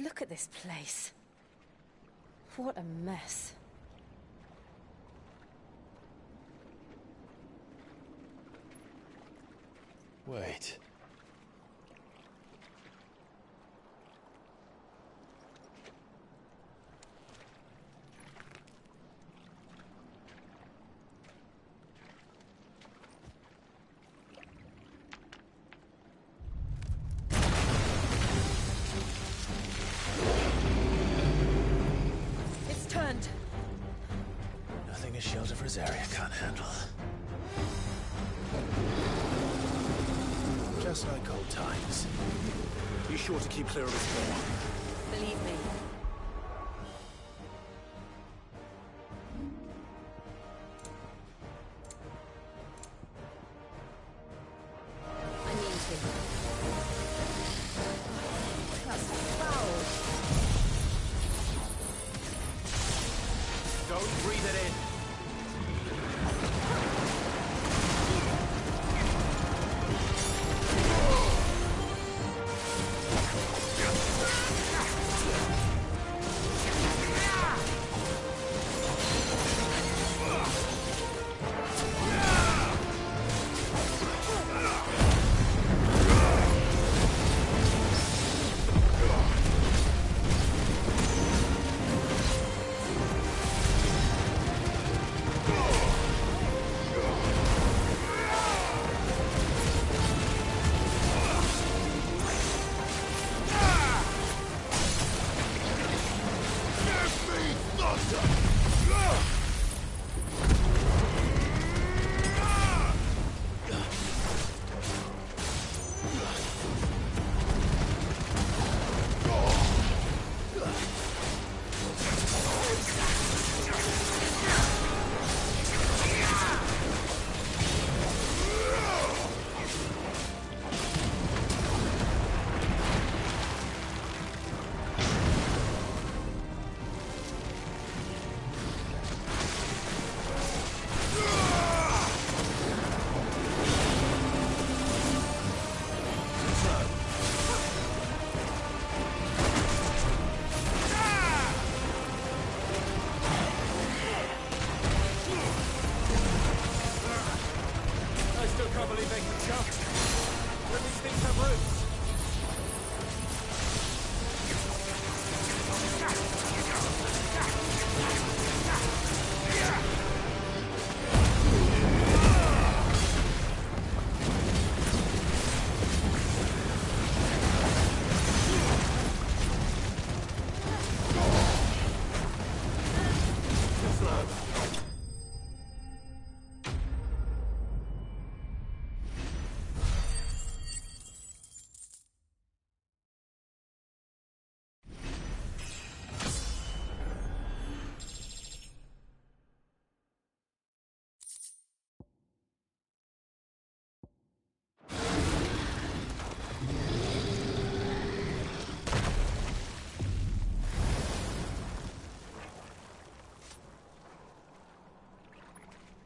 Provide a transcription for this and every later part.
look at this place. What a mess. Wait. It's turned. Nothing a shelter for his area can't handle. Just like old times. Be sure to keep clear of his door. Believe me. I mean to. That's foul. Don't breathe it in.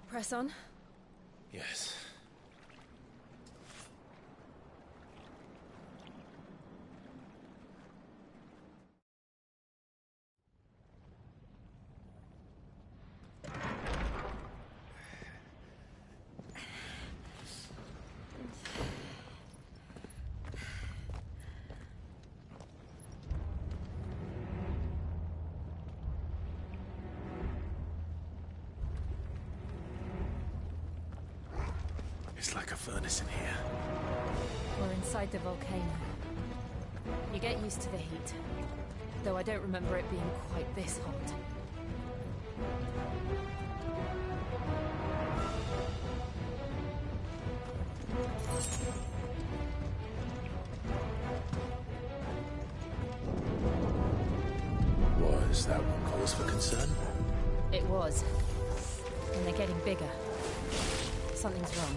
Press on. Yes. It's like a furnace in here. We're inside the volcano. You get used to the heat, though I don't remember it being quite this hot. Was that one cause for concern? It was. And they're getting bigger. Something's wrong.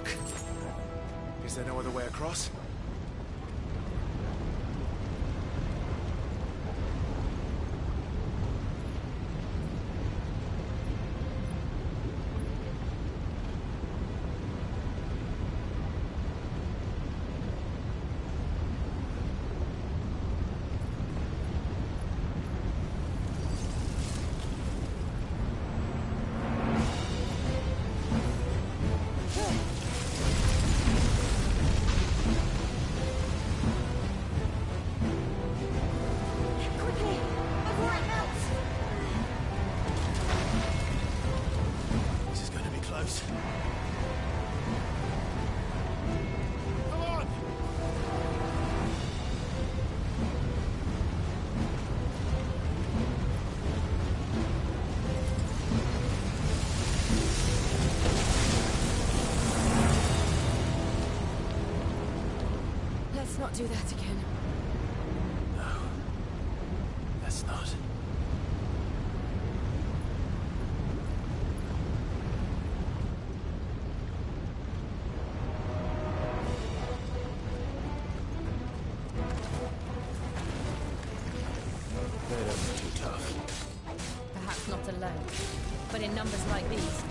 Fuck. Is there no other way across? Let's not do that again. No. Let's not. They don't look too tough. Perhaps not alone, but in numbers like these.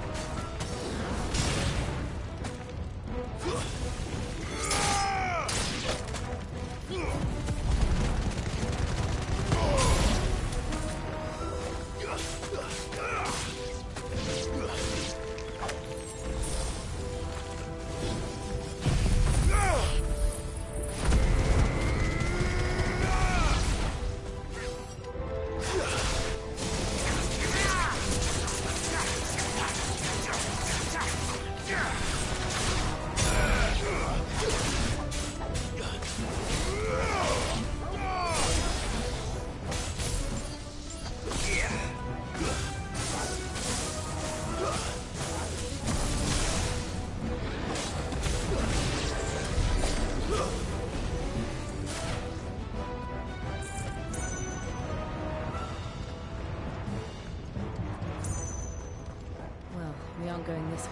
We aren't going this way.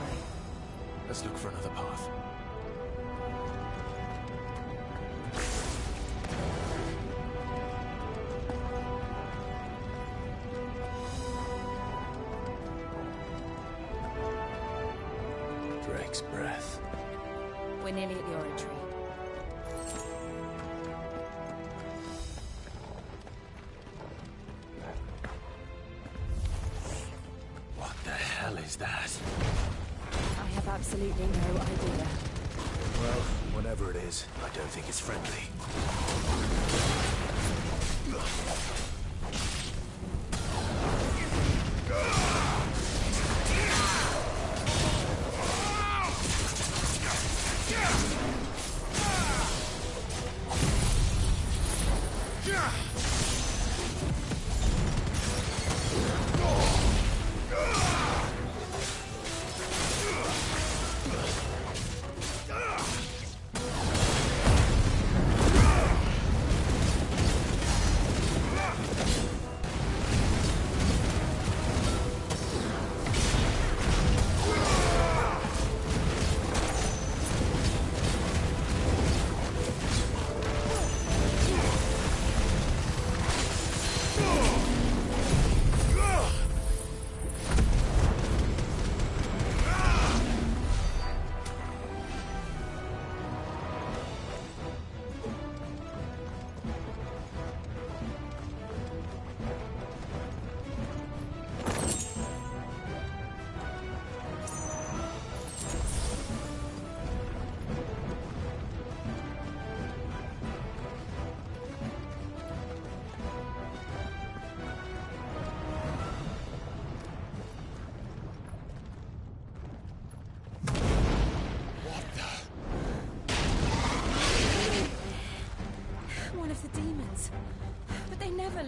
Let's look for another path. Drake's breath. We're nearly at the oratory. What the hell is that? I have absolutely no idea. Well, whatever it is, I don't think it's friendly.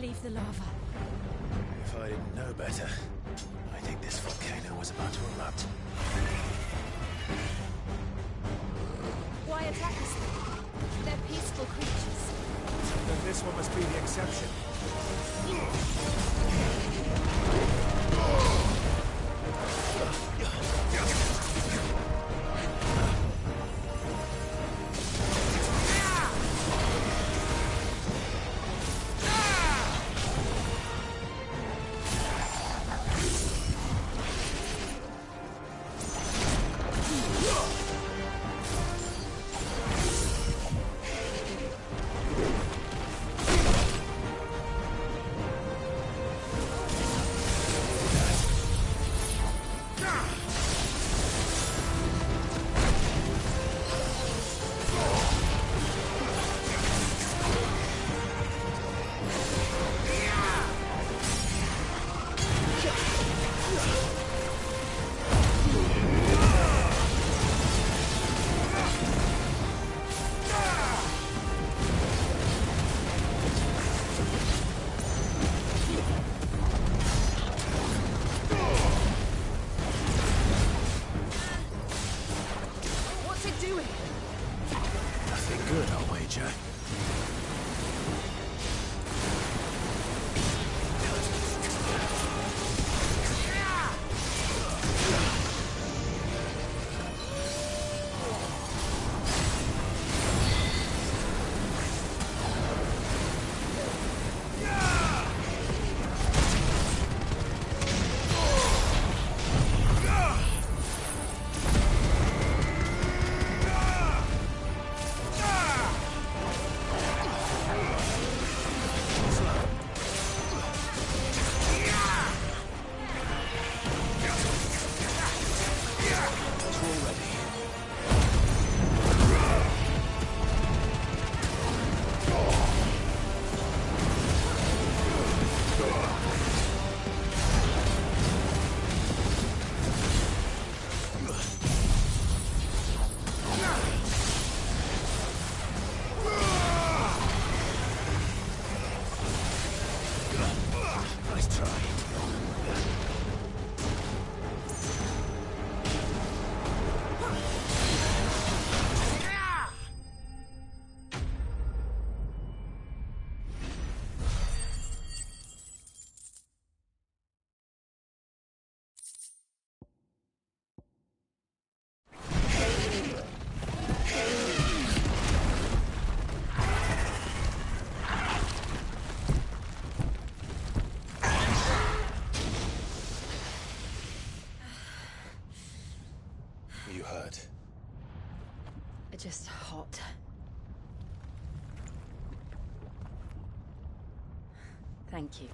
Leave the lava. If I didn't know better, I think this volcano was about to erupt. Why attack us? They're peaceful creatures. Then this one must be the exception. Nice try. You hurt? Just hot. Thank you.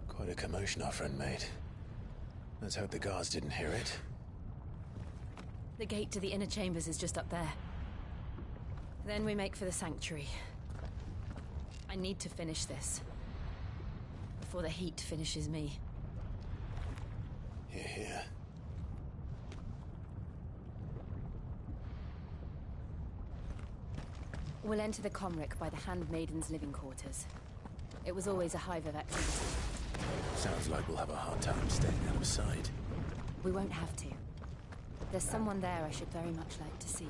Quite a commotion our friend made. Let's hope the guards didn't hear it. The gate to the inner chambers is just up there. Then we make for the sanctuary. I need to finish this. Before the heat finishes me. Hear, hear. We'll enter the Comric by the Handmaiden's living quarters. It was always a hive of activity. Sounds like we'll have a hard time staying out of sight. We won't have to. There's someone there I should very much like to see.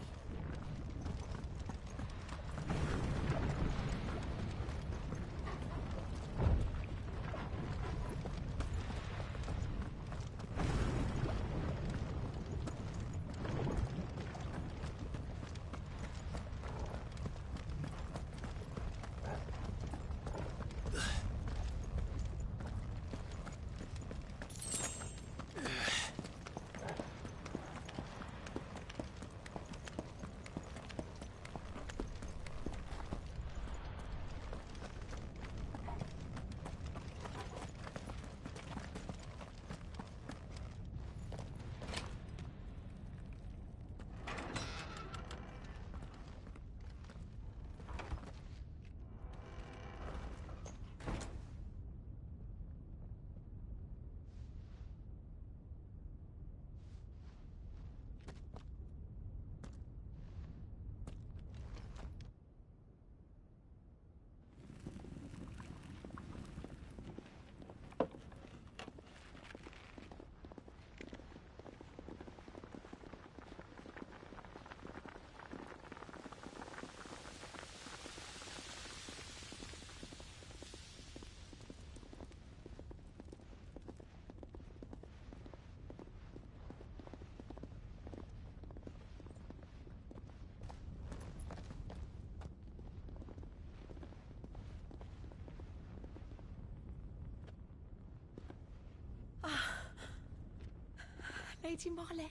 Lady Marley.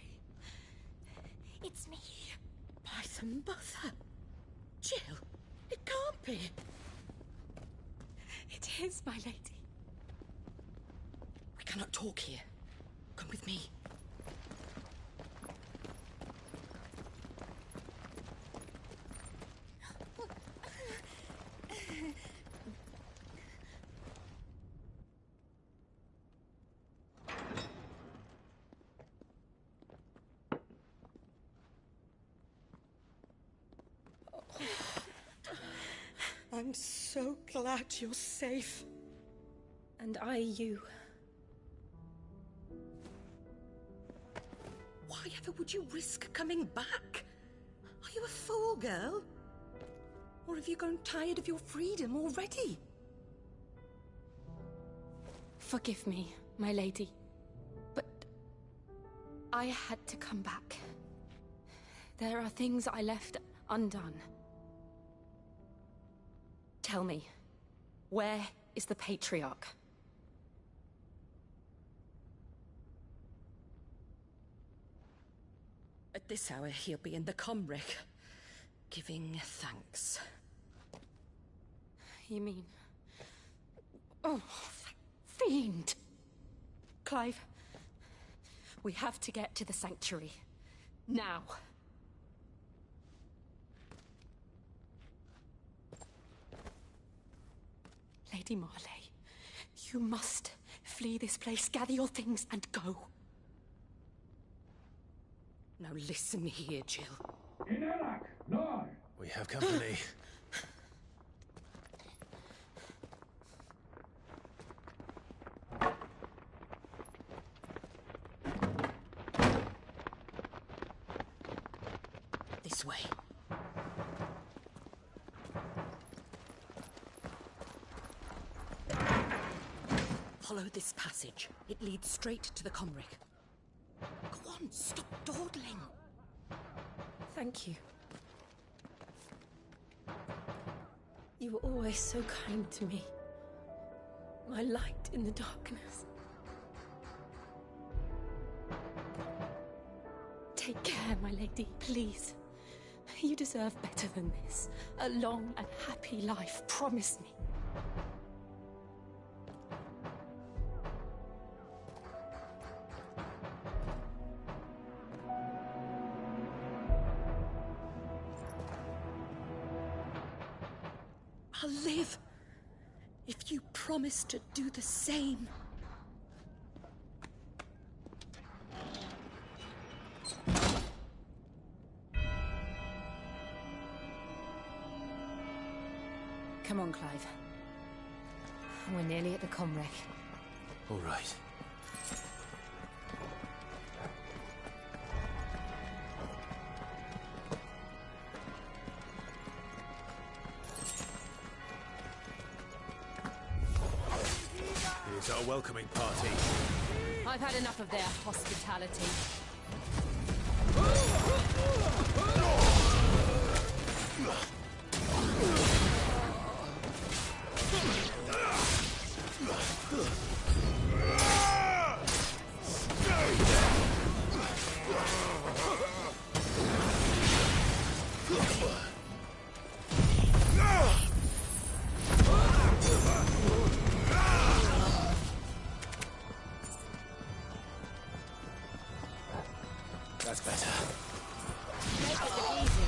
It's me. By the mother. Jill, it can't be. It is, my lady. We cannot talk here. Come with me. I'm so glad you're safe. And I you. Why ever would you risk coming back? Are you a fool, girl? Or have you grown tired of your freedom already? Forgive me, my lady. But I had to come back. There are things I left undone. Tell me, where is the Patriarch? At this hour, he'll be in the Comric, giving thanks. You mean... Oh, that fiend! Clive, we have to get to the sanctuary. Now. Lady Marley, you must flee this place, gather your things, and go. Now listen here, Jill. We have company. This way. Follow this passage. It leads straight to the Comric. Go on, stop dawdling. Thank you. You were always so kind to me. My light in the darkness. Take care, my lady, please. You deserve better than this. A long and happy life, promise me. I'll live if you promise to do the same. Come on, Clive. We're nearly at the Comric. All right. Here's our welcoming party. I've had enough of their hospitality. That's better. Make it look easy.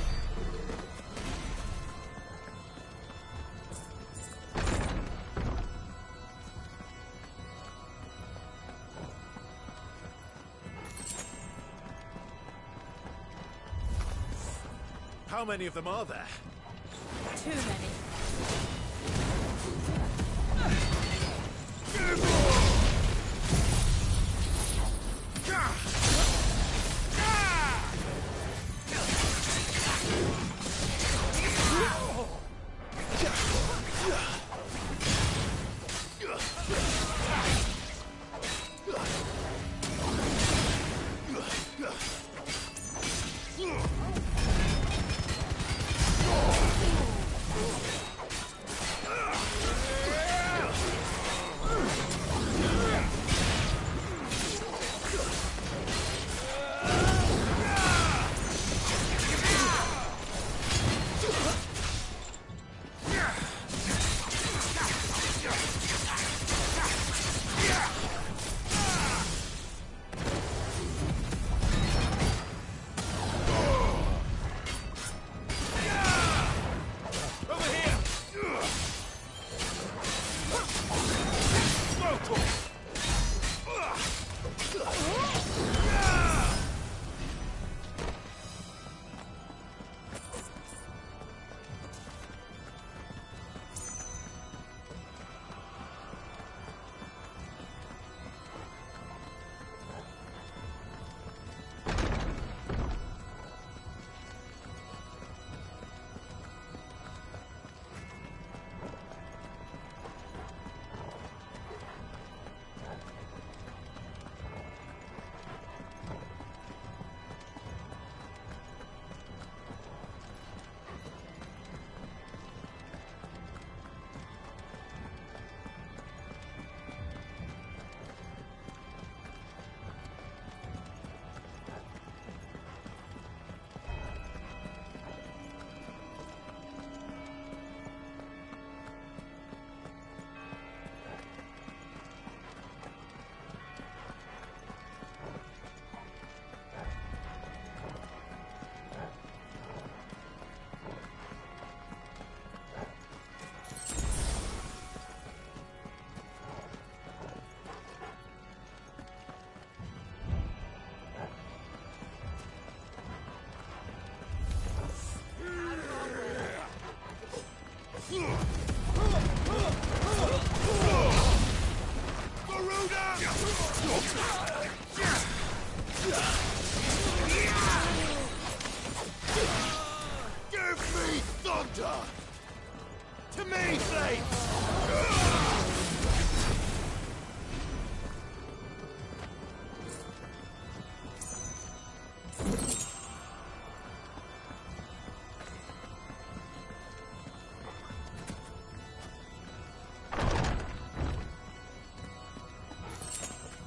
How many of them are there? Too many.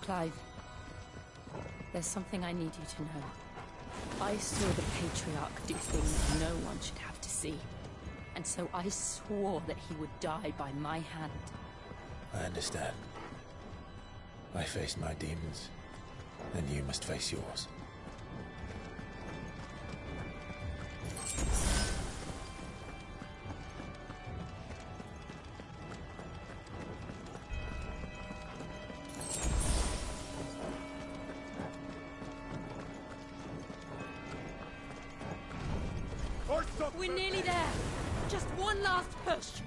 Clive, there's something I need you to know. I saw the Patriarch do things no one should have to see. And so I swore that he would die by my hand. I understand. I faced my demons, and you must face yours. We're nearly there. Just one last push.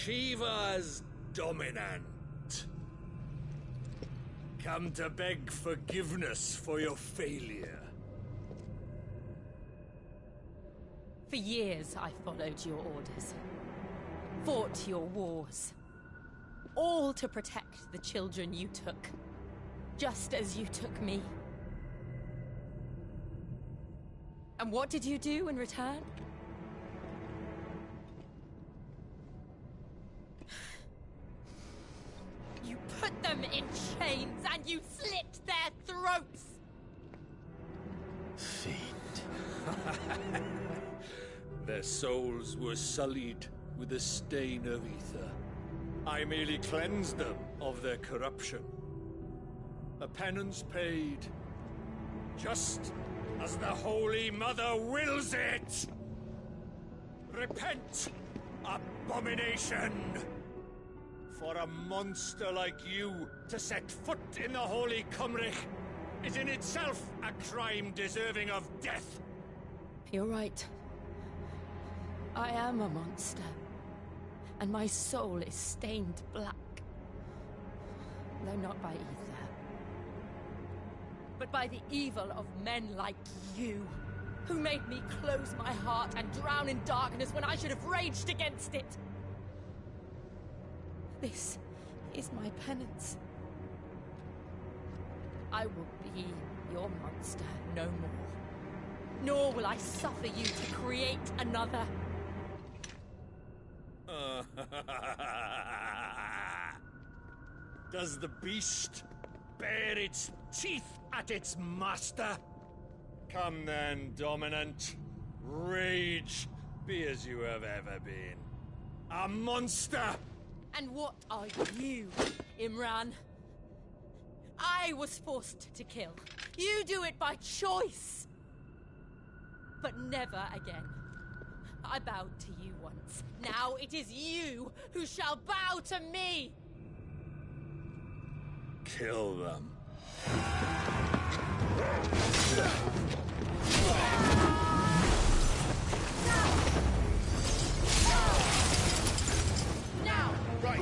Shiva's dominant. Come to beg forgiveness for your failure. For years, I followed your orders. Fought your wars. All to protect the children you took. Just as you took me. And what did you do in return? You put them in chains and you slit their throats! Fiend. Their souls were sullied with the stain of ether. I merely cleansed them of their corruption. A penance paid, just as the Holy Mother wills it! Repent, abomination! For a monster like you to set foot in the Holy Cymric is in itself a crime deserving of death. You're right. I am a monster. And my soul is stained black. Though not by ether. But by the evil of men like you, who made me close my heart and drown in darkness when I should have raged against it. This is my penance. I will be your monster no more. Nor will I suffer you to create another. Does the beast bare its teeth at its master? Come then, Dominant. Rage, be as you have ever been. A monster! And what are you, Imran? I was forced to kill. You do it by choice. But never again. I bowed to you once. Now it is you who shall bow to me! Kill them. Now! Right.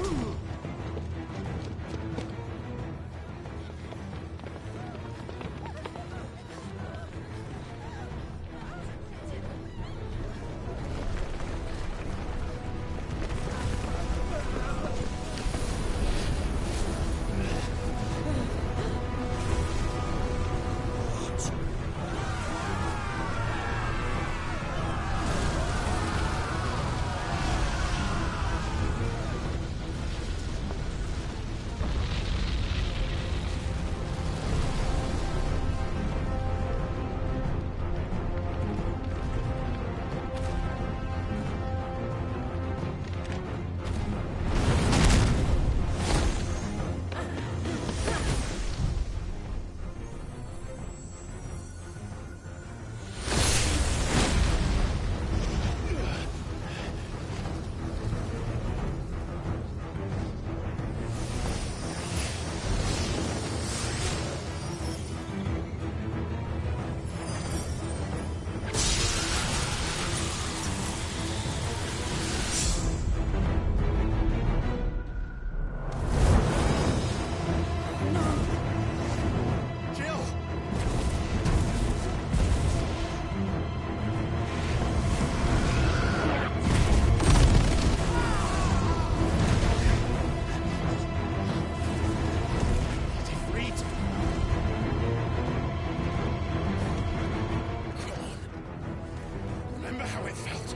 Remember how it felt?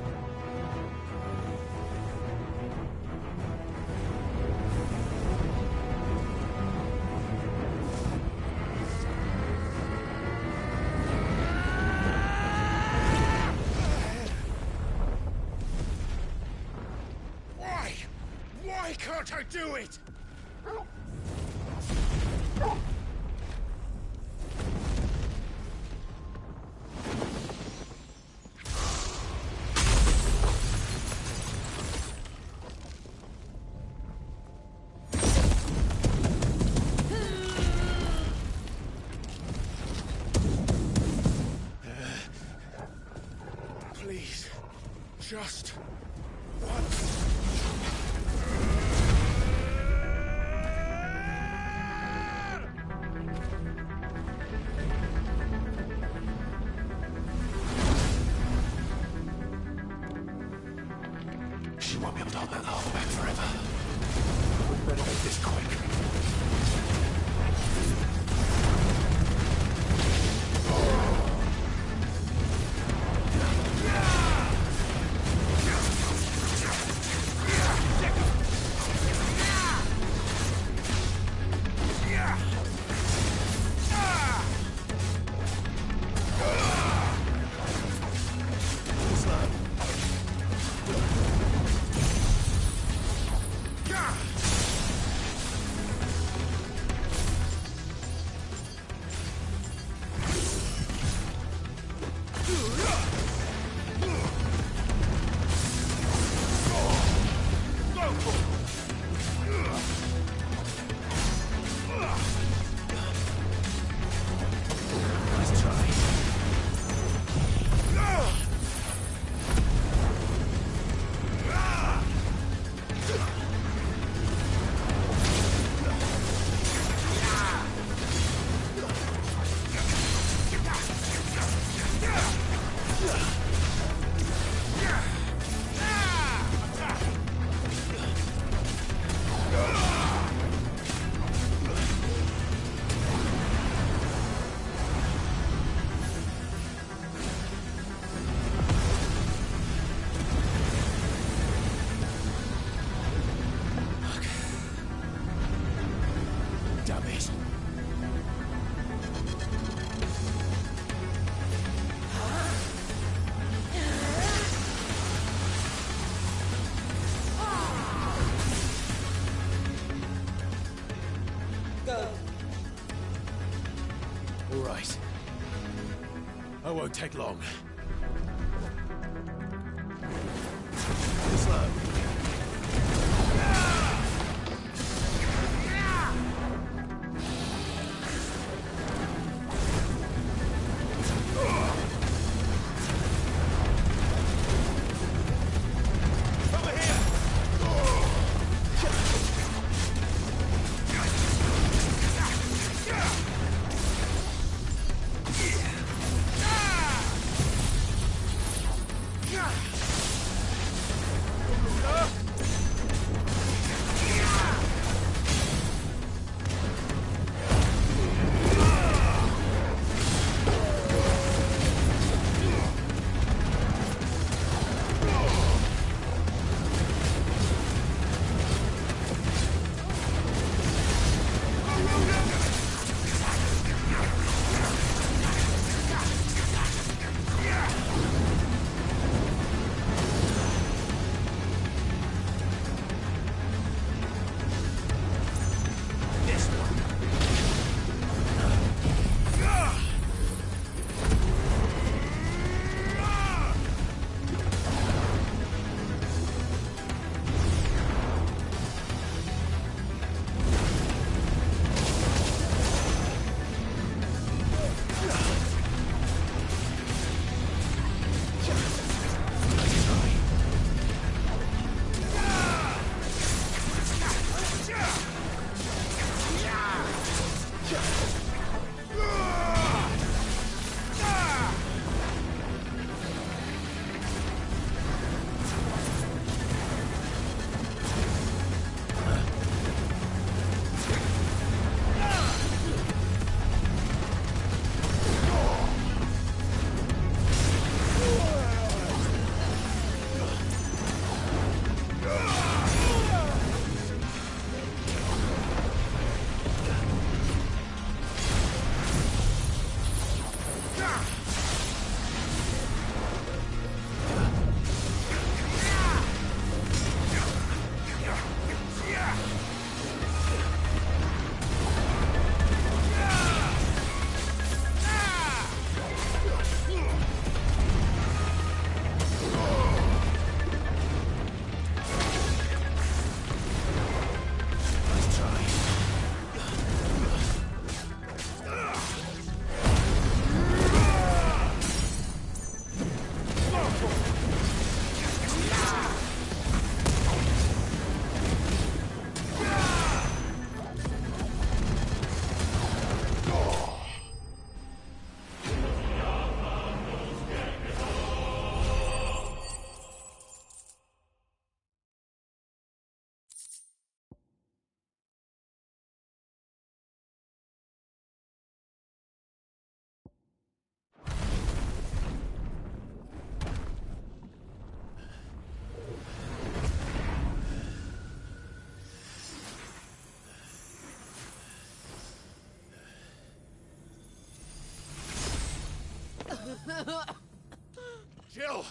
Why? Why can't I do it? Please, just once. She won't be able to hold that laugh back forever. We better make this quick. right. I won't take long. Slow. Jill!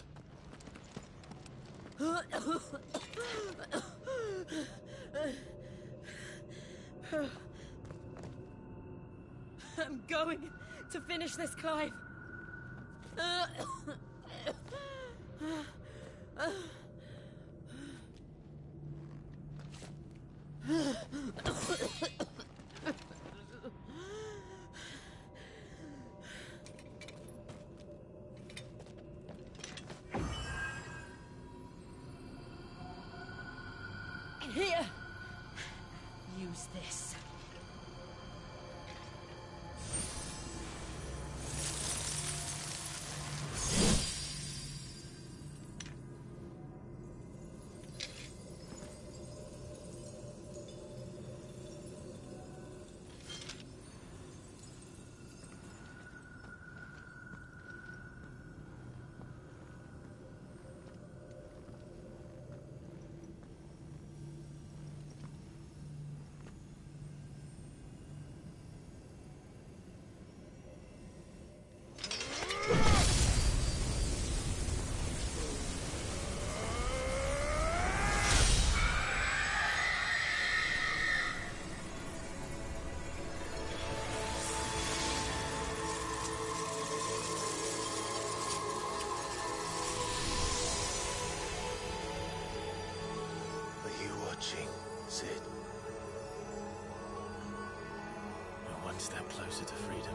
I'm going to finish this, Clive. Here. Use this. step closer to freedom.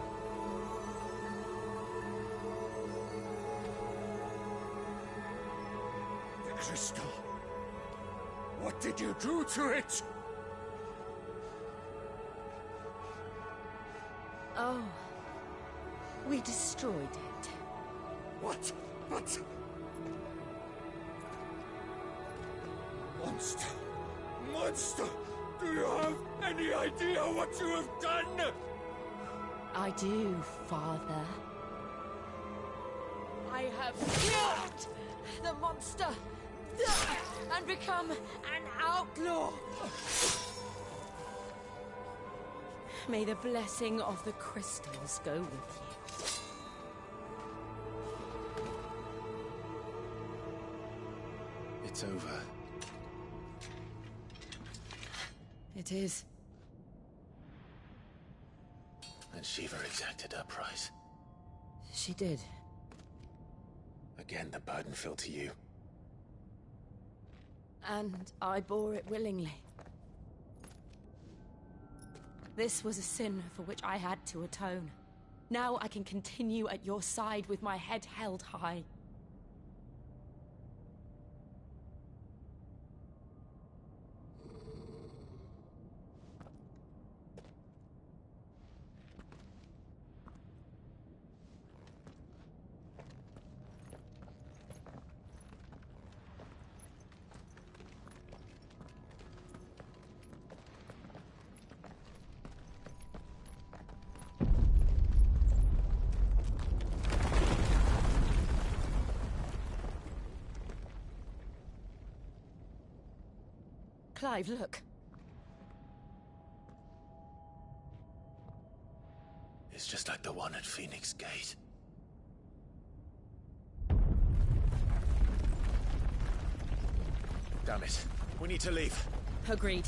The crystal. What did you do to it? Oh. We destroyed it. What? But... Monster! Monster! Do you have any idea what you have done? I do, Father. I have killed the monster and become an outlaw. May the blessing of the crystals go with you. It's over. It is. And Shiva exacted her price. She did. Again, the burden fell to you. And I bore it willingly. This was a sin for which I had to atone. Now I can continue at your side with my head held high. Clive, look. It's just like the one at Phoenix Gate. Damn it. We need to leave. Agreed.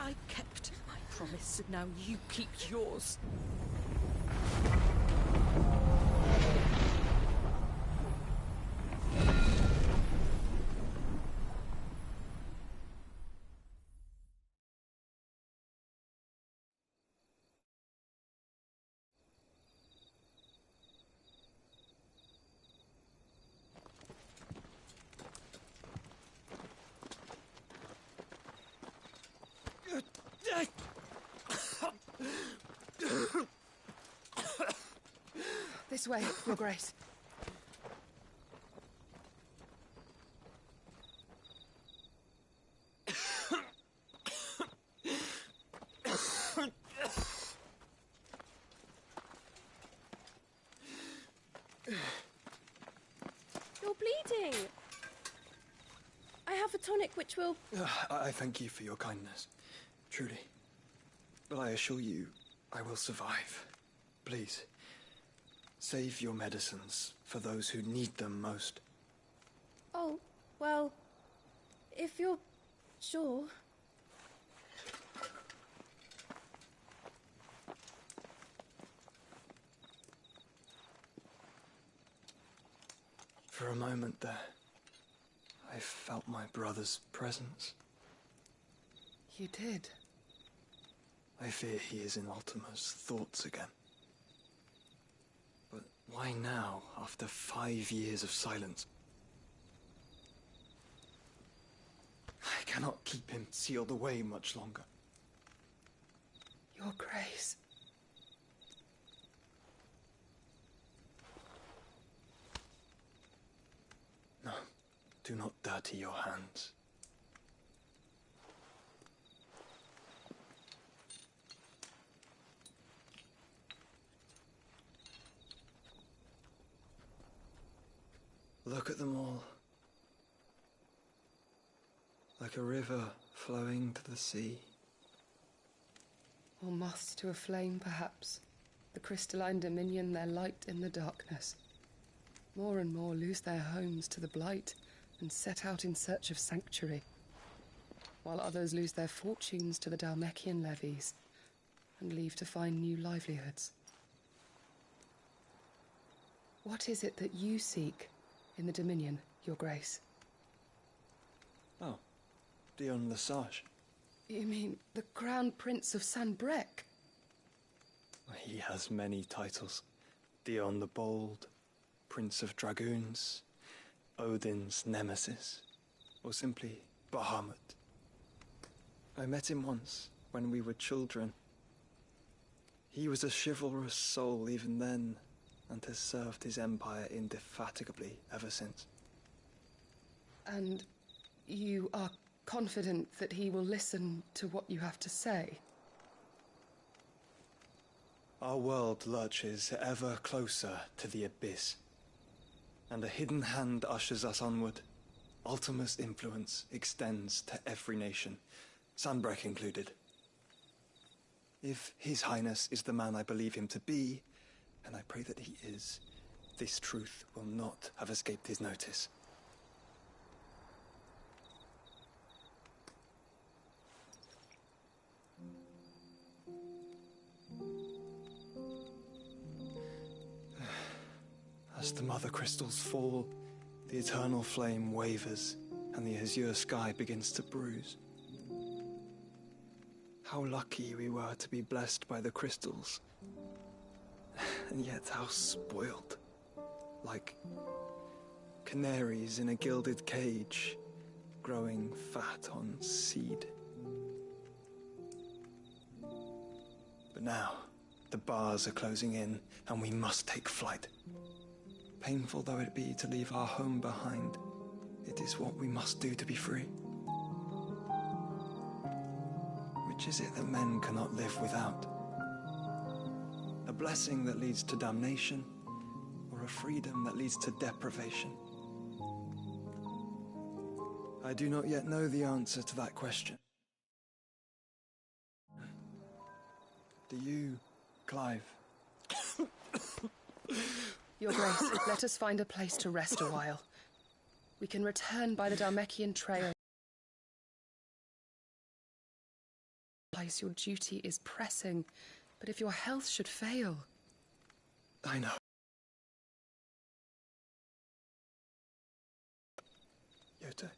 I kept my promise, and now you keep yours. This way, Your Grace. You're bleeding. I have a tonic which will... I thank you for your kindness, truly. But I assure you, I will survive. Please, save your medicines for those who need them most. Oh, well, if you're sure. For a moment there, I felt my brother's presence. You did. I fear he is in Ultima's thoughts again. But why now, after 5 years of silence? I cannot keep him sealed away much longer. Your Grace. No, do not dirty your hands. Look at them all. Like a river flowing to the sea. Or moths to a flame, perhaps. The crystalline dominion their light in the darkness. More and more lose their homes to the blight and set out in search of sanctuary, while others lose their fortunes to the Dhalmekian levies and leave to find new livelihoods. What is it that you seek in the Dominion, Your Grace? Oh, Dion Lesage. You mean the Crown Prince of Sanbrec? He has many titles. Dion the Bold, Prince of Dragoons, Odin's Nemesis, or simply Bahamut. I met him once, when we were children. He was a chivalrous soul even then, and has served his empire indefatigably ever since. And you are confident that he will listen to what you have to say? Our world lurches ever closer to the abyss, and a hidden hand ushers us onward. Ultima's influence extends to every nation, Sanbrec included. If His Highness is the man I believe him to be, and I pray that he is, this truth will not have escaped his notice. As the mother crystals fall, the eternal flame wavers, and the azure sky begins to bruise. How lucky we were to be blessed by the crystals, and yet how spoiled. Like canaries in a gilded cage, growing fat on seed. But now, the bars are closing in, and we must take flight. Painful though it be to leave our home behind, it is what we must do to be free. Which is it that men cannot live without? A blessing that leads to damnation, or a freedom that leads to deprivation? I do not yet know the answer to that question. Do you, Clive? Your Grace, let us find a place to rest a while. We can return by the Dhalmekian trail. Your duty is pressing, but if your health should fail... I know. Yote.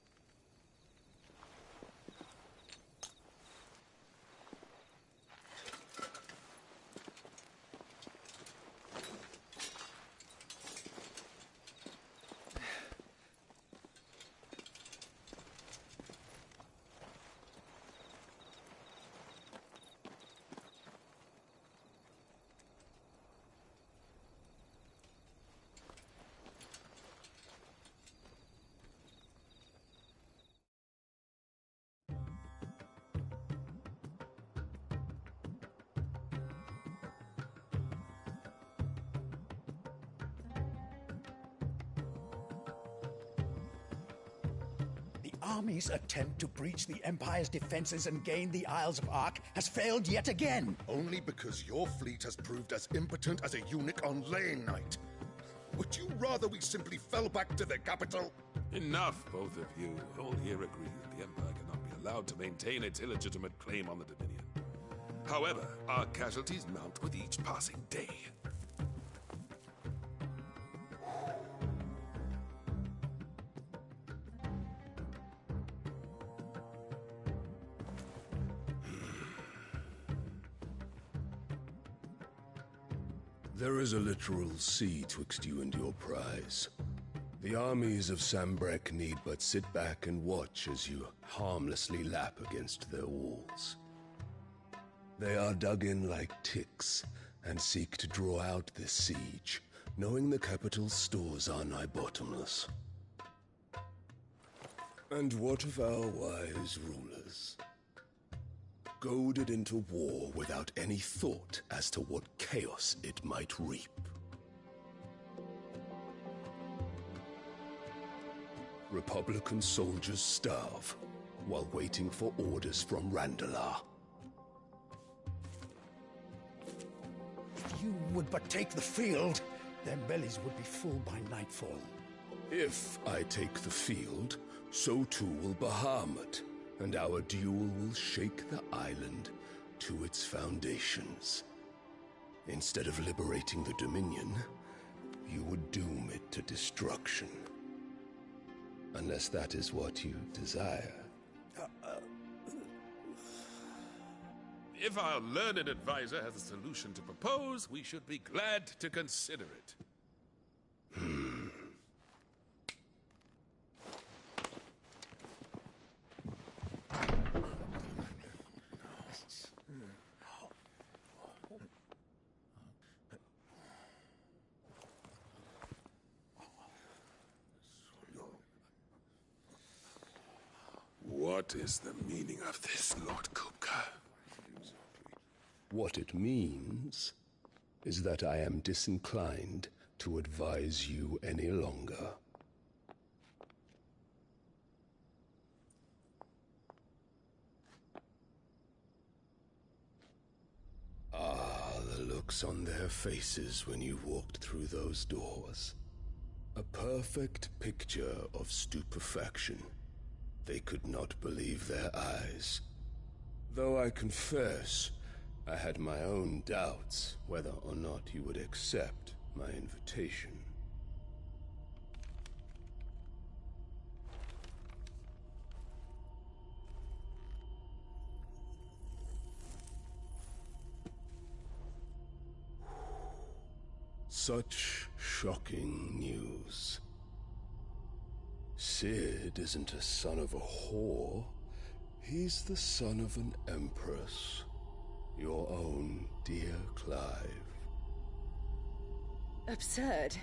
The army's attempt to breach the Empire's defenses and gain the Isles of Ark has failed yet again. Only because your fleet has proved as impotent as a eunuch on Lane Night. Would you rather we simply fell back to the capital? Enough, both of you. All here agree that the Empire cannot be allowed to maintain its illegitimate claim on the Dominion. However, our casualties mount with each passing day. There is a literal sea twixt you and your prize. The armies of Sanbrec need but sit back and watch as you harmlessly lap against their walls. They are dug in like ticks and seek to draw out this siege, knowing the capital's stores are nigh bottomless. And what of our wise rulers? Goaded into war without any thought as to what chaos it might reap. Republican soldiers starve while waiting for orders from Randalar. If you would but take the field, their bellies would be full by nightfall. If I take the field, so too will Bahamut, and our duel will shake the island to its foundations. Instead of liberating the Dominion, you would doom it to destruction. Unless that is what you desire. If our learned advisor has a solution to propose, we should be glad to consider it. What is the meaning of this, Lord Kupka? What it means is that I am disinclined to advise you any longer. Ah, the looks on their faces when you walked through those doors. A perfect picture of stupefaction. They could not believe their eyes. Though I confess, I had my own doubts whether or not you would accept my invitation. Such shocking news. Sid isn't a son of a whore. He's the son of an empress. Your own dear Clive. Absurd.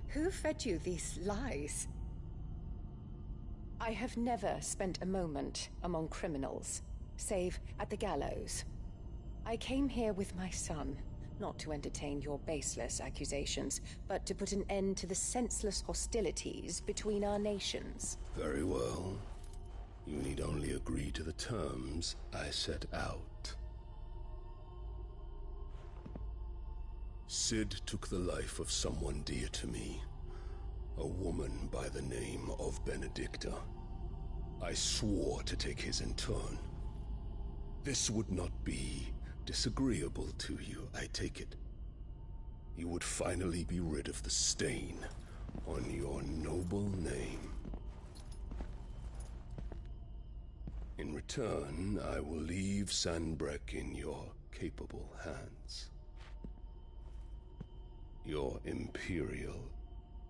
Who fed you these lies? I have never spent a moment among criminals, save at the gallows. I came here with my son, not to entertain your baseless accusations, but to put an end to the senseless hostilities between our nations. Very well. You need only agree to the terms I set out. Sid took the life of someone dear to me, a woman by the name of Benedicta. I swore to take his in turn. This would not be disagreeable to you, I take it. You would finally be rid of the stain on your noble name. In return, I will leave Sanbreque in your capable hands. Your Imperial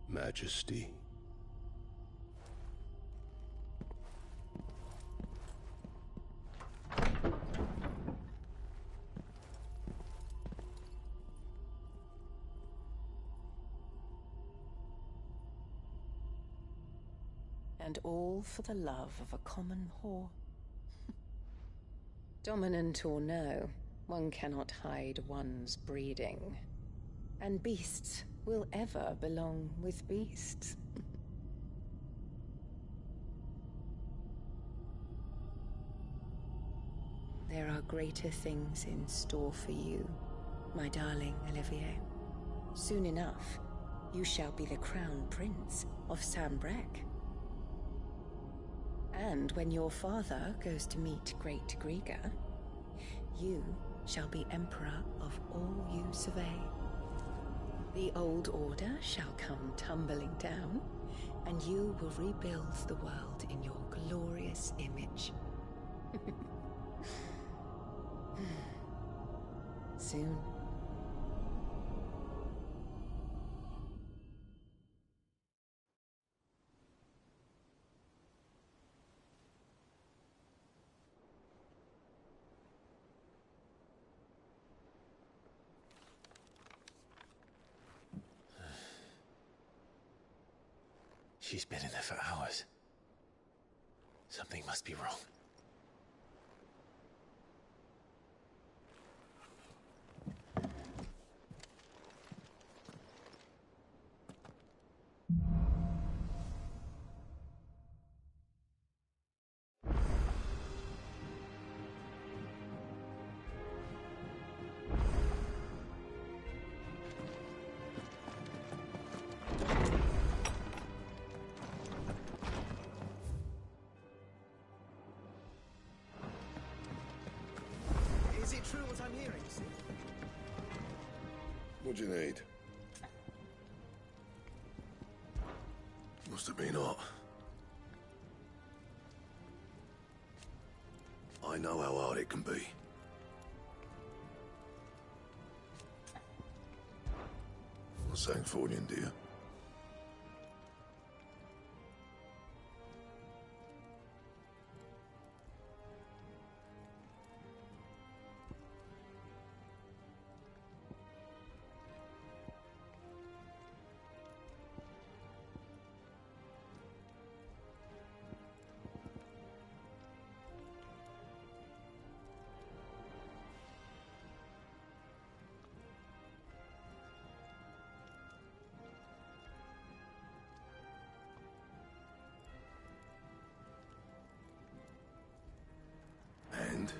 Majesty. And all for the love of a common whore. Dominant or no, one cannot hide one's breeding. And beasts will ever belong with beasts. There are greater things in store for you, my darling Olivier. Soon enough, you shall be the crown prince of Sanbreque. And when your father goes to meet Great Griga, you shall be emperor of all you survey. The old order shall come tumbling down, and you will rebuild the world in your glorious image. Soon. She's been in there for hours. Something must be wrong. Is it true what I'm hearing, Sid? What do you need? Must have been hot. I know how hard it can be. What's that for you, dear? And?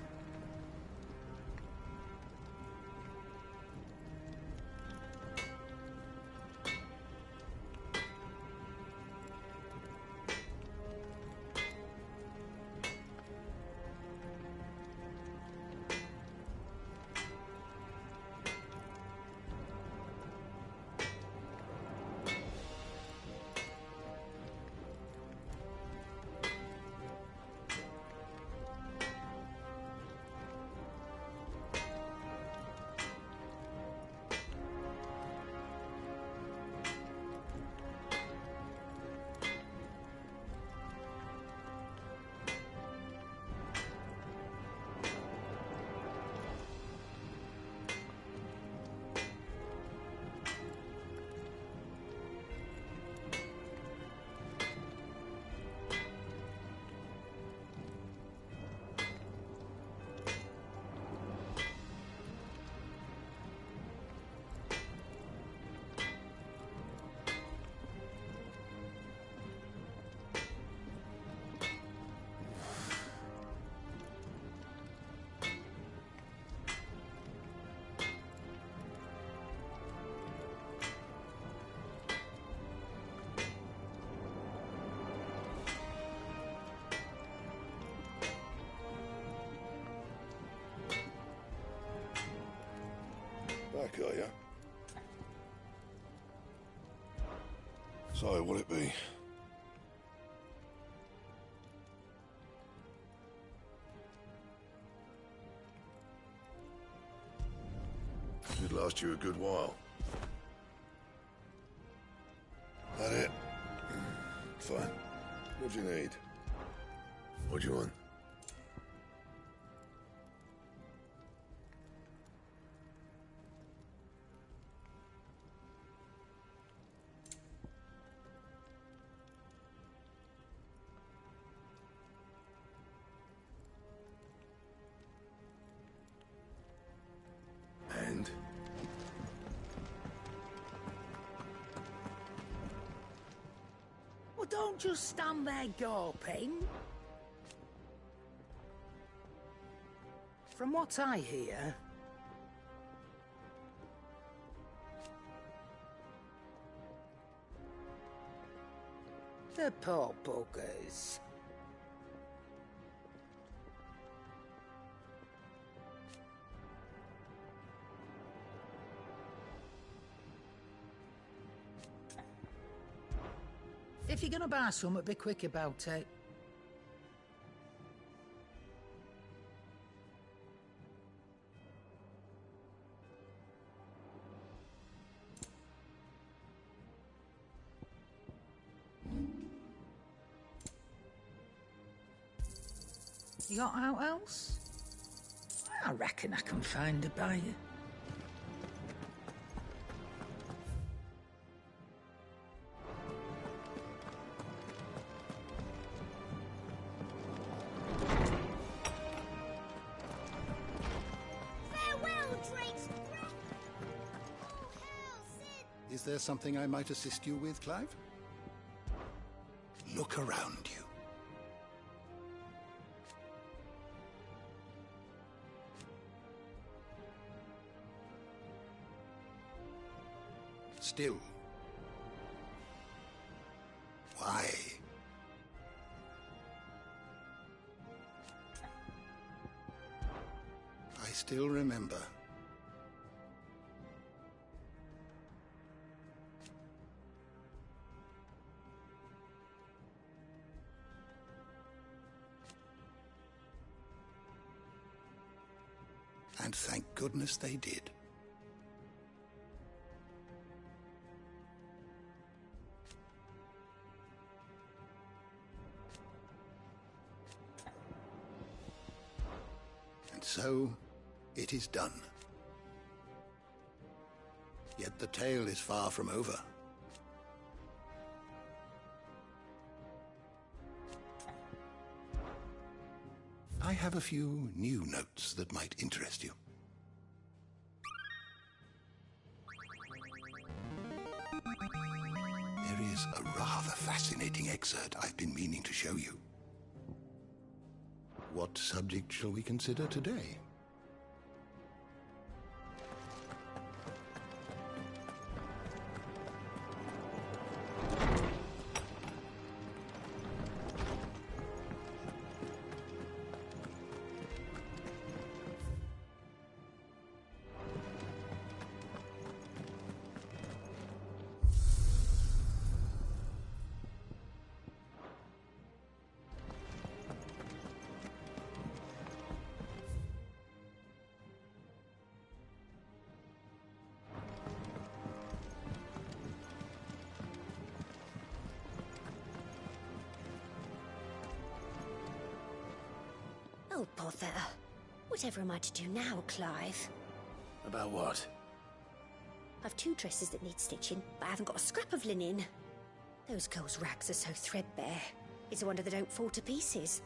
Back, are ya? So, what'll it be? Should last you a good while. That it? Fine. What do you need? What do you want? And? Well, don't just stand there gawping. From what I hear, the poor buggers. If you're gonna buy something, be quick about it. You got out else? I reckon I can find a buyer. Is there something I might assist you with, Clive? Look around you. Still, Why? I still remember. And thank goodness they did. And so, it is done. Yet the tale is far from over. I have a few new notes that might interest you. There is a rather fascinating excerpt I've been meaning to show you. What subject shall we consider today? Oh, bother. Whatever am I to do now, Clive? About what? I've 2 dresses that need stitching, but I haven't got a scrap of linen. Those girls' rags are so threadbare. It's a wonder they don't fall to pieces.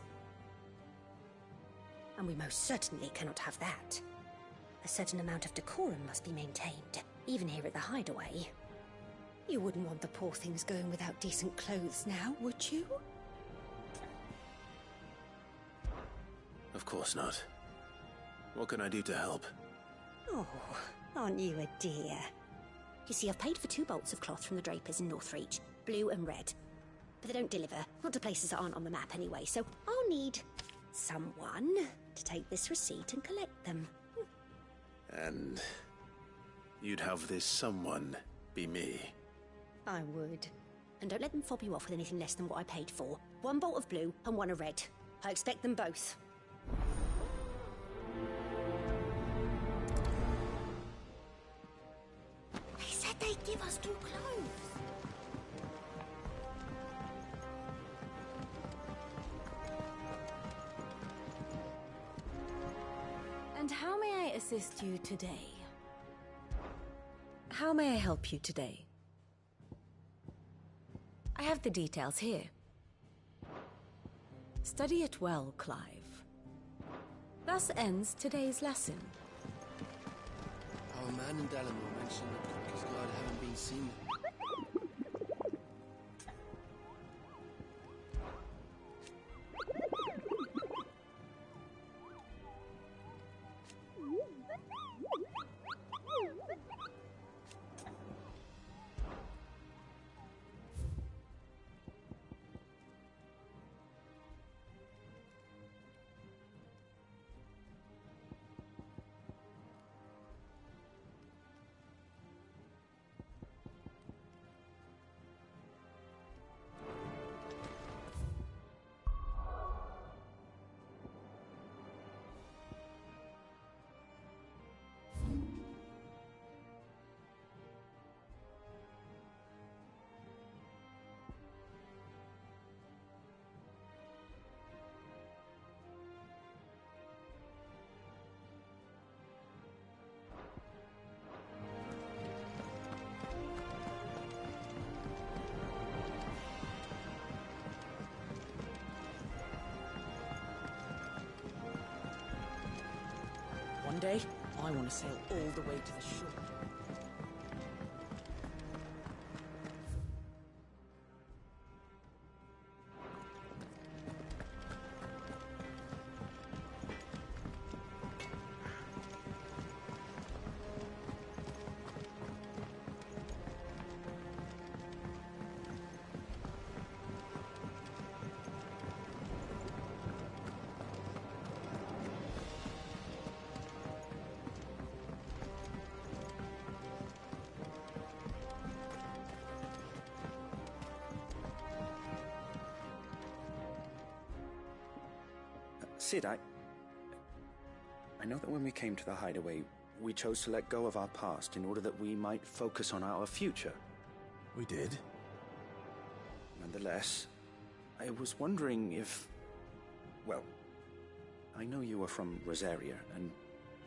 And we most certainly cannot have that. A certain amount of decorum must be maintained, even here at the Hideaway. You wouldn't want the poor things going without decent clothes now, would you? Of course not. What can I do to help? Oh, aren't you a dear? You see, I've paid for 2 bolts of cloth from the drapers in Northreach, blue and red. But they don't deliver, not to places that aren't on the map anyway, so I'll need someone to take this receipt and collect them. And you'd have this someone be me? I would. And don't let them fob you off with anything less than what I paid for. 1 bolt of blue and 1 of red. I expect them both. They said they'd give us 2 clothes. And how may I assist you today? How may I help you today? I have the details here. Study it well, Clive. Thus ends today's lesson. Our man in Dalamore mentioned that Cookie's guard haven't been seen. One day, I want to sail all the way to the shore. Sid, I know that when we came to the hideaway, we chose to let go of our past in order that we might focus on our future. We did? Nonetheless, I was wondering if... Well, I know you are from Rosaria, and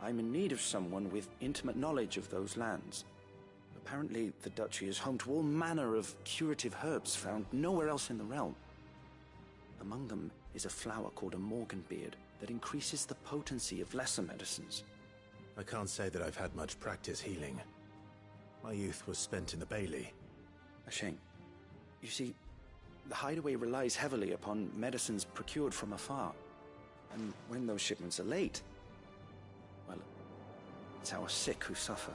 I'm in need of someone with intimate knowledge of those lands. Apparently, the Duchy is home to all manner of curative herbs found nowhere else in the realm. Among them is a flower called a Morganbeard that increases the potency of lesser medicines. I can't say that I've had much practice healing. My youth was spent in the Bailey. A shame. You see, the hideaway relies heavily upon medicines procured from afar. And when those shipments are late, well, it's our sick who suffer.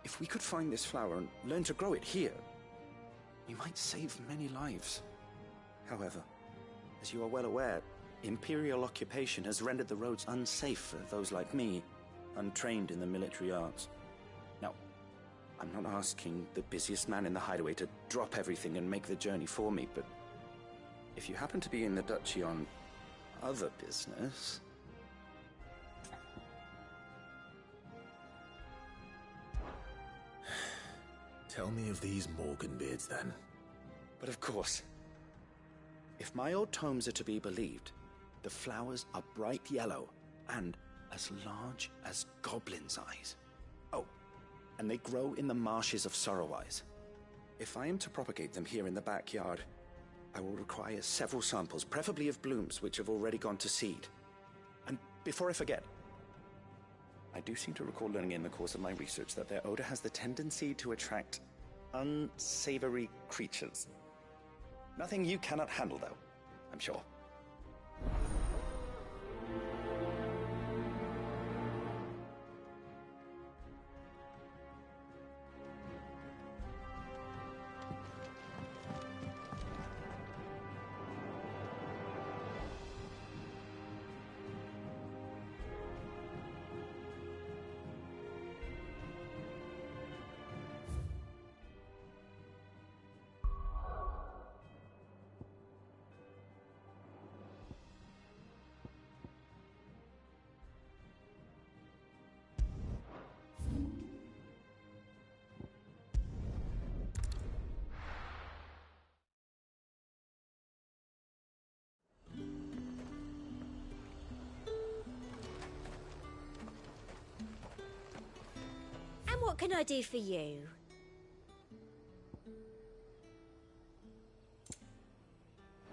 If we could find this flower and learn to grow it here, we might save many lives. However, as you are well aware, Imperial occupation has rendered the roads unsafe for those like me, untrained in the military arts. Now, I'm not asking the busiest man in the hideaway to drop everything and make the journey for me, but if you happen to be in the Duchy on other business... Tell me of these Morganbeards, then. But of course. If my old tomes are to be believed, the flowers are bright yellow and as large as goblins' eyes. Oh, and they grow in the marshes of Sorrowise. If I am to propagate them here in the backyard, I will require several samples, preferably of blooms which have already gone to seed. And before I forget, I do seem to recall learning in the course of my research that their odor has the tendency to attract unsavory creatures. Nothing you cannot handle, though, I'm sure. What can I do for you?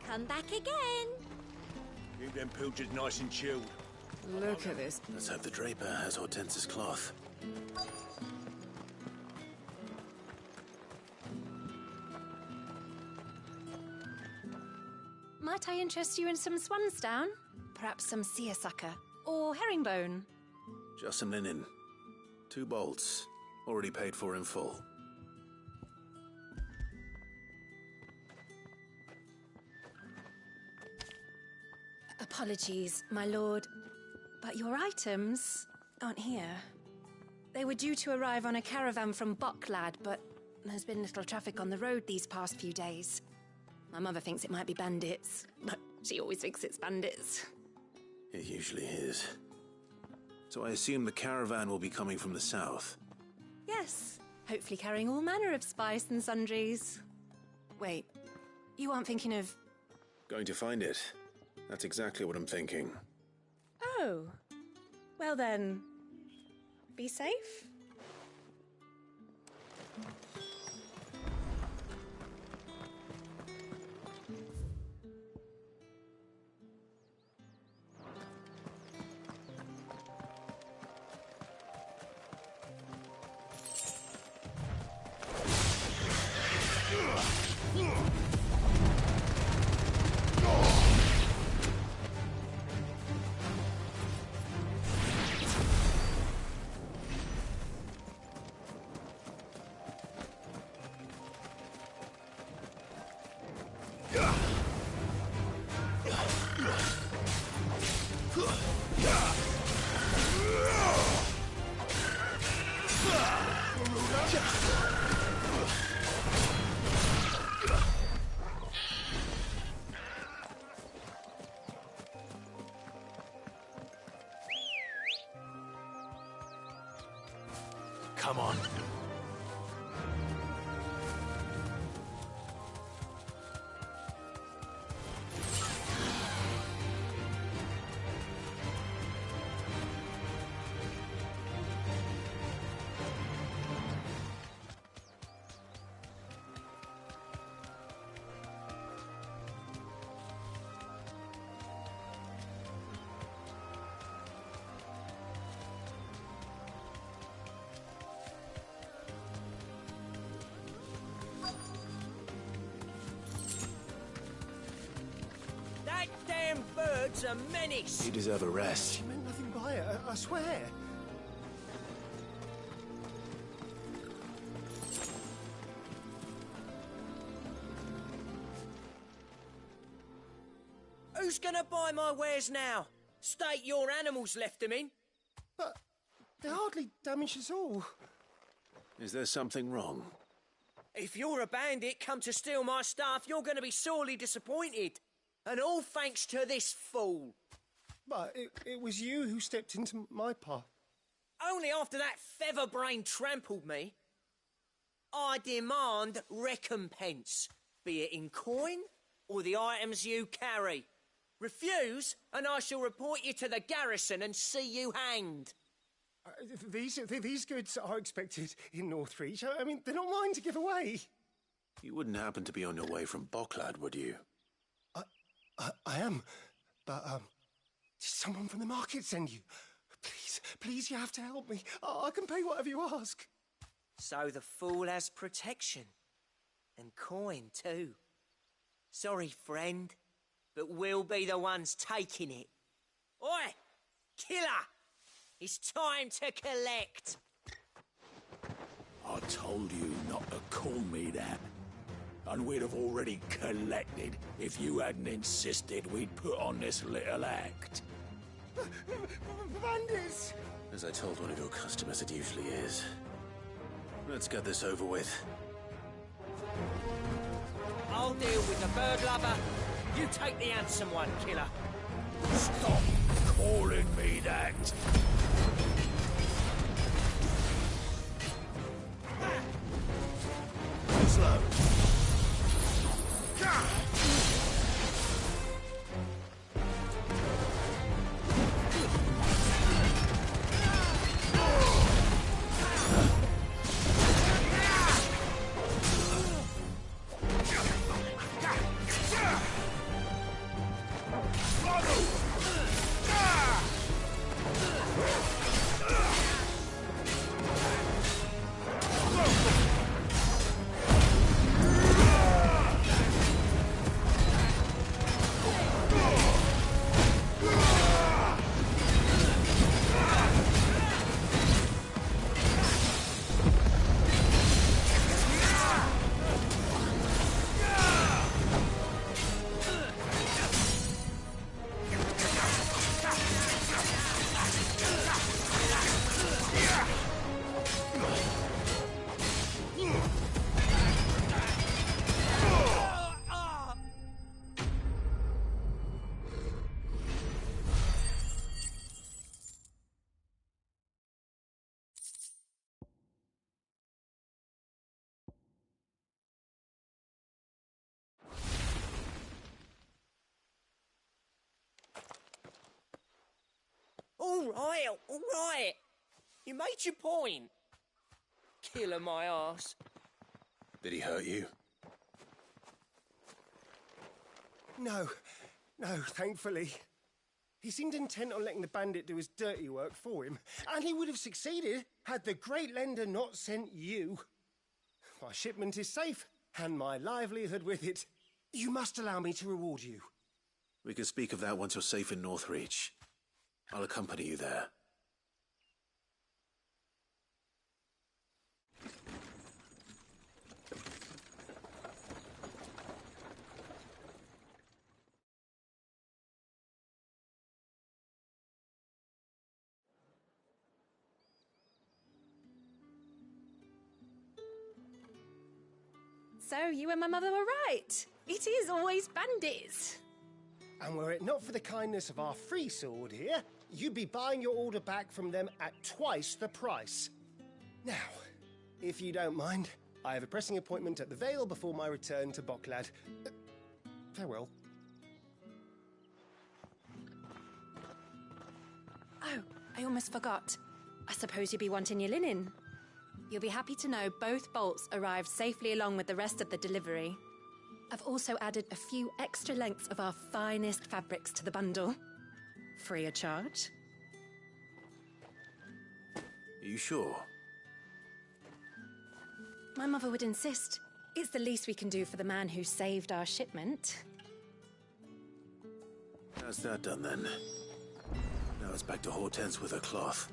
Come back again. Keep them pilchers nice and chilled. Look at this. Let's hope the Draper has Hortense's cloth. Might I interest you in some swansdown? Perhaps some seersucker or herringbone? Just some linen. 2 bolts. Already paid for in full. Apologies, my lord, but your items aren't here. They were due to arrive on a caravan from Bucklad, but there's been little traffic on the road these past few days. My mother thinks it might be bandits, but she always thinks it's bandits. It usually is. So I assume the caravan will be coming from the south. Yes, hopefully carrying all manner of spice and sundries. Wait, you aren't thinking of... Going to find it. That's exactly what I'm thinking. Oh, well then, be safe. Come on. That damn bird's a menace! You deserve a rest. She meant nothing by it, I swear. Who's gonna buy my wares now? State your animals left them in. But they hardly damaged us all. Is there something wrong? If you're a bandit come to steal my stuff, you're gonna be sorely disappointed. And all thanks to this fool. But it was you who stepped into my path. Only after that feather-brain trampled me. I demand recompense, be it in coin or the items you carry. Refuse, and I shall report you to the garrison and see you hanged. These goods are expected in Northreach. I mean, they're not mine to give away. You wouldn't happen to be on your way from Bocklad, would you? I am, but did someone from the market send you? Please, you have to help me. I can pay whatever you ask. So the fool has protection. And coin, too. Sorry, friend, but we'll be the ones taking it. Oi! Killer! It's time to collect! I told you not to call me that. And we'd have already collected if you hadn't insisted we'd put on this little act. Bandits! As I told one of your customers, it usually is. Let's get this over with. I'll deal with the bird lover. You take the handsome one, killer. Stop calling me that! Slow. All right. You made your point. Killer my ass. Did he hurt you? No, thankfully. He seemed intent on letting the bandit do his dirty work for him, and he would have succeeded had the great lender not sent you. My shipment is safe, and my livelihood with it. You must allow me to reward you. We can speak of that once you're safe in Northreach. I'll accompany you there. So you and my mother were right. It is always bandits. And were it not for the kindness of our free sword here, you'd be buying your order back from them at twice the price. Now, if you don't mind, I have a pressing appointment at the Vale before my return to Bocklad. Farewell. Oh, I almost forgot. I suppose you'll be wanting your linen. You'll be happy to know both bolts arrived safely along with the rest of the delivery. I've also added a few extra lengths of our finest fabrics to the bundle. Free of charge. Are you sure? My mother would insist. It's the least we can do for the man who saved our shipment. That's that done then. Now it's back to Hortense with her cloth.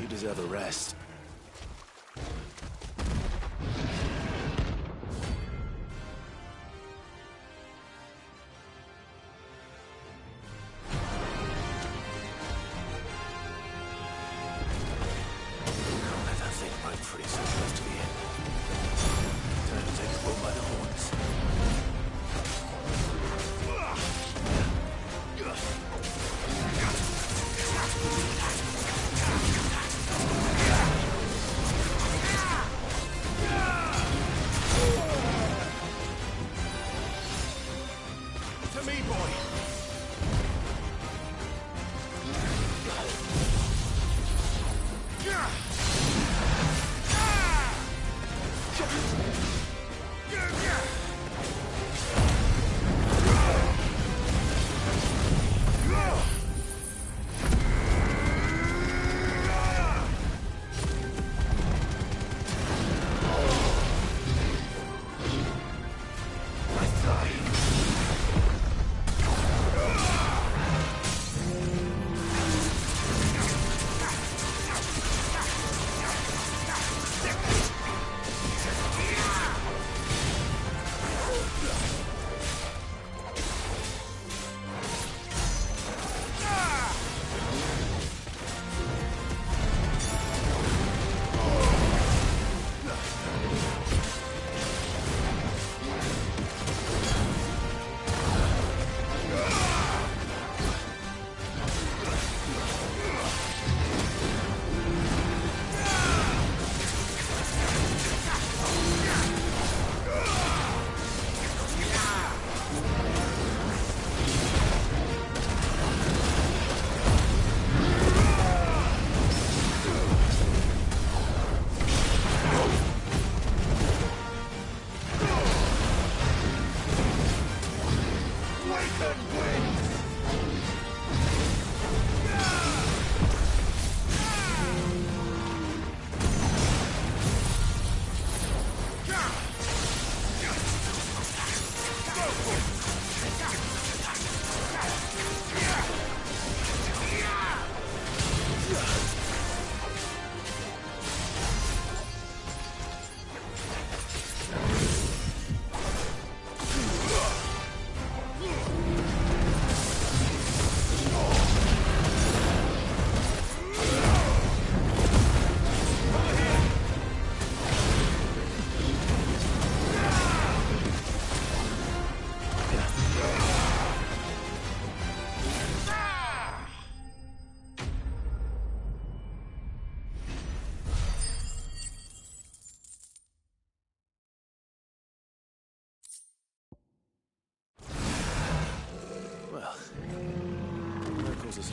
You deserve a rest. Let that thing run pretty so close to the end. Time to take the bull by the horns.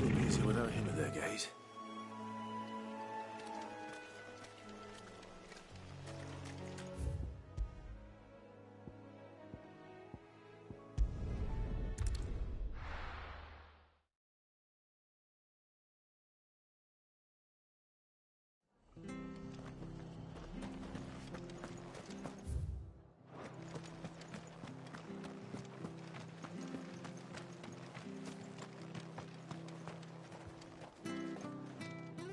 Seem easier without him at their gate.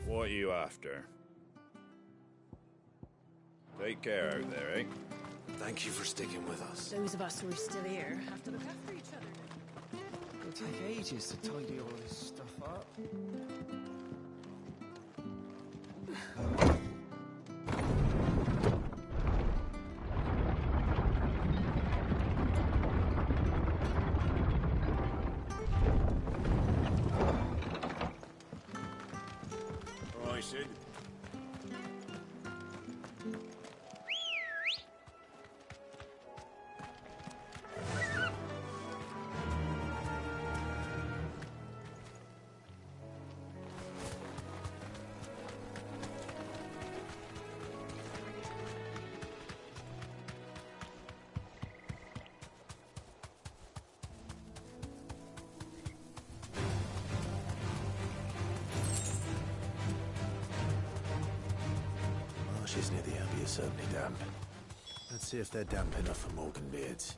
What are you after? Take care out there, eh? Thank you for sticking with us. Those of us who are still here have to look after each other. It'll take ages to tidy all this stuff up. Right, Sid. Marshes near the Abbey are certainly damp. Let's see if they're damp enough for Morgan beards.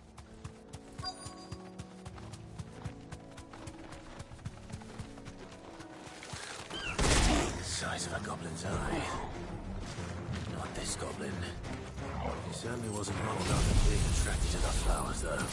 The size of a goblin's eye. Not this goblin. He certainly wasn't rolled up and being attracted to the flowers, though.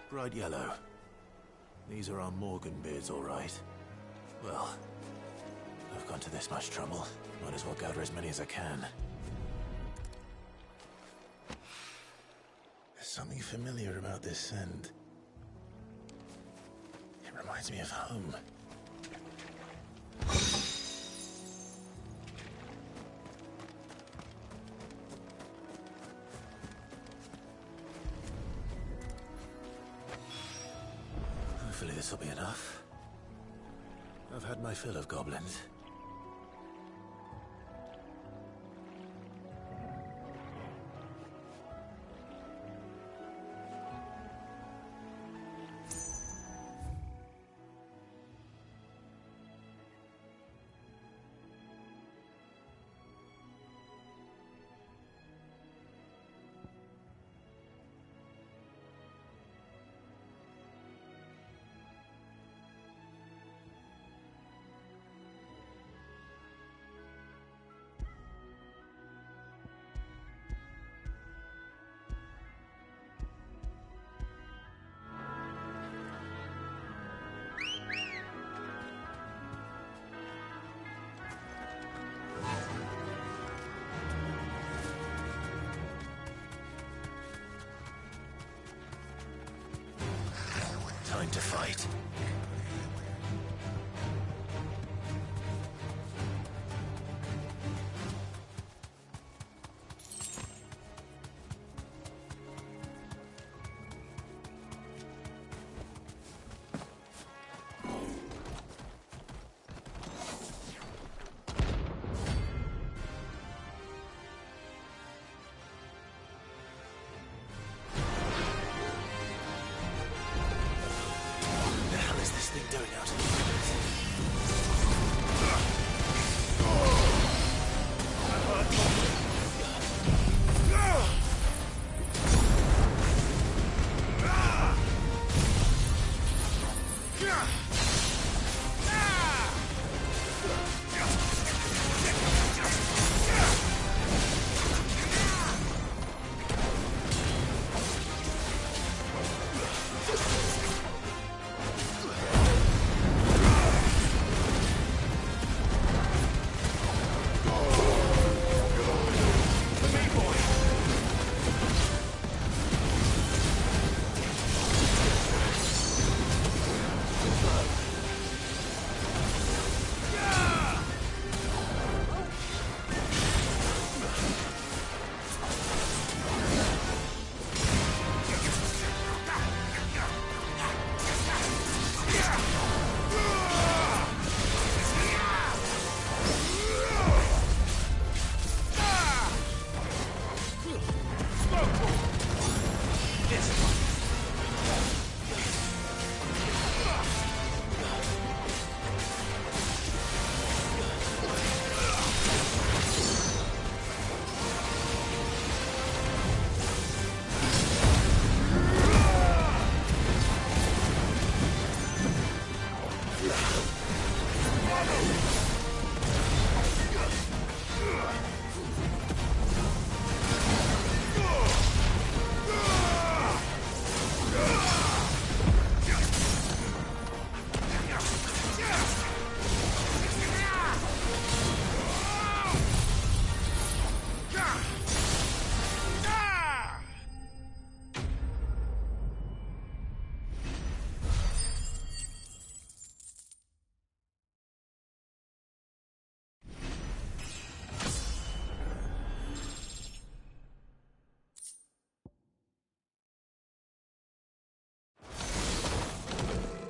Bright yellow. These are our Morgan beards, all right. Well, I've gone to this much trouble. Might as well gather as many as I can. There's something familiar about this scent. It reminds me of home. Hopefully this will be enough. I've had my fill of goblins. Time to fight.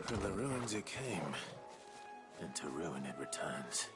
From the ruins it came, and to ruin it returns.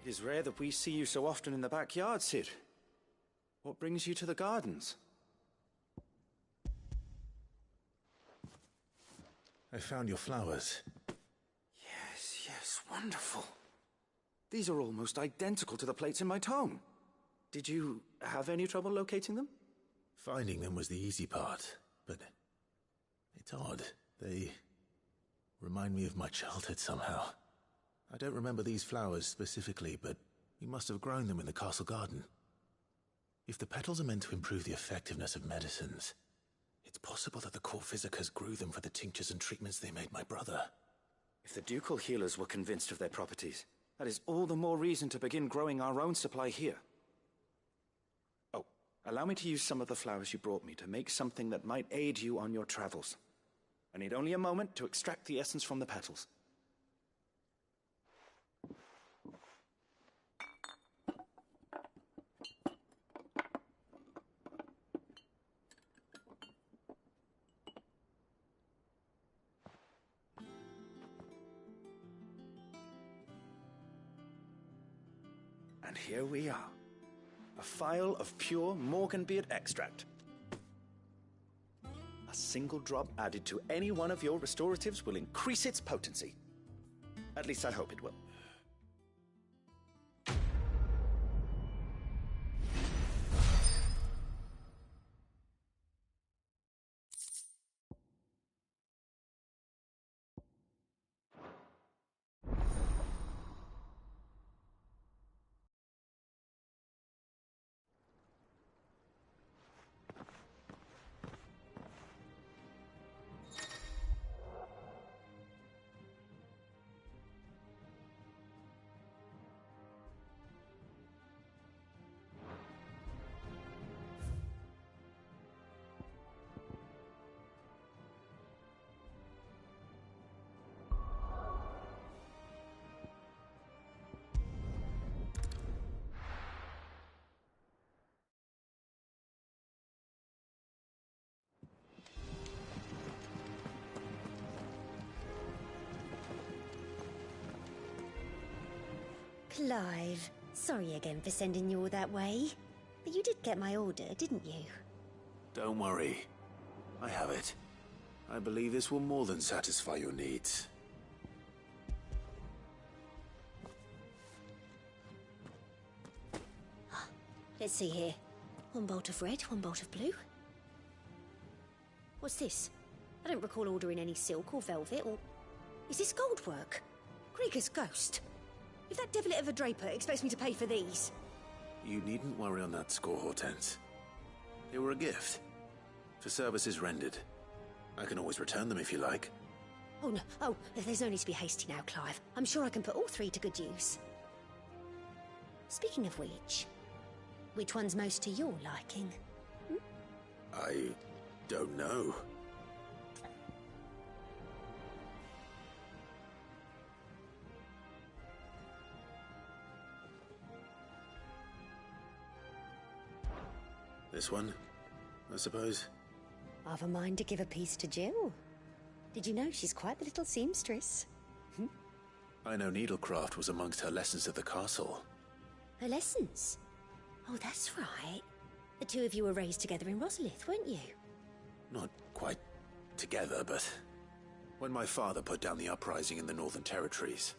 It is rare that we see you so often in the backyard, Sid. What brings you to the gardens? I found your flowers. Yes, wonderful. These are almost identical to the plates in my tome. Did you have any trouble locating them? Finding them was the easy part, but it's odd. They remind me of my childhood somehow. I don't remember these flowers specifically, but we must have grown them in the castle garden. If the petals are meant to improve the effectiveness of medicines, it's possible that the court physicers grew them for the tinctures and treatments they made my brother. If the ducal healers were convinced of their properties, that is all the more reason to begin growing our own supply here. Oh, allow me to use some of the flowers you brought me to make something that might aid you on your travels. I need only a moment to extract the essence from the petals. And here we are. A phial of pure Morganbeard extract. A single drop added to any one of your restoratives will increase its potency. At least I hope it will. Clive, sorry again for sending you all that way. But you did get my order, didn't you? Don't worry. I have it. I believe this will more than satisfy your needs. Let's see here. One bolt of red, one bolt of blue. What's this? I don't recall ordering any silk or velvet or... Is this gold work? Krieger's ghost? If that devilet of a draper expects me to pay for these... You needn't worry on that score, Hortense. They were a gift. For services rendered. I can always return them if you like. Oh, no. Oh, there's no need to be hasty now, Clive. I'm sure I can put all three to good use. Speaking of which one's most to your liking? I don't know. This one, I suppose. I've a mind to give a piece to Jill. Did you know she's quite the little seamstress? I know needlecraft was amongst her lessons at the castle. Her lessons? Oh, that's right. The two of you were raised together in Rosalith, weren't you? Not quite together, but when my father put down the uprising in the Northern Territories,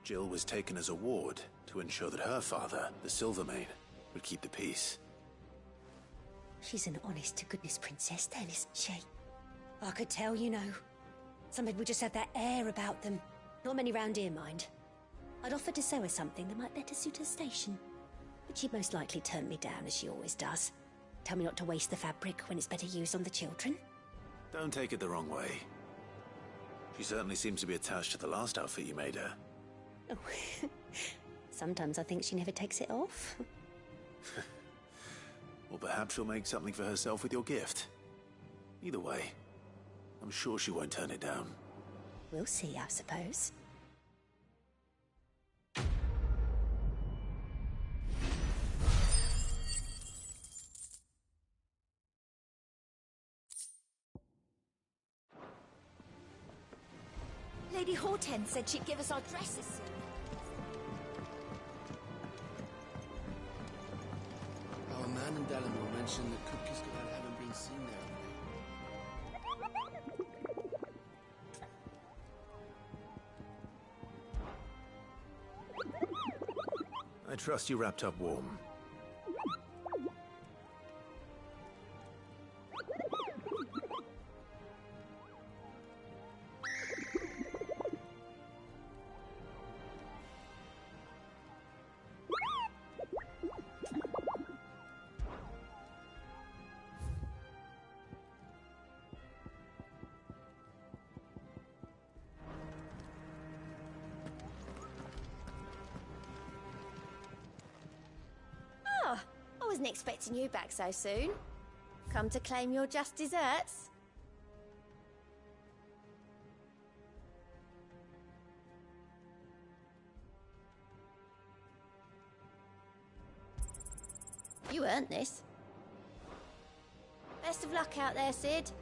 Jill was taken as a ward to ensure that her father, the Silvermane, would keep the peace. She's an honest-to-goodness princess then, isn't she? I could tell, you know. Some people just have that air about them. Not many round here, mind. I'd offered to sew her something that might better suit her station. But she'd most likely turn me down, as she always does. Tell me not to waste the fabric when it's better used on the children. Don't take it the wrong way. She certainly seems to be attached to the last outfit you made her. Oh, sometimes I think she never takes it off. Or perhaps she'll make something for herself with your gift. Either way, I'm sure she won't turn it down. We'll see, I suppose. Lady Hortense said she'd give us our dresses soon. Our man in Delamore mentioned that Cookies haven't been seen there. I trust you wrapped up warm. I wasn't expecting you back so soon. Come to claim your just desserts? You earned this. Best of luck out there, Sid.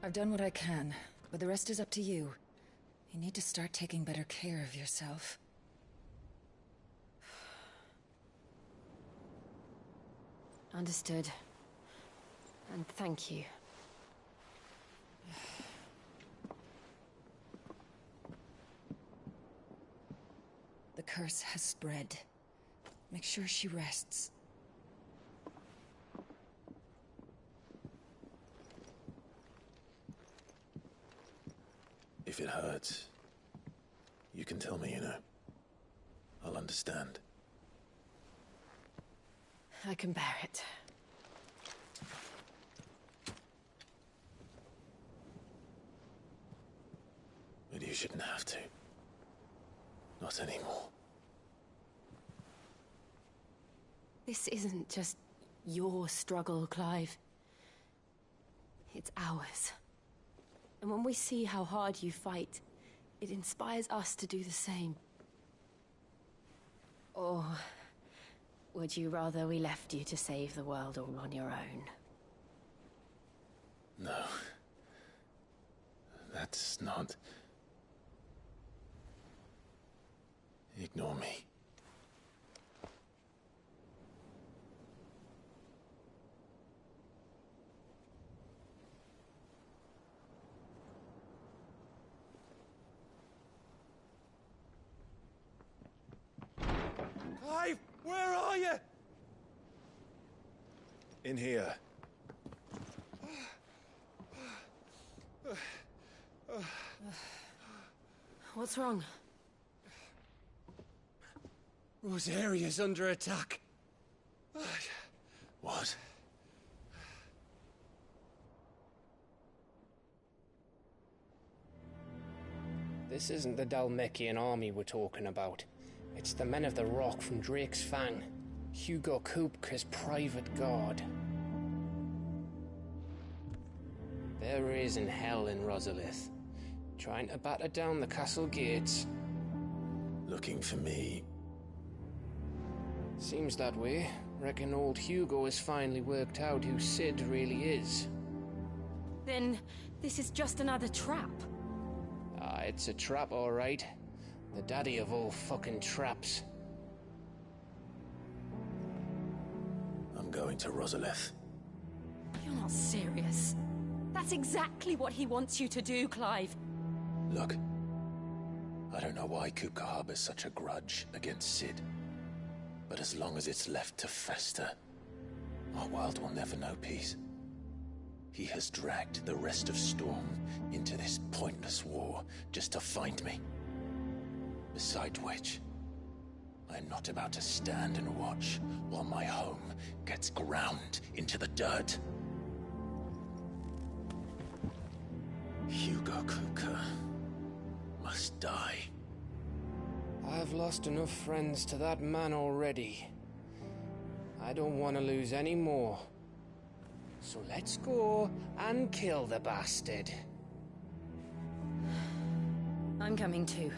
I've done what I can, but the rest is up to you. You need to start taking better care of yourself. Understood. And thank you. The curse has spread. Make sure she rests. If it hurts, you can tell me, you know. I'll understand. I can bear it. But you shouldn't have to. Not anymore. This isn't just your struggle, Clive. It's ours. And when we see how hard you fight, it inspires us to do the same. Or Would you rather we left you to save the world all on your own? No. That's not... Ignore me. Clive, where are you? In here. What's wrong? Rosaria's under attack. What? This isn't the Dalmekian army we're talking about. It's the men of the Rock from Drake's Fang. Hugo Kupka's private guard. There is in hell in Rosalith, trying to batter down the castle gates. Looking for me? Seems that way. Reckon old Hugo has finally worked out who Sid really is. Then this is just another trap. Ah, it's a trap, all right. The daddy of all fucking traps. I'm going to Rosalith. You're not serious. That's exactly what he wants you to do, Clive. Look, I don't know why Kupka harbors such a grudge against Sid. But as long as it's left to fester, our world will never know peace. He has dragged the rest of Storm into this pointless war just to find me. Besides which, I'm not about to stand and watch while my home gets ground into the dirt. Hugo Kupka must die. I've lost enough friends to that man already. I don't want to lose any more. So let's go and kill the bastard. I'm coming too.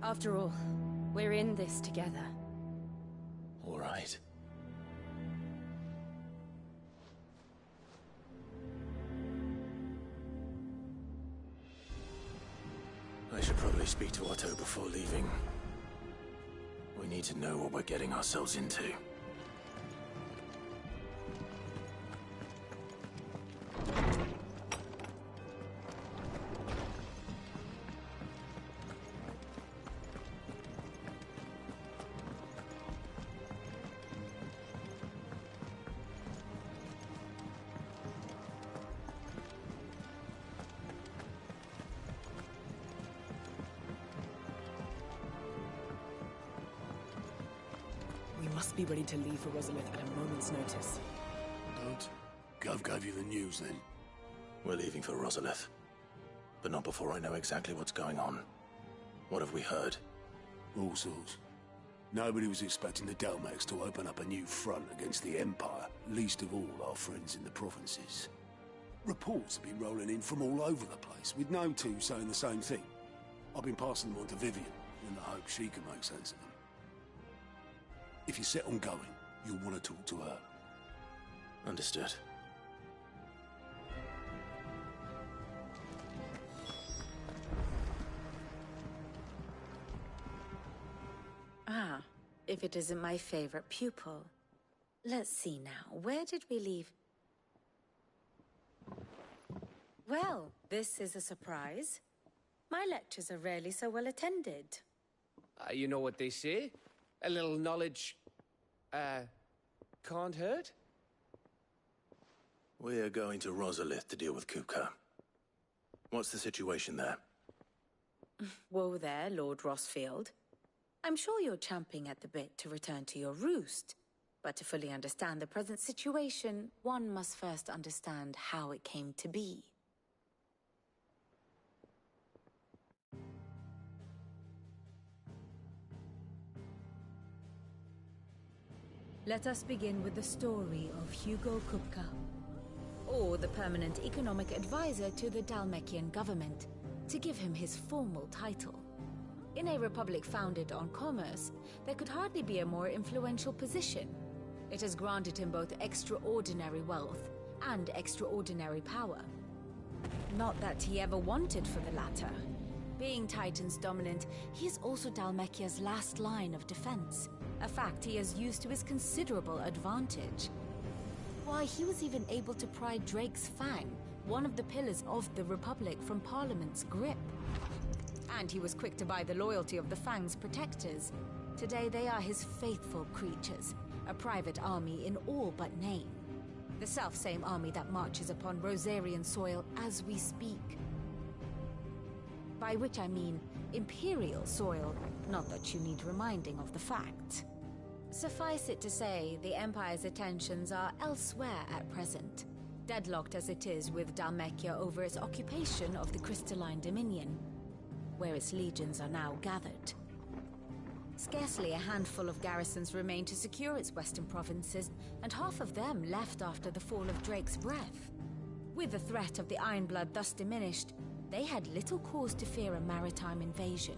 After all, we're in this together. All right. I should probably speak to Otto before leaving. We need to know what we're getting ourselves into. Must be ready to leave for Rosalith at a moment's notice. Don't. Gov gave you the news then. We're leaving for Rosalith. But not before I know exactly what's going on. What have we heard? All sorts. Nobody was expecting the Dalmeks to open up a new front against the Empire, least of all our friends in the provinces. Reports have been rolling in from all over the place, with no two saying the same thing. I've been passing them on to Vivian, in the hope she can make sense of them. If you're set on going, you'll want to talk to her. Understood. Ah, if it isn't my favorite pupil. Let's see now, where did we leave? Well, this is a surprise. My lectures are rarely so well attended. You know what they say? A little knowledge, can't hurt? We're going to Rosalith to deal with Kupka. What's the situation there? Whoa there, Lord Rossfield. I'm sure you're champing at the bit to return to your roost. But to fully understand the present situation, one must first understand how it came to be. Let us begin with the story of Hugo Kupka, or the permanent economic advisor to the Dalmekian government, to give him his formal title. In a republic founded on commerce, there could hardly be a more influential position. It has granted him both extraordinary wealth and extraordinary power. Not that he ever wanted for the latter. Being Titan's dominant, he is also Dhalmekia's last line of defense, a fact he has used to his considerable advantage. Why, he was even able to pry Drake's Fang, one of the pillars of the Republic, from Parliament's grip. And he was quick to buy the loyalty of the Fang's protectors. Today they are his faithful creatures, a private army in all but name. The self-same army that marches upon Rosarian soil as we speak. By which I mean Imperial soil, not that you need reminding of the fact. Suffice it to say, the Empire's attentions are elsewhere at present, deadlocked as it is with Dhalmekia over its occupation of the Crystalline Dominion, where its legions are now gathered. Scarcely a handful of garrisons remain to secure its western provinces, and half of them left after the fall of Drake's breath. With the threat of the Ironblood thus diminished, they had little cause to fear a maritime invasion.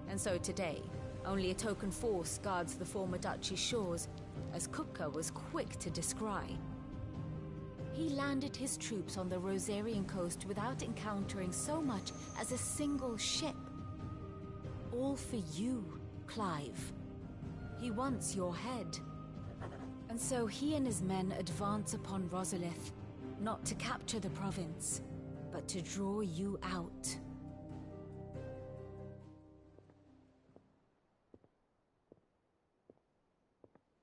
And so today, only a token force guards the former duchy's shores, as Kupka was quick to descry. He landed his troops on the Rosarian coast without encountering so much as a single ship. All for you, Clive. He wants your head. And so he and his men advance upon Rosalith, not to capture the province, but to draw you out.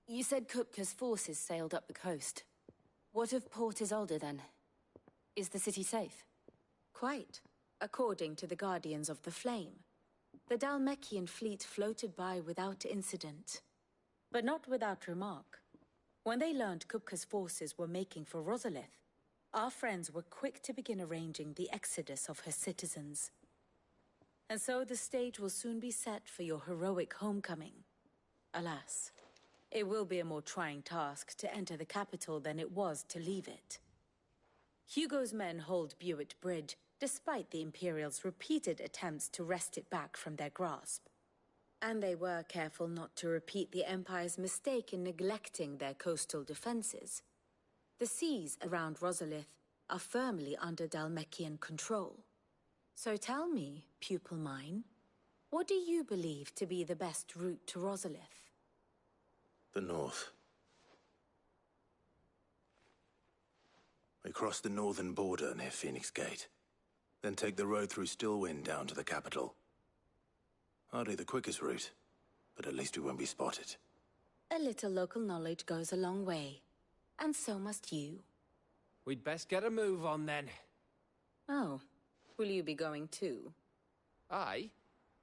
You said Kupka's forces sailed up the coast. What of Port Isolde, then? Is the city safe? Quite, according to the Guardians of the Flame. The Dhalmekian fleet floated by without incident. But not without remark. When they learned Kupka's forces were making for Rosalith, our friends were quick to begin arranging the exodus of her citizens. And so the stage will soon be set for your heroic homecoming. Alas, it will be a more trying task to enter the capital than it was to leave it. Hugo's men hold Buett Bridge, despite the Imperials' repeated attempts to wrest it back from their grasp. And they were careful not to repeat the Empire's mistake in neglecting their coastal defenses. The seas around Rosalith are firmly under Dhalmekian control. So tell me, pupil mine, what do you believe to be the best route to Rosalith? The north. We cross the northern border near Phoenix Gate, then take the road through Stillwind down to the capital. Hardly the quickest route, but at least we won't be spotted. A little local knowledge goes a long way. And so must you. We'd best get a move on then. Oh, will you be going too? Aye.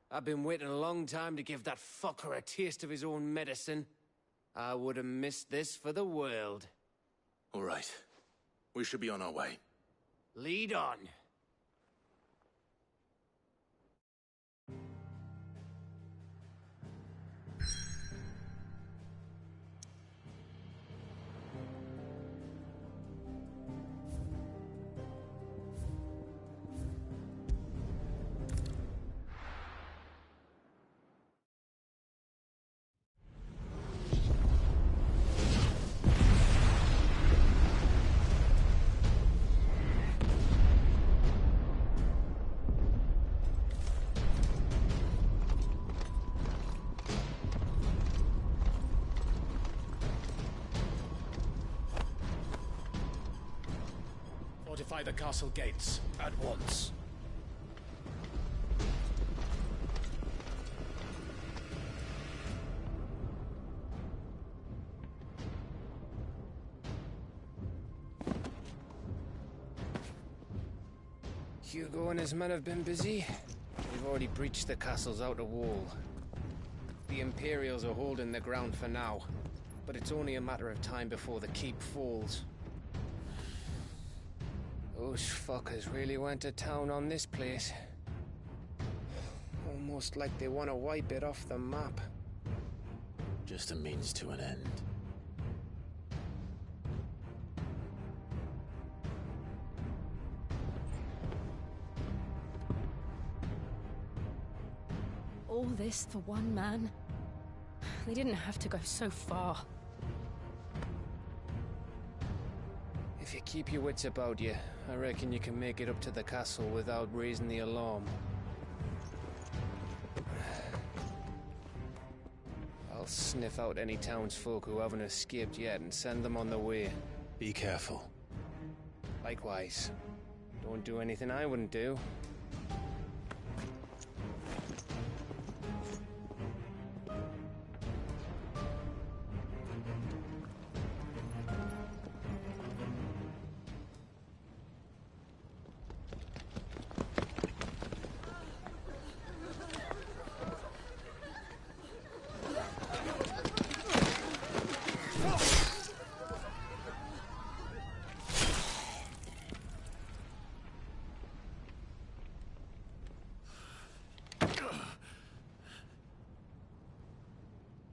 I've been waiting a long time to give that fucker a taste of his own medicine. I would have missed this for the world. All right. We should be on our way. Lead on. Fortify the castle gates at once. Hugo and his men have been busy. We've already breached the castle's outer wall. The Imperials are holding the ground for now, but it's only a matter of time before the keep falls. Those fuckers really went to town on this place. Almost like they want to wipe it off the map. Just a means to an end. All this for one man? They didn't have to go so far. If you keep your wits about you, I reckon you can make it up to the castle without raising the alarm. I'll sniff out any townsfolk who haven't escaped yet and send them on their way. Be careful. Likewise. Don't do anything I wouldn't do.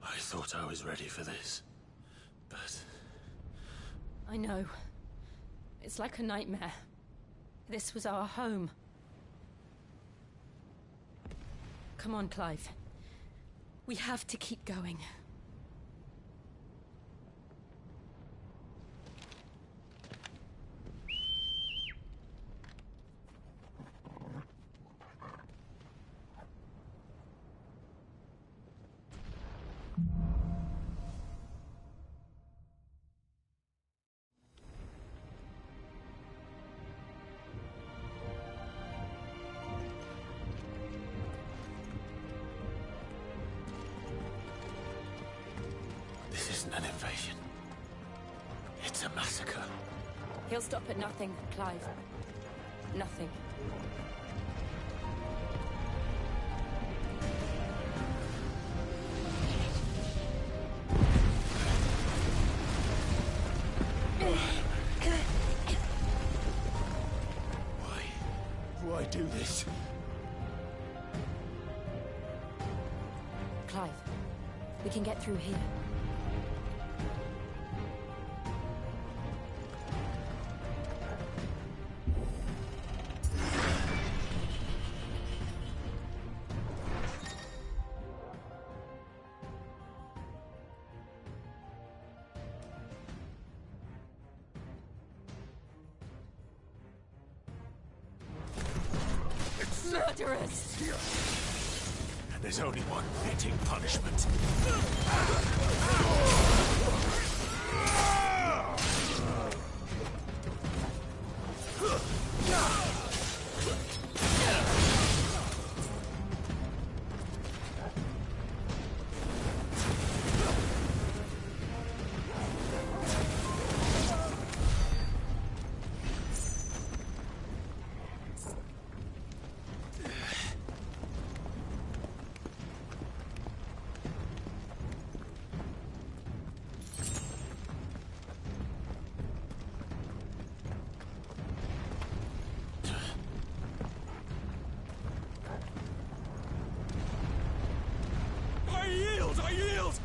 I thought I was ready for this, but... I know. It's like a nightmare. This was our home. Come on, Clive. We have to keep going. This isn't an invasion. It's a massacre. He'll stop at nothing, Clive. Nothing. Why do this? Clive, we can get through here. Murderers! And there's only one fitting punishment. I yield!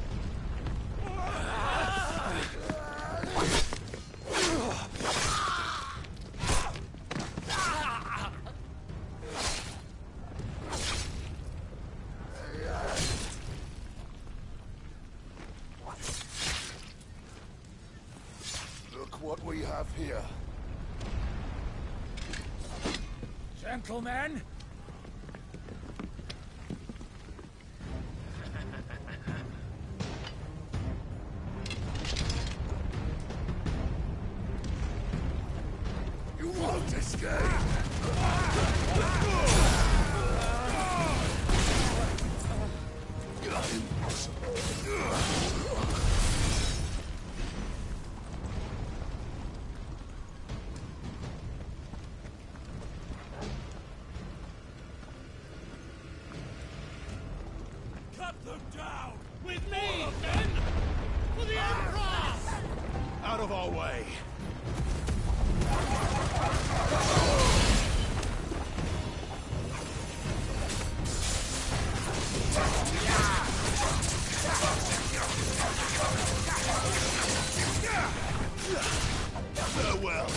Look what we have here. Gentlemen! You won't escape! Cut them down! With me, men! For the Emperor! Out of our way! Farewell!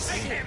Take him!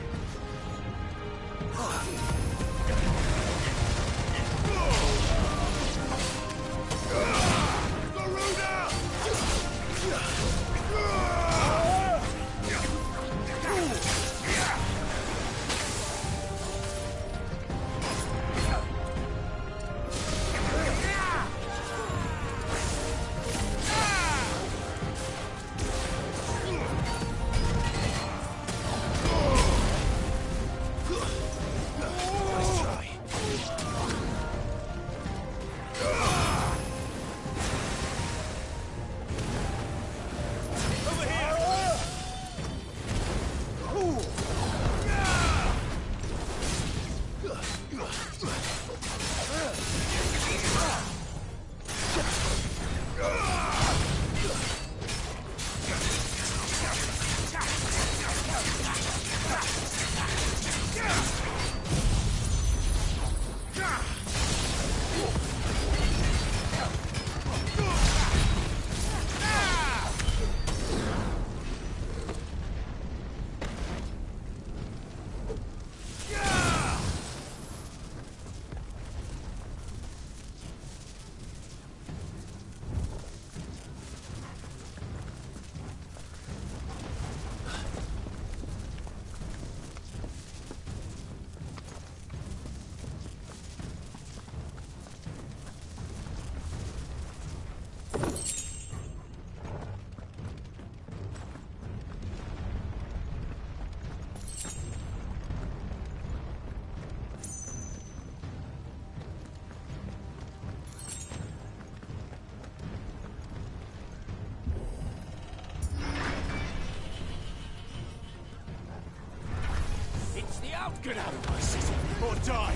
Get out of my city, or die!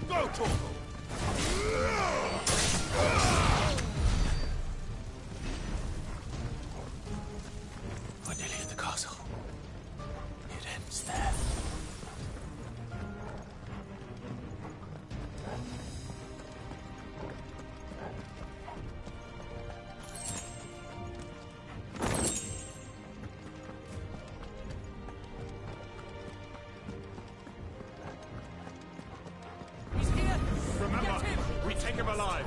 Go, Torgal! We're nearly at the castle. It ends there. Remember, we take him alive.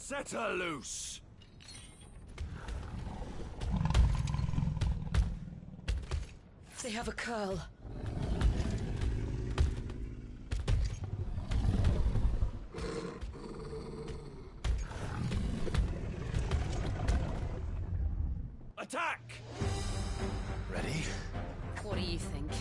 Set her loose! They have a curl. Attack! Ready? What do you think?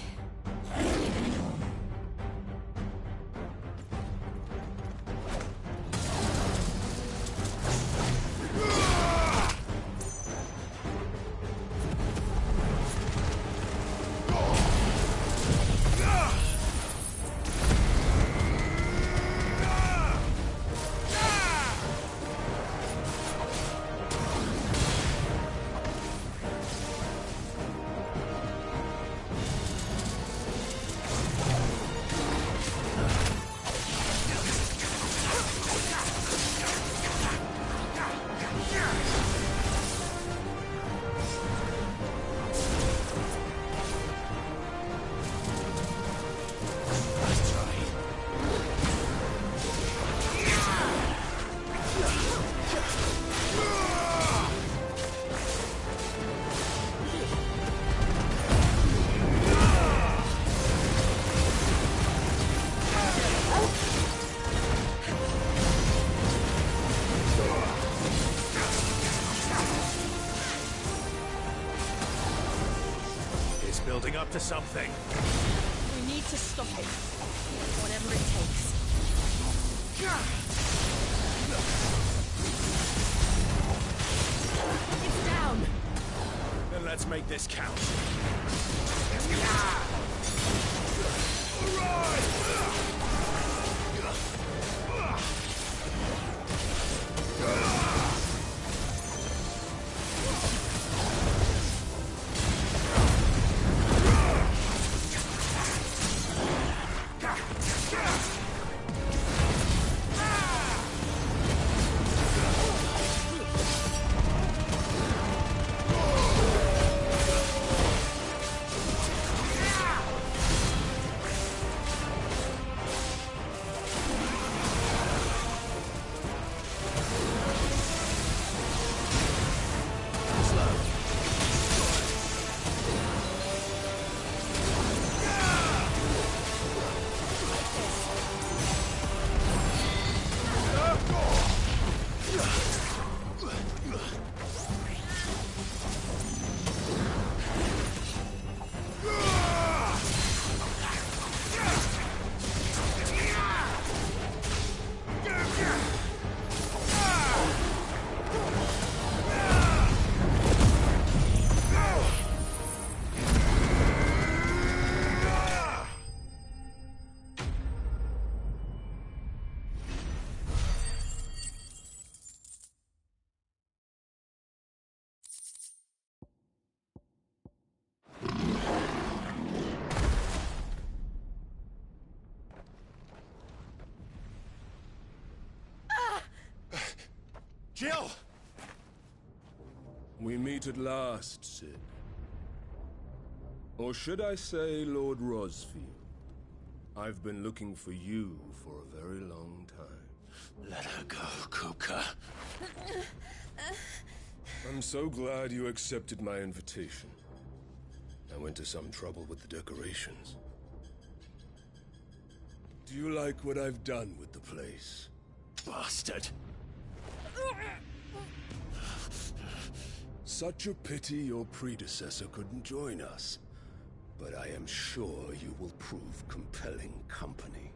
building up to something. We need to stop it. Whatever it takes. It's down! Then let's make this count. Jill! We meet at last, Sid. Or should I say, Lord Rosfield? I've been looking for you for a very long time. Let her go, Kuka. I'm so glad you accepted my invitation. I went to some trouble with the decorations. Do you like what I've done with the place? Bastard! Such a pity your predecessor couldn't join us. But I am sure you will prove compelling company.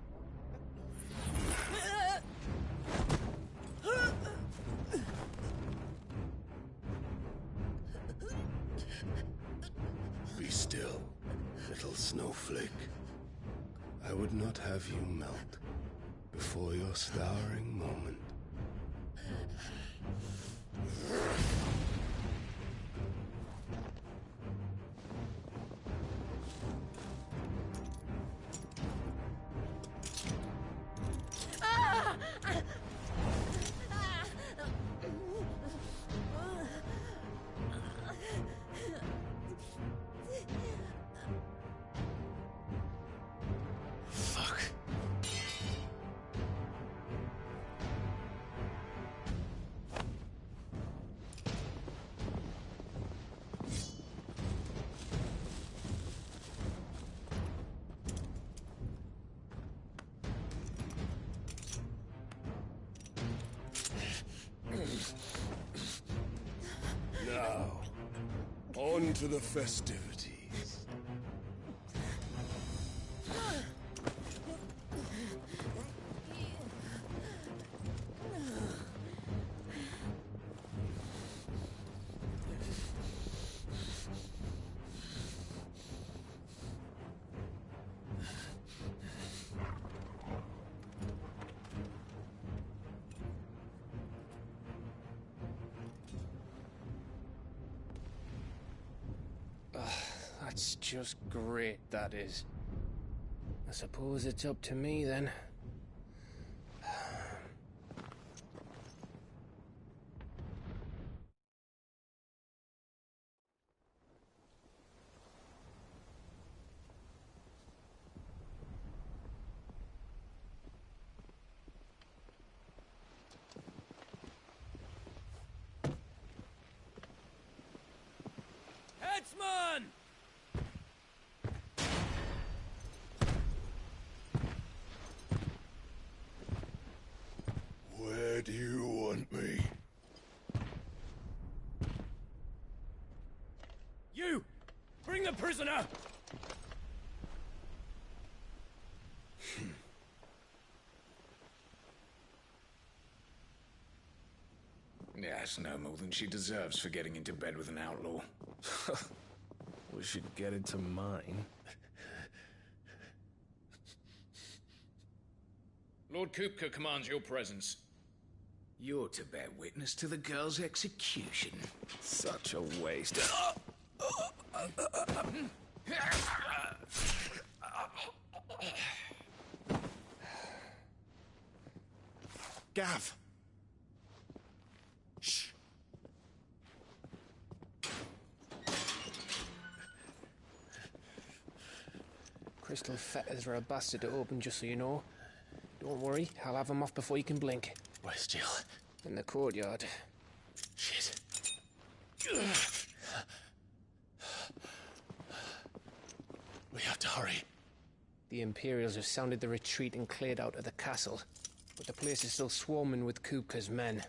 Be still, little snowflake. I would not have you melt before your stowering moment. Now, on to the festivities. That's just great, that is. I suppose it's up to me then. Headsman! Where do you want me? You! Bring the a prisoner! Yes, no more than she deserves for getting into bed with an outlaw. We should get into mine. Lord Kupka commands your presence. You're to bear witness to the girl's execution. Such a waste. Gav! Shh! Crystal fetters are a bastard to open, just so you know. Don't worry, I'll have them off before you can blink. Where's Jill? In the courtyard. Shit. We have to hurry. The Imperials have sounded the retreat and cleared out of the castle, but the place is still swarming with Kupka's men.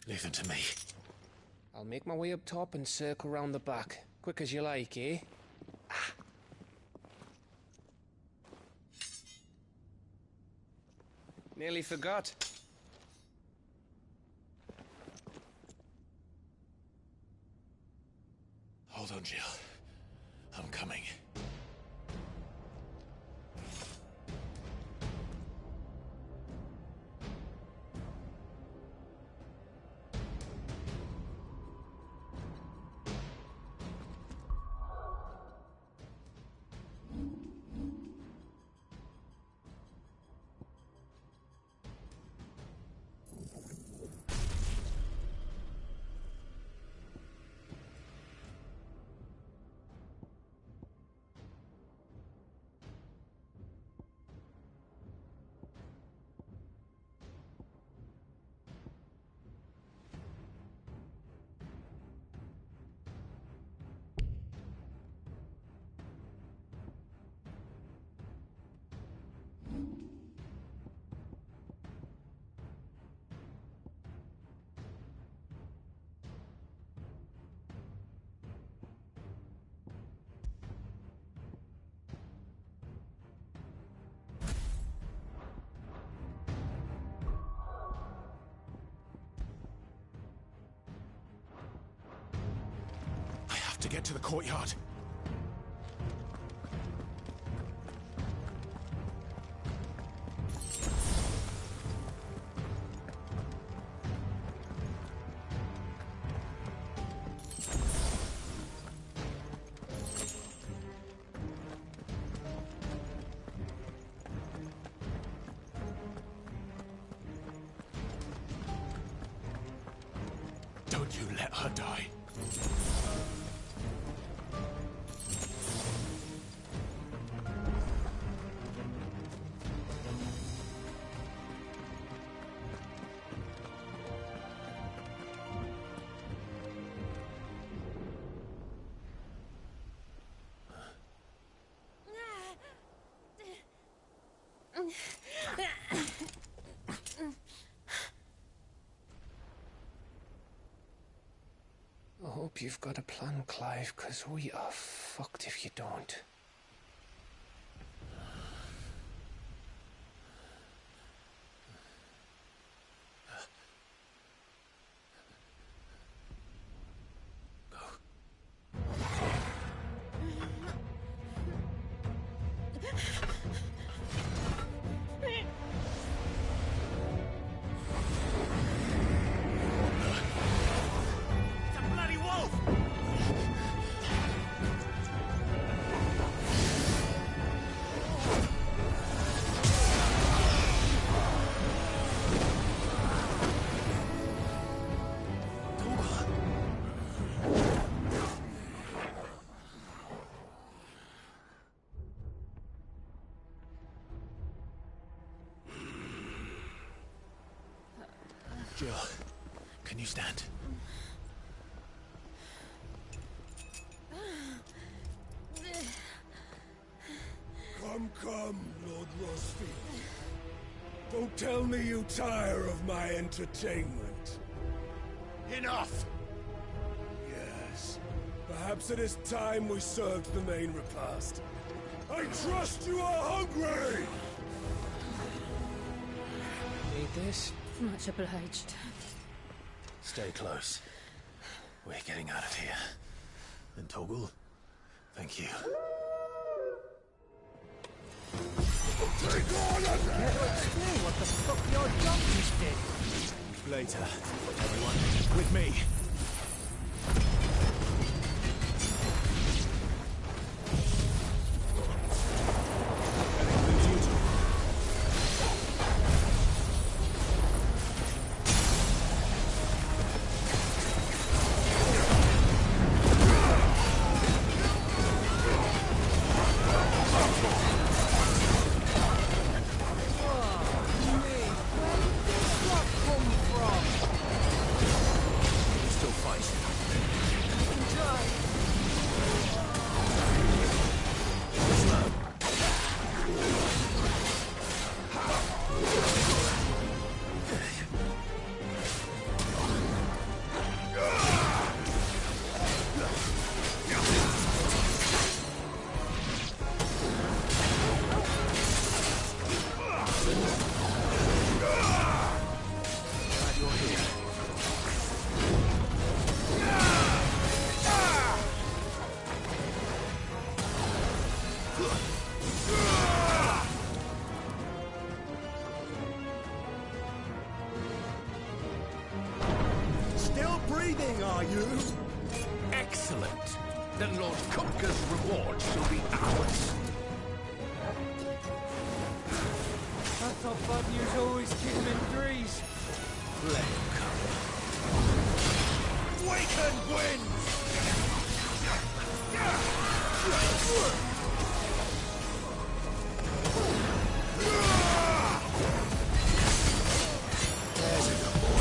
Leave them to me. I'll make my way up top and circle round the back. Quick as you like, eh? Nearly forgot. Hold on, Jill. I'm coming. To get to the courtyard. Don't you let her die. I hope you've got a plan, Clive, because we are fucked if you don't. Jill, can you stand? Come, Lord Rosfield. Don't tell me you tire of my entertainment. Enough! Yes. Perhaps Perhaps it is time we served the main repast. I trust you are hungry! Need this? Much obliged. Stay close. We're getting out of here. And Toggle, thank you. Take on at Explain what the fuck your donkeys did. Later. Everyone, with me. Still breathing, are you? Excellent. Then Lord Kupka's reward shall be ours. I thought bad news always came in threes. Let him come. Waken winds! There's a good boy.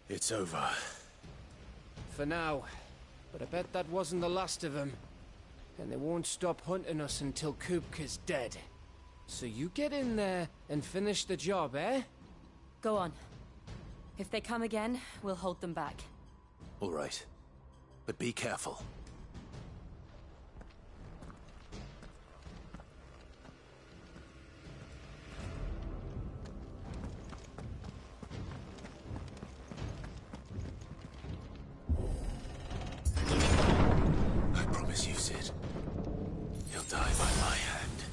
It's over. For now. But I bet that wasn't the last of them. And they won't stop hunting us until Kupka's dead. So you get in there and finish the job, eh? Go on. If they come again, we'll hold them back. All right. But be careful. I promise you, Sid. He'll die by my hand.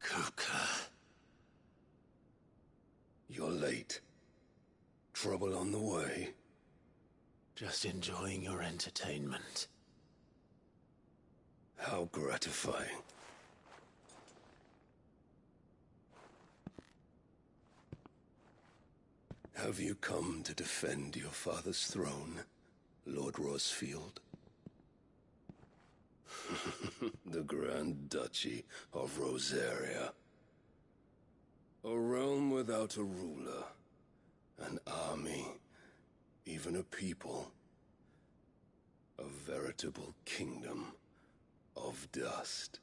Kupka. You're late. Trouble on the way. Just enjoying your entertainment. How gratifying. Have you come to defend your father's throne, Lord Rosfield? The Grand Duchy of Rosaria. A realm without a ruler, an army, even a people. A veritable kingdom of dust.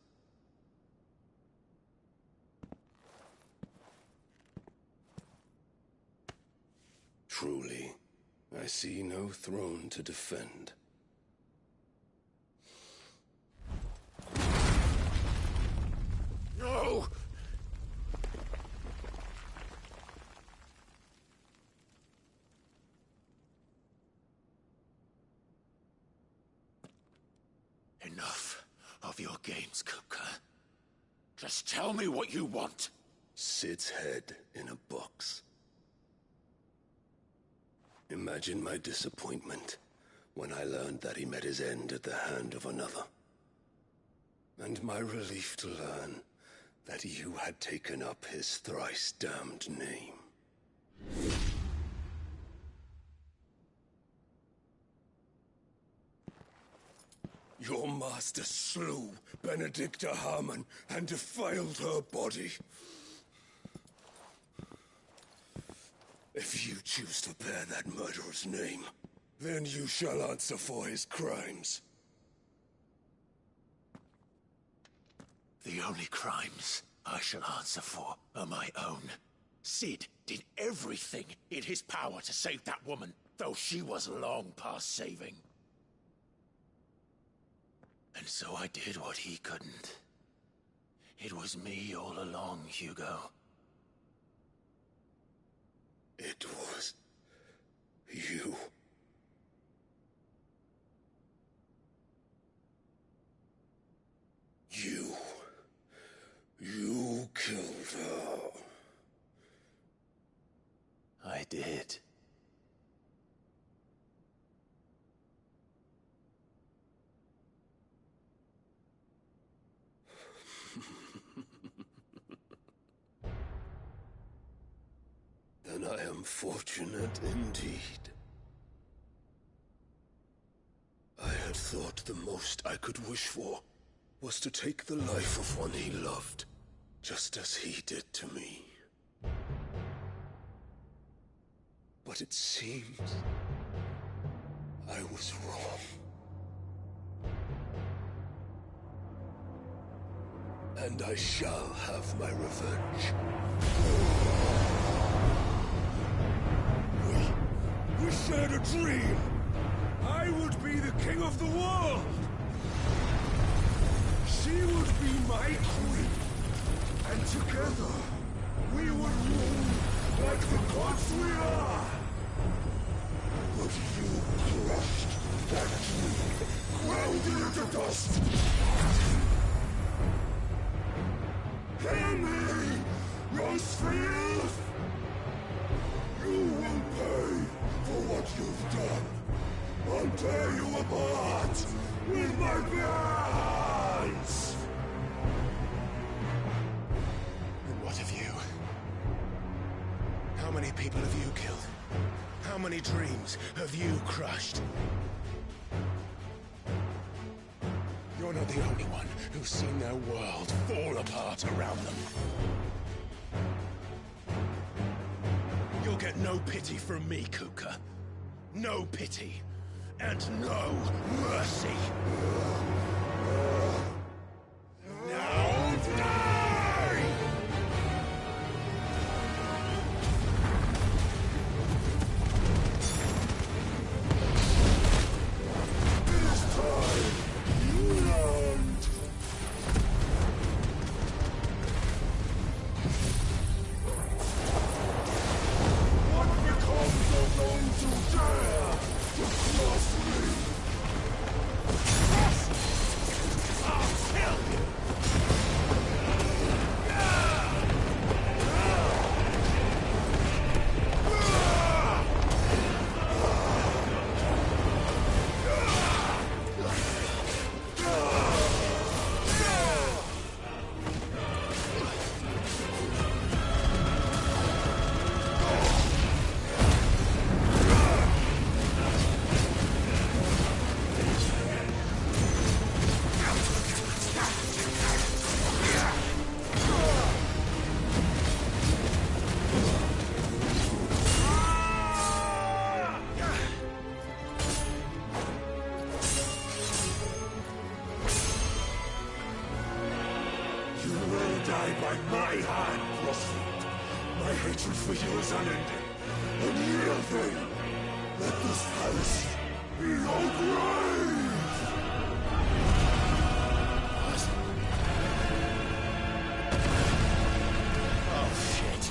Truly, I see no throne to defend. No! Enough of your games, Kupka. Just tell me what you want. Sid's head in a box. Imagine my disappointment when I learned that he met his end at the hand of another. And my relief to learn that you had taken up his thrice-damned name. Your master slew Benedicta Harmon and defiled her body. If you choose to bear that murderer's name, then you shall answer for his crimes. The only crimes I shall answer for are my own. Sid did everything in his power to save that woman, though she was long past saving. And so I did what he couldn't. It was me all along, Hugo. It was you. You killed her. I did. Then I am fortunate indeed. I had thought the most I could wish for was to take the life of one he loved, just as he did to me. But it seems I was wrong. And I shall have my revenge. We shared a dream. I would be the king of the world. She would be my queen. And together, we would rule like the gods we are. But you crushed that dream, ground it into dust. Hear me, Rosefield! You will pay for what you've done. I'll tear you apart with my bare hands! And what of you? How many people have you killed? How many dreams have you crushed? You're not the only one who's seen their world fall apart around them. You'll get no pity from me, Kuka. No pity. And no mercy. Now die! This time, you learned. What becomes of those who dare to cross me? My hatred for you is unending. And yield thee. Let this palace be your grave! Oh, shit.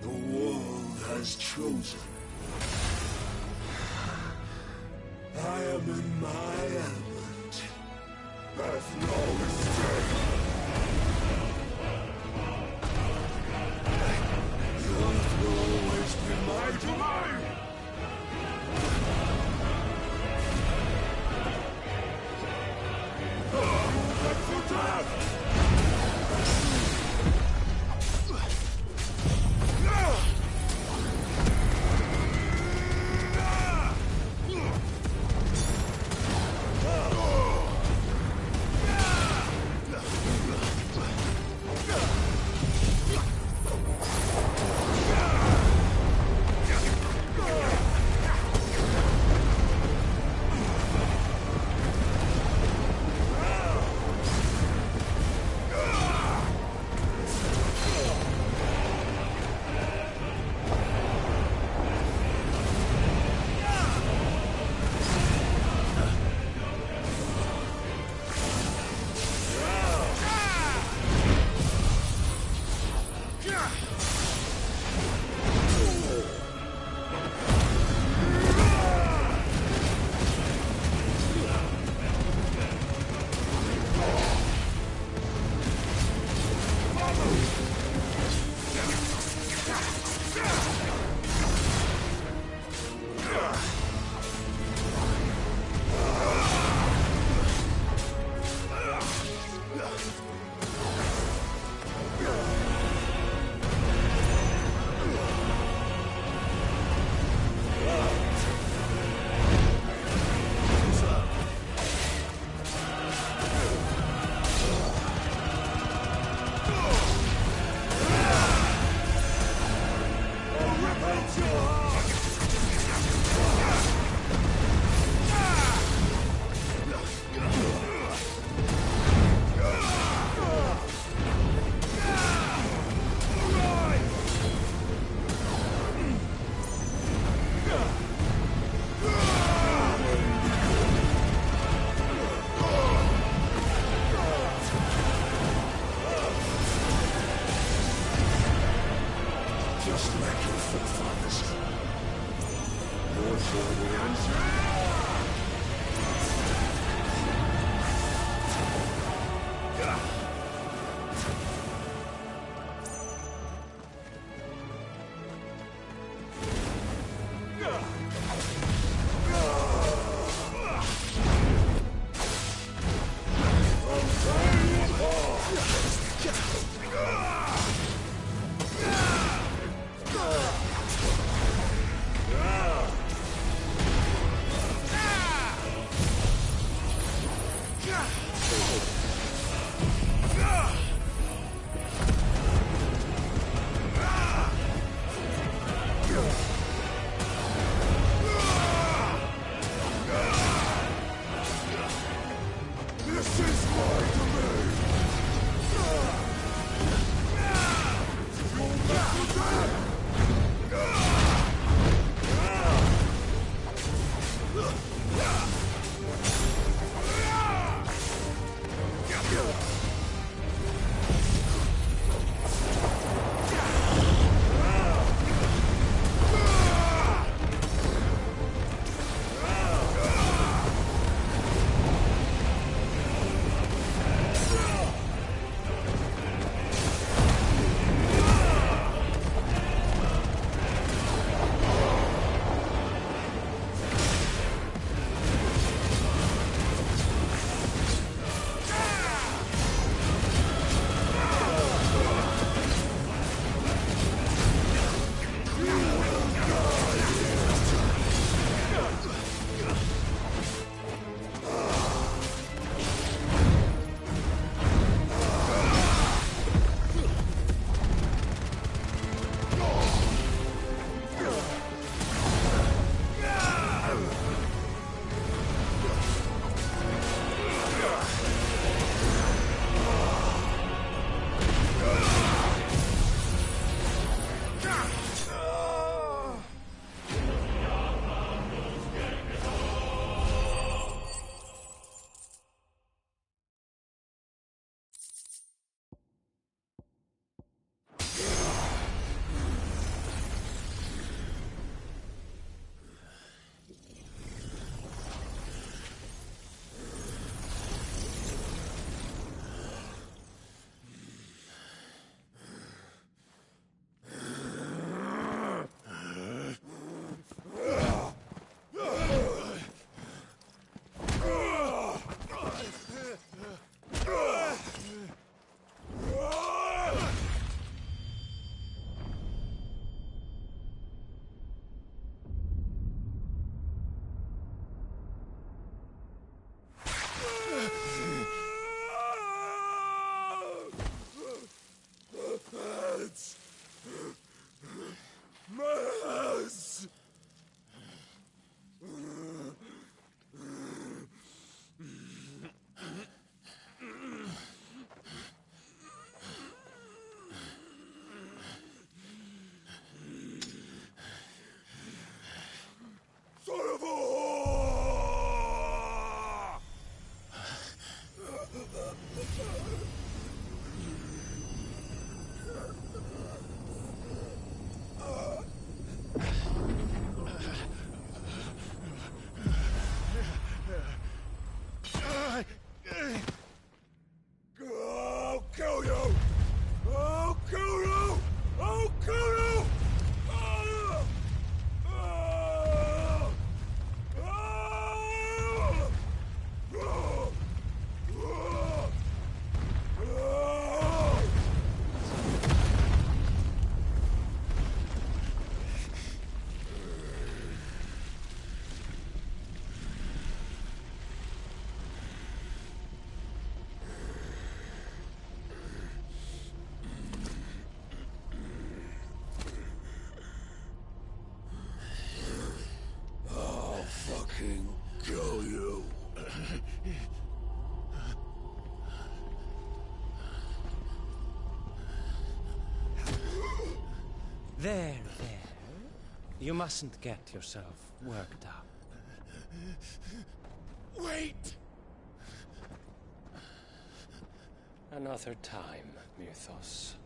The world has chosen. I am in my element. There's no mistake. The earth will always be my domain. Back for death! There. You mustn't get yourself worked up. Wait! Another time, Mythos.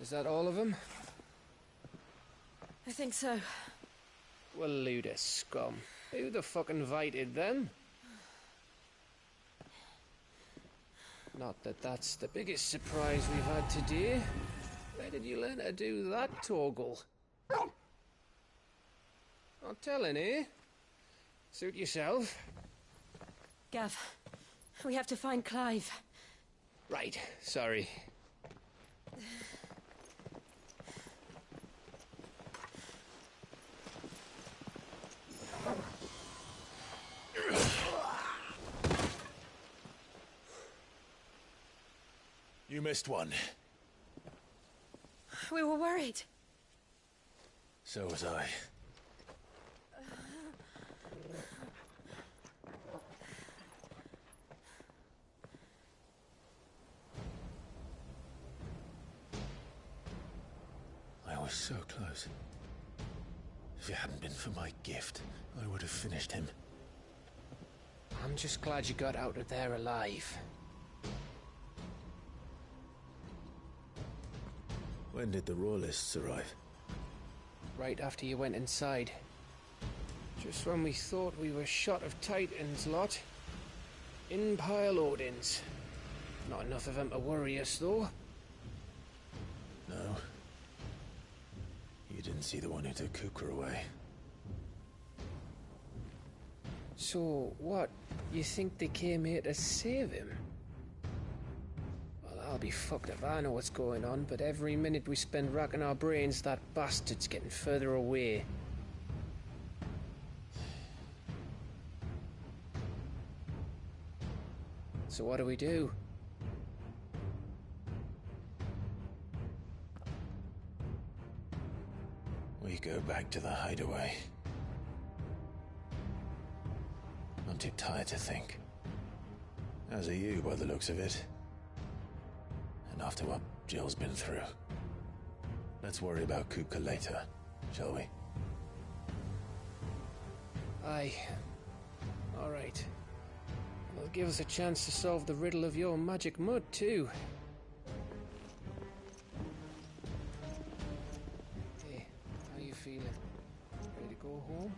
Is that all of them? I think so. Well, load of scum. Who the fuck invited them? Not that that's the biggest surprise we've had today. Where did you learn to do that, Torgal? Not telling, eh? Suit yourself. Gav, we have to find Clive. Right, sorry. You missed one. We were worried. So was I. I was so close. If it hadn't been for my gift, I would have finished him. I'm just glad you got out of there alive. When did the Royalists arrive? Right after you went inside. Just when we thought we were shot of Titans lot. In pile Odins. Not enough of them to worry us, though. No. You didn't see the one who took Kukra away. So, what? You think they came here to save him? Well, I'll be fucked if I know what's going on, but every minute we spend racking our brains, that bastard's getting further away. So what do we do? We go back to the hideaway. I'm too tired to think. As are you, by the looks of it. And after what Jill's been through. Let's worry about Kupka later, shall we? Aye. All right. It'll give us a chance to solve the riddle of your magic mud, too. Hey, how you feeling? Ready to go home?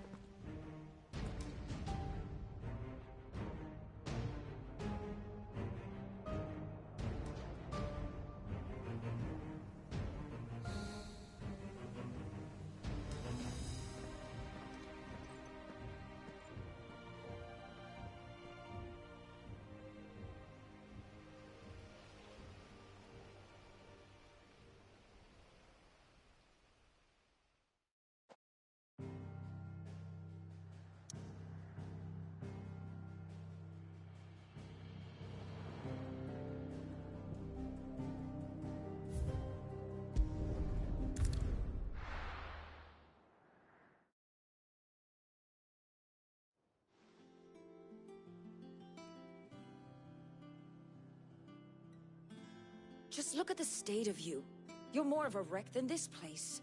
Just look at the state of you. You're more of a wreck than this place.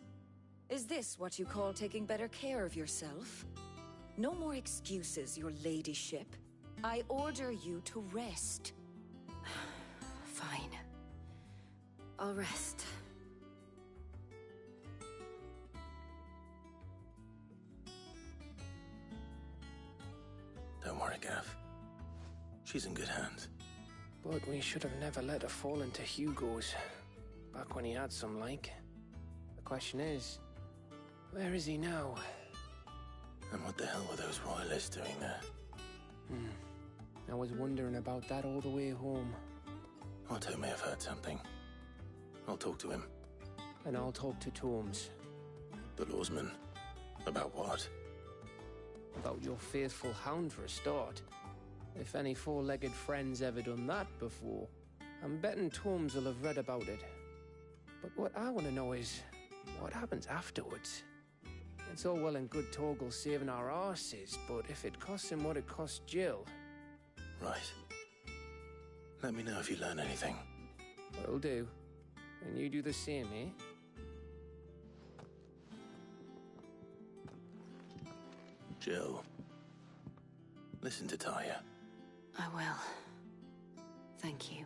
Is this what you call taking better care of yourself? No more excuses, your ladyship. I order you to rest. Fine. I'll rest. Don't worry, Gav. She's in good hands. But we should have never let her fall into Hugo's. Back when he had some like. The question is, where is he now? And what the hell were those royalists doing there? I was wondering about that all the way home. Otto may have heard something. I'll talk to him. And I'll talk to Tomes. The lawsman? About what? About your faithful hound for a start. If any four-legged friend's ever done that before, I'm betting Torms will have read about it. But what I want to know is, what happens afterwards? It's all well and good Torgal saving our arses, but if it costs him what it cost Jill... Right. Let me know if you learn anything. Will do. And you do the same, eh? Jill, listen to Taya. I will. Thank you.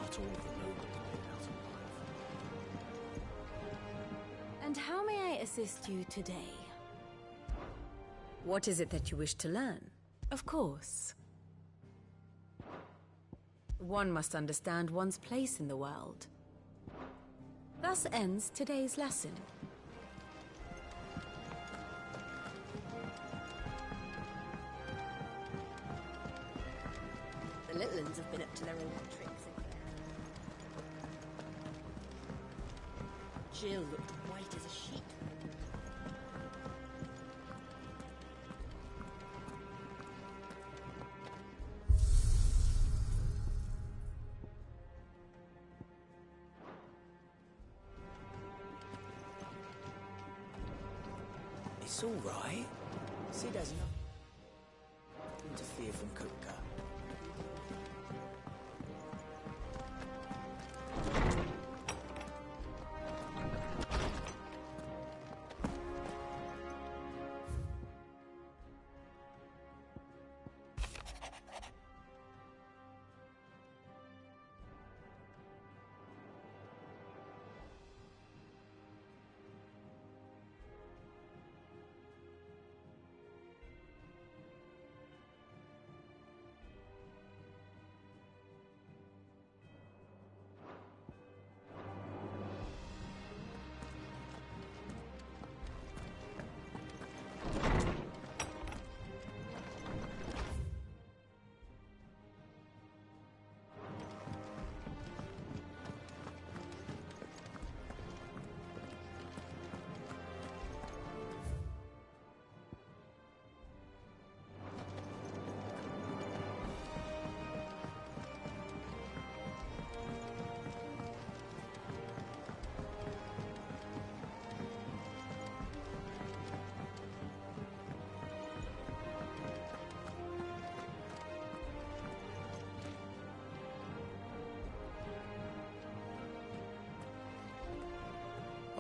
Not all of the nobles made out alive. And how may I assist you today? What is it that you wish to learn? Of course. One must understand one's place in the world. Thus ends today's lesson. The little ones have been up to their old tricks. Jill looked white as a sheet. It's all right. Sid has not interfere from Cooker.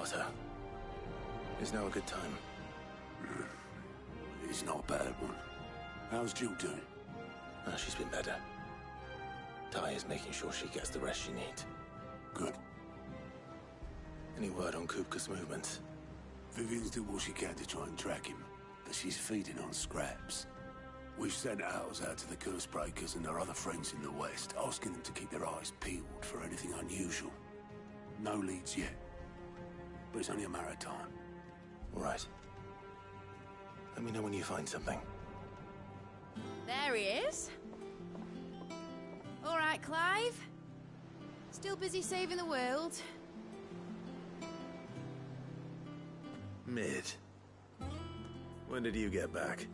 Potter. Is now a good time? It's not a bad one. How's Jill doing? Oh, she's been better. Ty is making sure she gets the rest she needs. Good. Any word on Kupka's movements? Vivian's doing what she can to try and track him, but she's feeding on scraps. We've sent ours out to the Cursebreakers and their other friends in the West, asking them to keep their eyes peeled for anything unusual. No leads yet, but it's only a matter of time. All right. Let me know when you find something. There he is. All right, Clive. Still busy saving the world. Mid. When did you get back?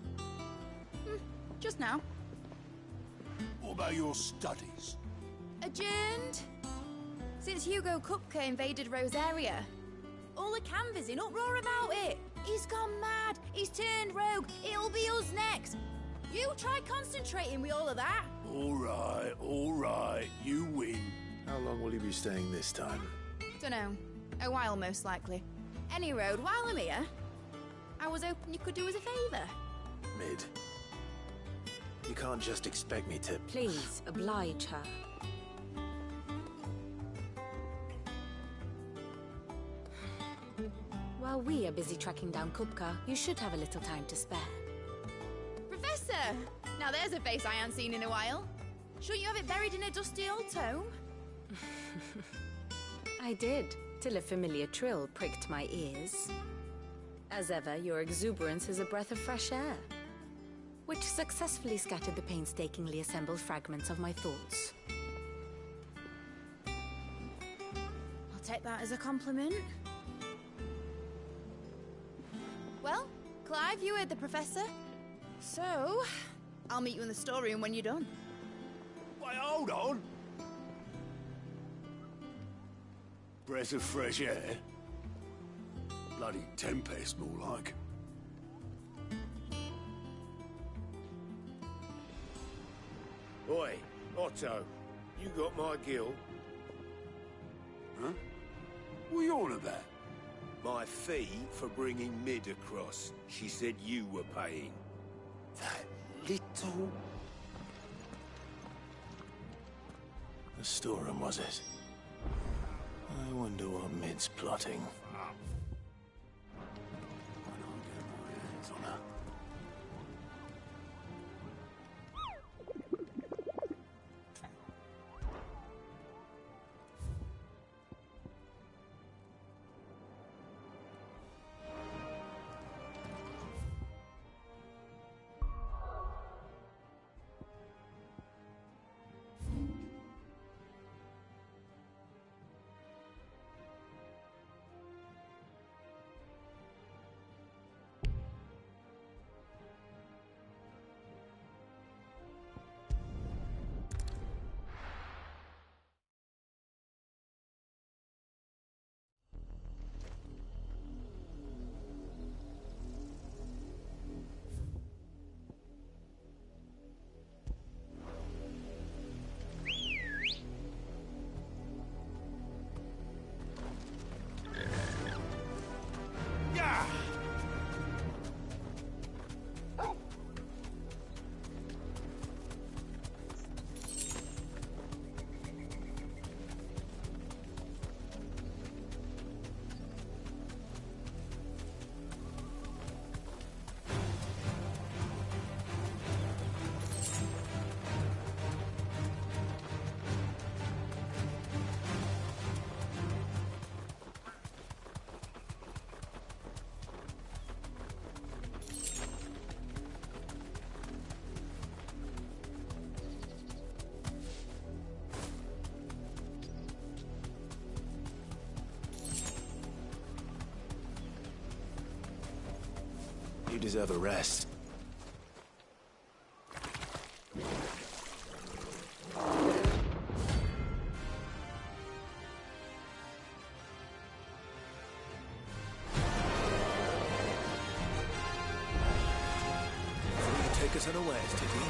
Just now. What about your studies? Adjourned. Since Hugo Kupka invaded Rosaria. All the canvass in uproar about it. He's gone mad. He's turned rogue. It'll be us next. You try concentrating with all of that. All right. You win. How long will you be staying this time? Dunno. A while, most likely. Any road, while I'm here, I was hoping you could do us a favour. Mid. You can't just expect me to... Please, oblige her. While we are busy tracking down Kupka, you should have a little time to spare. Professor! Now there's a face I haven't seen in a while. Shouldn't you have it buried in a dusty old tome? I did, till a familiar trill pricked my ears. As ever, your exuberance is a breath of fresh air, which successfully scattered the painstakingly assembled fragments of my thoughts. I'll take that as a compliment. Well, Clive, you heard the Professor. So, I'll meet you in the storeroom when you're done. Wait, hold on. Breath of fresh air? Bloody tempest, more like. Oi, Otto, you got my gill? Huh? What are you on about? My fee for bringing Mid across. She said you were paying. That little... The storeroom, was it? I wonder what Mid's plotting. You deserve a rest. Take us unawares, did he?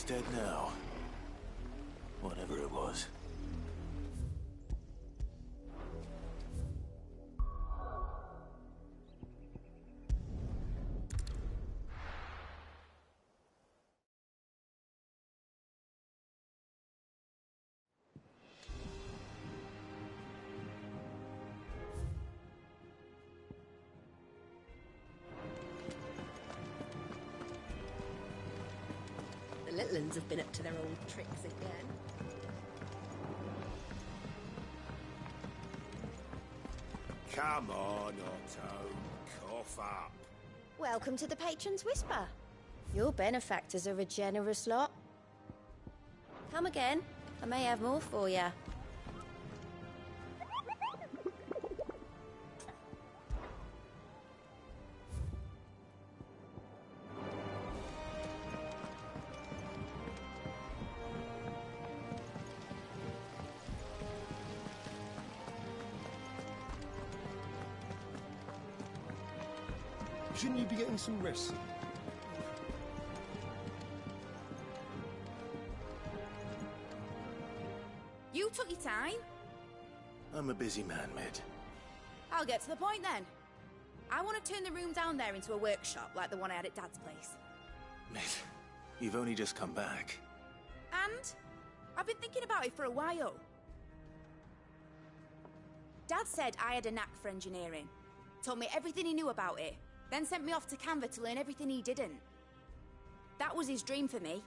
It's dead now. Whatever it was. The little uns have been up to their old tricks again. Come on, Otto. Cough up. Welcome to the Patron's Whisper. Your benefactors are a generous lot. Come again. I may have more for you. Shouldn't you be getting some rest? You took your time. I'm a busy man, Mid. I'll get to the point then. I want to turn the room down there into a workshop like the one I had at Dad's place. Mid, you've only just come back. And I've been thinking about it for a while. Dad said I had a knack for engineering. Told me everything he knew about it. Then sent me off to Canva to learn everything he didn't. That was his dream for me.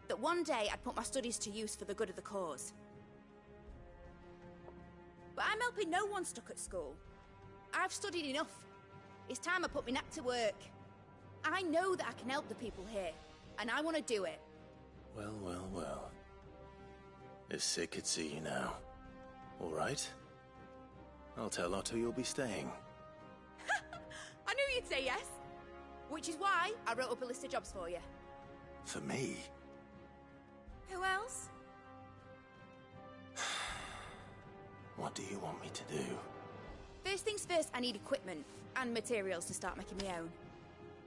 That one day I'd put my studies to use for the good of the cause. But I'm helping no one stuck at school. I've studied enough. It's time I put my knack to work. I know that I can help the people here, and I want to do it. Well, well, well. If Sid could see you now. All right? I'll tell Otto you'll be staying. I knew you'd say yes. Which is why I wrote up a list of jobs for you. For me? Who else? What do you want me to do? First things first, I need equipment and materials to start making my own.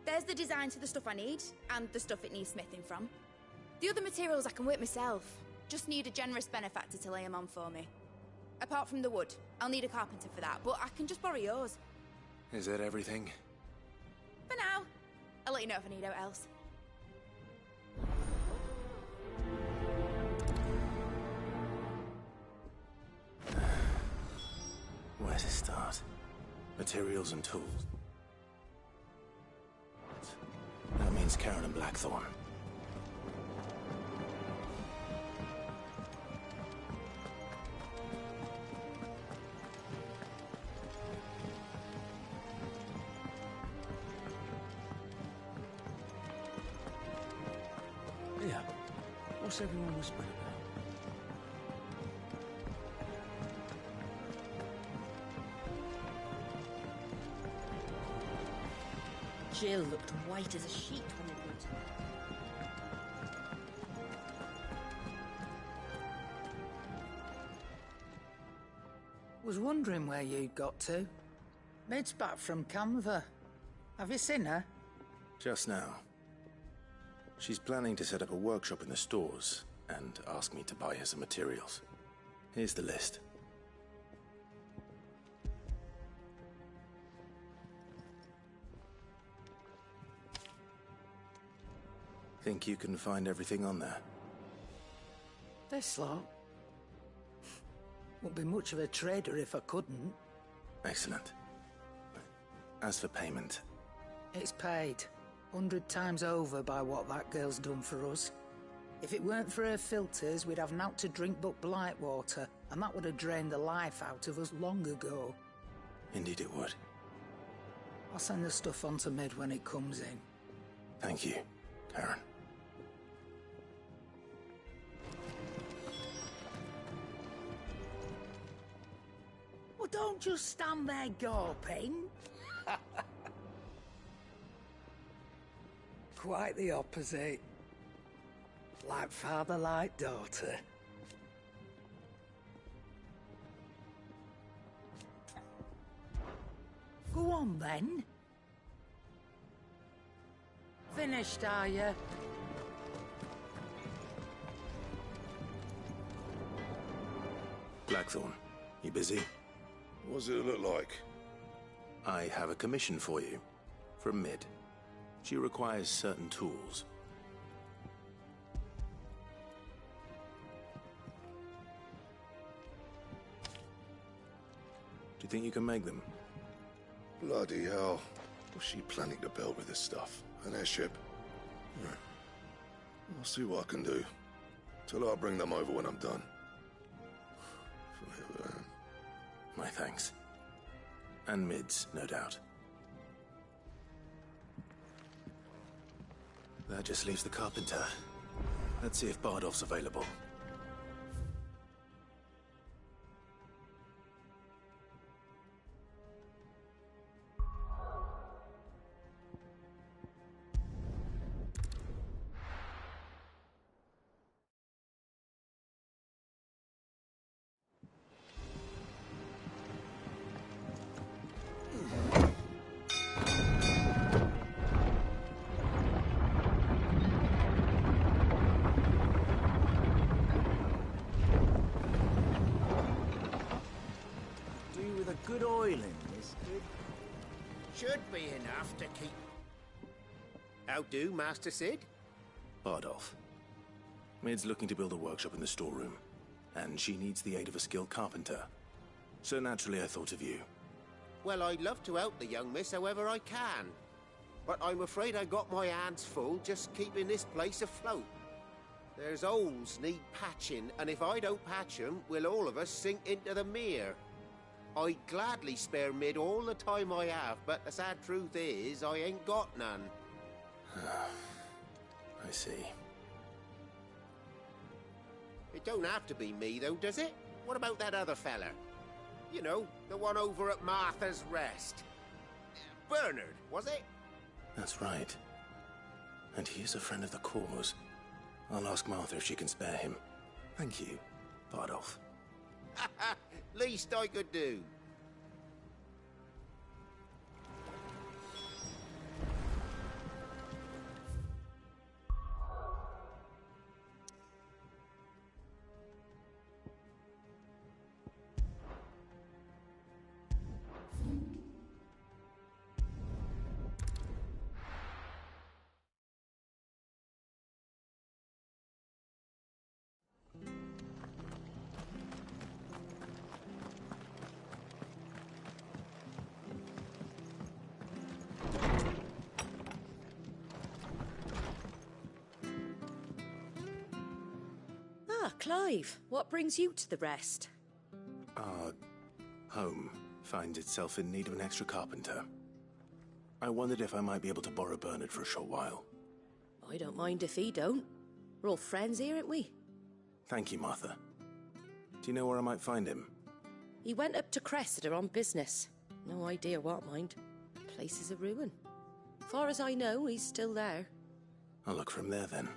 There's the designs for the stuff I need, and the stuff it needs smithing from. The other materials I can work myself. Just need a generous benefactor to lay them on for me. Apart from the wood, I'll need a carpenter for that, but I can just borrow yours. Is that everything? For now. I'll let you know if I need out else. Where to start? Materials and tools. That means Karen and Blackthorn. Yeah. What's everyone whispering about? Jill looked white as a sheet when we went. Was wondering where you'd got to. Mid's back from Canva. Have you seen her? Just now. She's planning to set up a workshop in the stores and ask me to buy her some materials. Here's the list. Think you can find everything on there? This lot? Wouldn't be much of a trader if I couldn't. Excellent. As for payment... It's paid. 100 times over by what that girl's done for us. If it weren't for her filters, we'd have naught to drink but blight water, and that would have drained the life out of us long ago. Indeed it would. I'll send the stuff on to Mid when it comes in. Thank you, Karen. Well, don't just stand there gawping. Quite the opposite. Like father, like daughter. Go on, then. Finished, are you? Blackthorn, you busy? What does it look like? I have a commission for you. From Mid. She requires certain tools. Do you think you can make them? Bloody hell. What's she planning to build with this stuff? An airship? Right. I'll see what I can do. Tell her I'll bring them over when I'm done. My thanks. And Mid's, no doubt. That just leaves the carpenter. Let's see if Bardolph's available. Good oiling, this kid. Should be enough to keep... How do, Master Sid? Bardolph. Mid's looking to build a workshop in the storeroom, and she needs the aid of a skilled carpenter. So naturally I thought of you. Well, I'd love to help the young miss however I can. But I'm afraid I got my hands full just keeping this place afloat. There's holes need patching, and if I don't patch them, we'll all of us sink into the mere. I'd gladly spare Mid all the time I have, but the sad truth is, I ain't got none. I see. It don't have to be me, though, does it? What about that other fella? You know, the one over at Martha's Rest. Bernard, was it? That's right. And he is a friend of the cause. I'll ask Martha if she can spare him. Thank you, Bardolph. Least I could do. Clive, what brings you to the Rest? Our home finds itself in need of an extra carpenter. I wondered if I might be able to borrow Bernard for a short while. I don't mind if he don't. We're all friends here, aren't we? Thank you, Martha. Do you know where I might find him? He went up to Cressida on business. No idea what, mind. Place is a ruin. Far as I know, he's still there. I'll look for him there, then.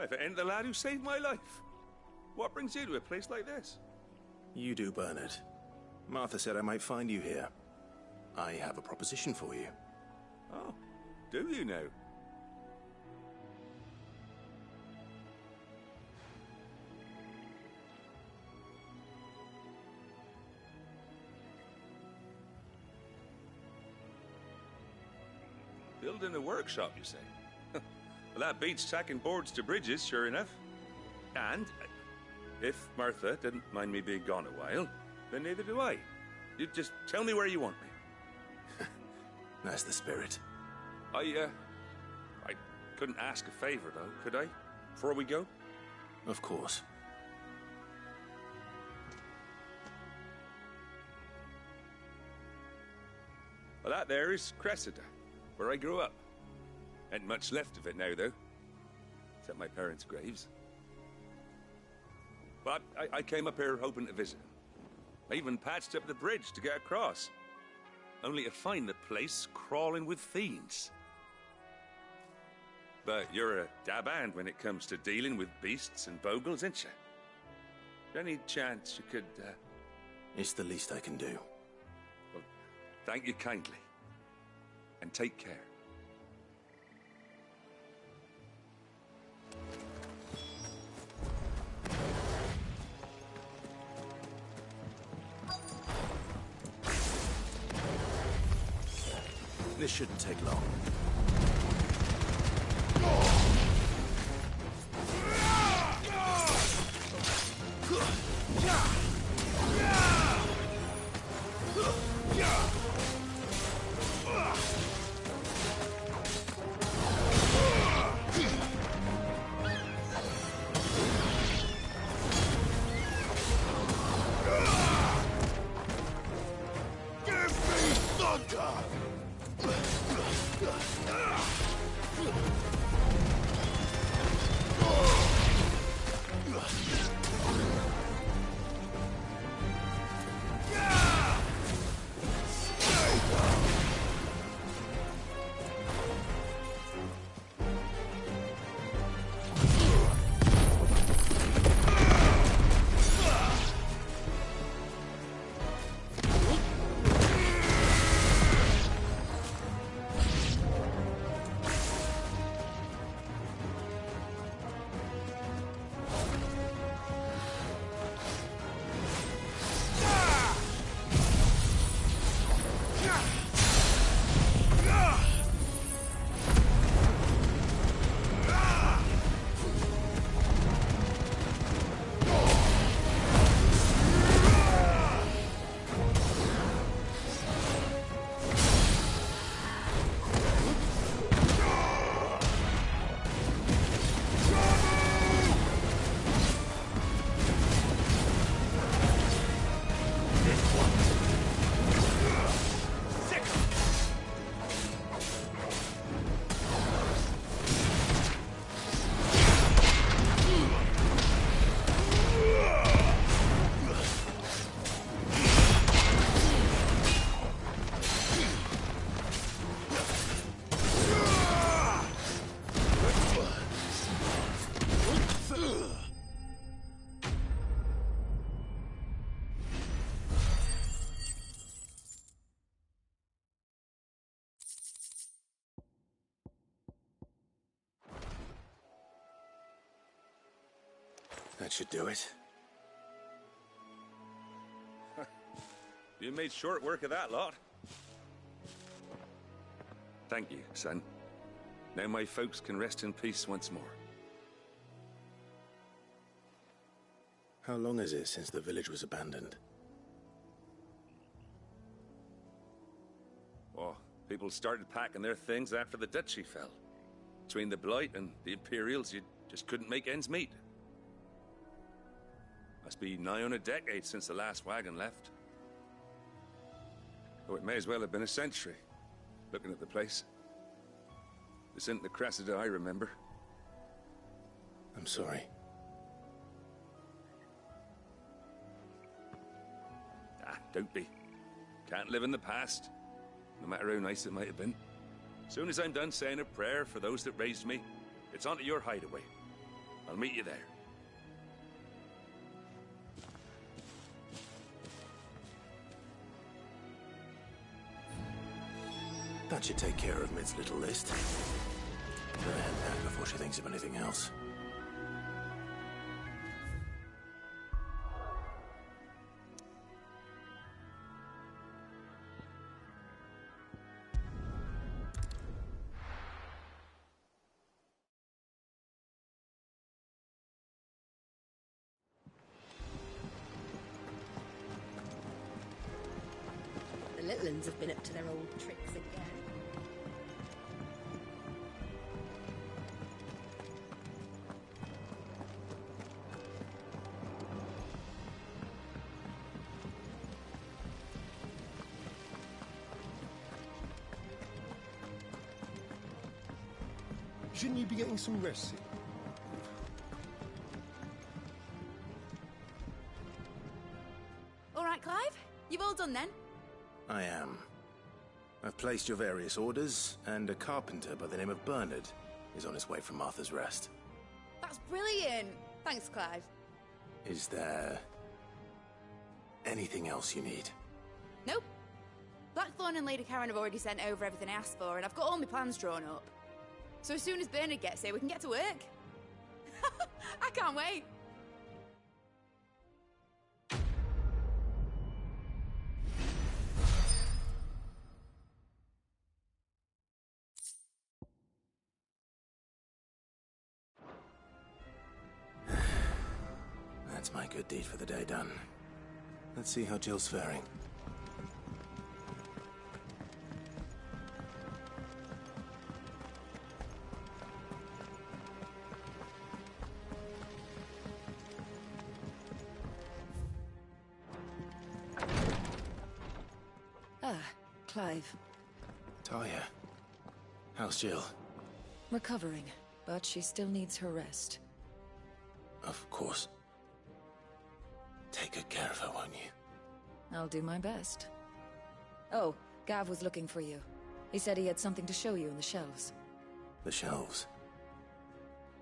if it ain't the lad who saved my life. What brings you to a place like this? You do, Bernard. Martha said I might find you here. I have a proposition for you. Oh, do you now? Building a workshop, you say? Well, that beats tacking boards to bridges, sure enough. And if Martha didn't mind me being gone a while, then neither do I. You just tell me where you want me. That's the spirit. I couldn't ask a favor, though, could I? Before we go? Of course. Well, that there is Cressida, where I grew up. Ain't much left of it now, though. Except my parents' graves. But I came up here hoping to visit. I even patched up the bridge to get across. Only to find the place crawling with fiends. But you're a dab hand when it comes to dealing with beasts and bogles, ain't you? Any chance you could, It's the least I can do. Well, thank you kindly. And take care. This shouldn't take long. That should do it. You made short work of that lot. Thank you, son. Now my folks can rest in peace once more. How long is it since the village was abandoned? Oh, people started packing their things after the duchy fell. Between the Blight and the Imperials, you just couldn't make ends meet. Must be nigh on a decade since the last wagon left. Oh, it may as well have been a century, looking at the place. This isn't the Cressida I remember. I'm sorry. Ah, don't be. Can't live in the past, no matter how nice it might have been. Soon as I'm done saying a prayer for those that raised me, it's onto your hideaway. I'll meet you there. That should take care of Mid's little list. Better head back before she thinks of anything else. The little uns have been up to their old tricks again. Shouldn't you be getting some rest? All right, Clive? You've all done then? I am. I've placed your various orders, and a carpenter by the name of Bernard is on his way from Martha's Rest. That's brilliant! Thanks, Clive. Is there anything else you need? Nope. Blackthorn and Lady Karen have already sent over everything I asked for, and I've got all my plans drawn up. So as soon as Bernard gets here, we can get to work. I can't wait. That's my good deed for the day done. Let's see how Jill's faring. Ah, Clive. Talia, how's Jill? Recovering, but she still needs her rest. Of course. Take good care of her, won't you? I'll do my best. Oh, Gav was looking for you. He said he had something to show you in the shelves. The shelves.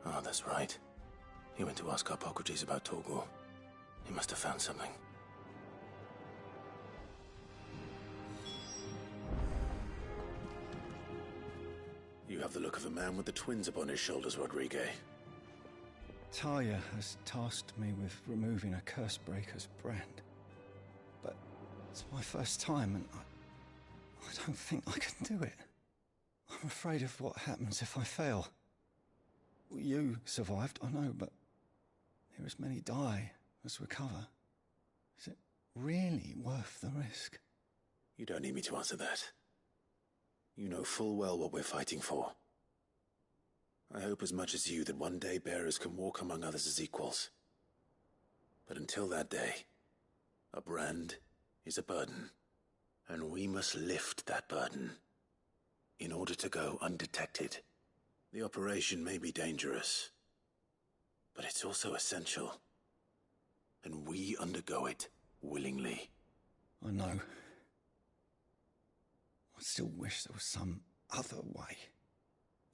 Oh, that's right. He went to ask Harpocrates about Torgor. He must have found something. You have the look of a man with the twins upon his shoulders, Rodrigue. Talia has tasked me with removing a Cursebreaker's brand. But it's my first time, and I don't think I can do it. I'm afraid of what happens if I fail. You survived, I know, but here as many die as recover. Is it really worth the risk? You don't need me to answer that. You know full well what we're fighting for. I hope as much as you that one day bearers can walk among others as equals. But until that day, a brand is a burden, and we must lift that burden in order to go undetected. The operation may be dangerous, but it's also essential, and we undergo it willingly. I know. I still wish there was some other way.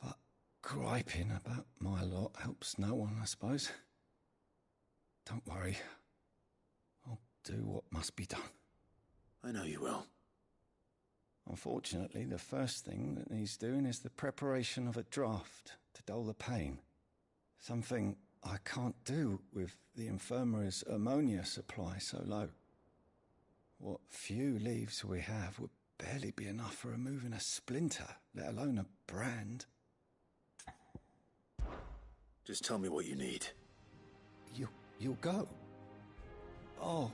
But griping about my lot helps no one, I suppose. Don't worry. I'll do what must be done. I know you will. Unfortunately, the first thing that needs doing is the preparation of a draft to dull the pain. Something I can't do with the infirmary's ammonia supply so low. What few leaves we have would barely be enough for removing a splinter, let alone a brand. Just tell me what you need. You'll go? Oh,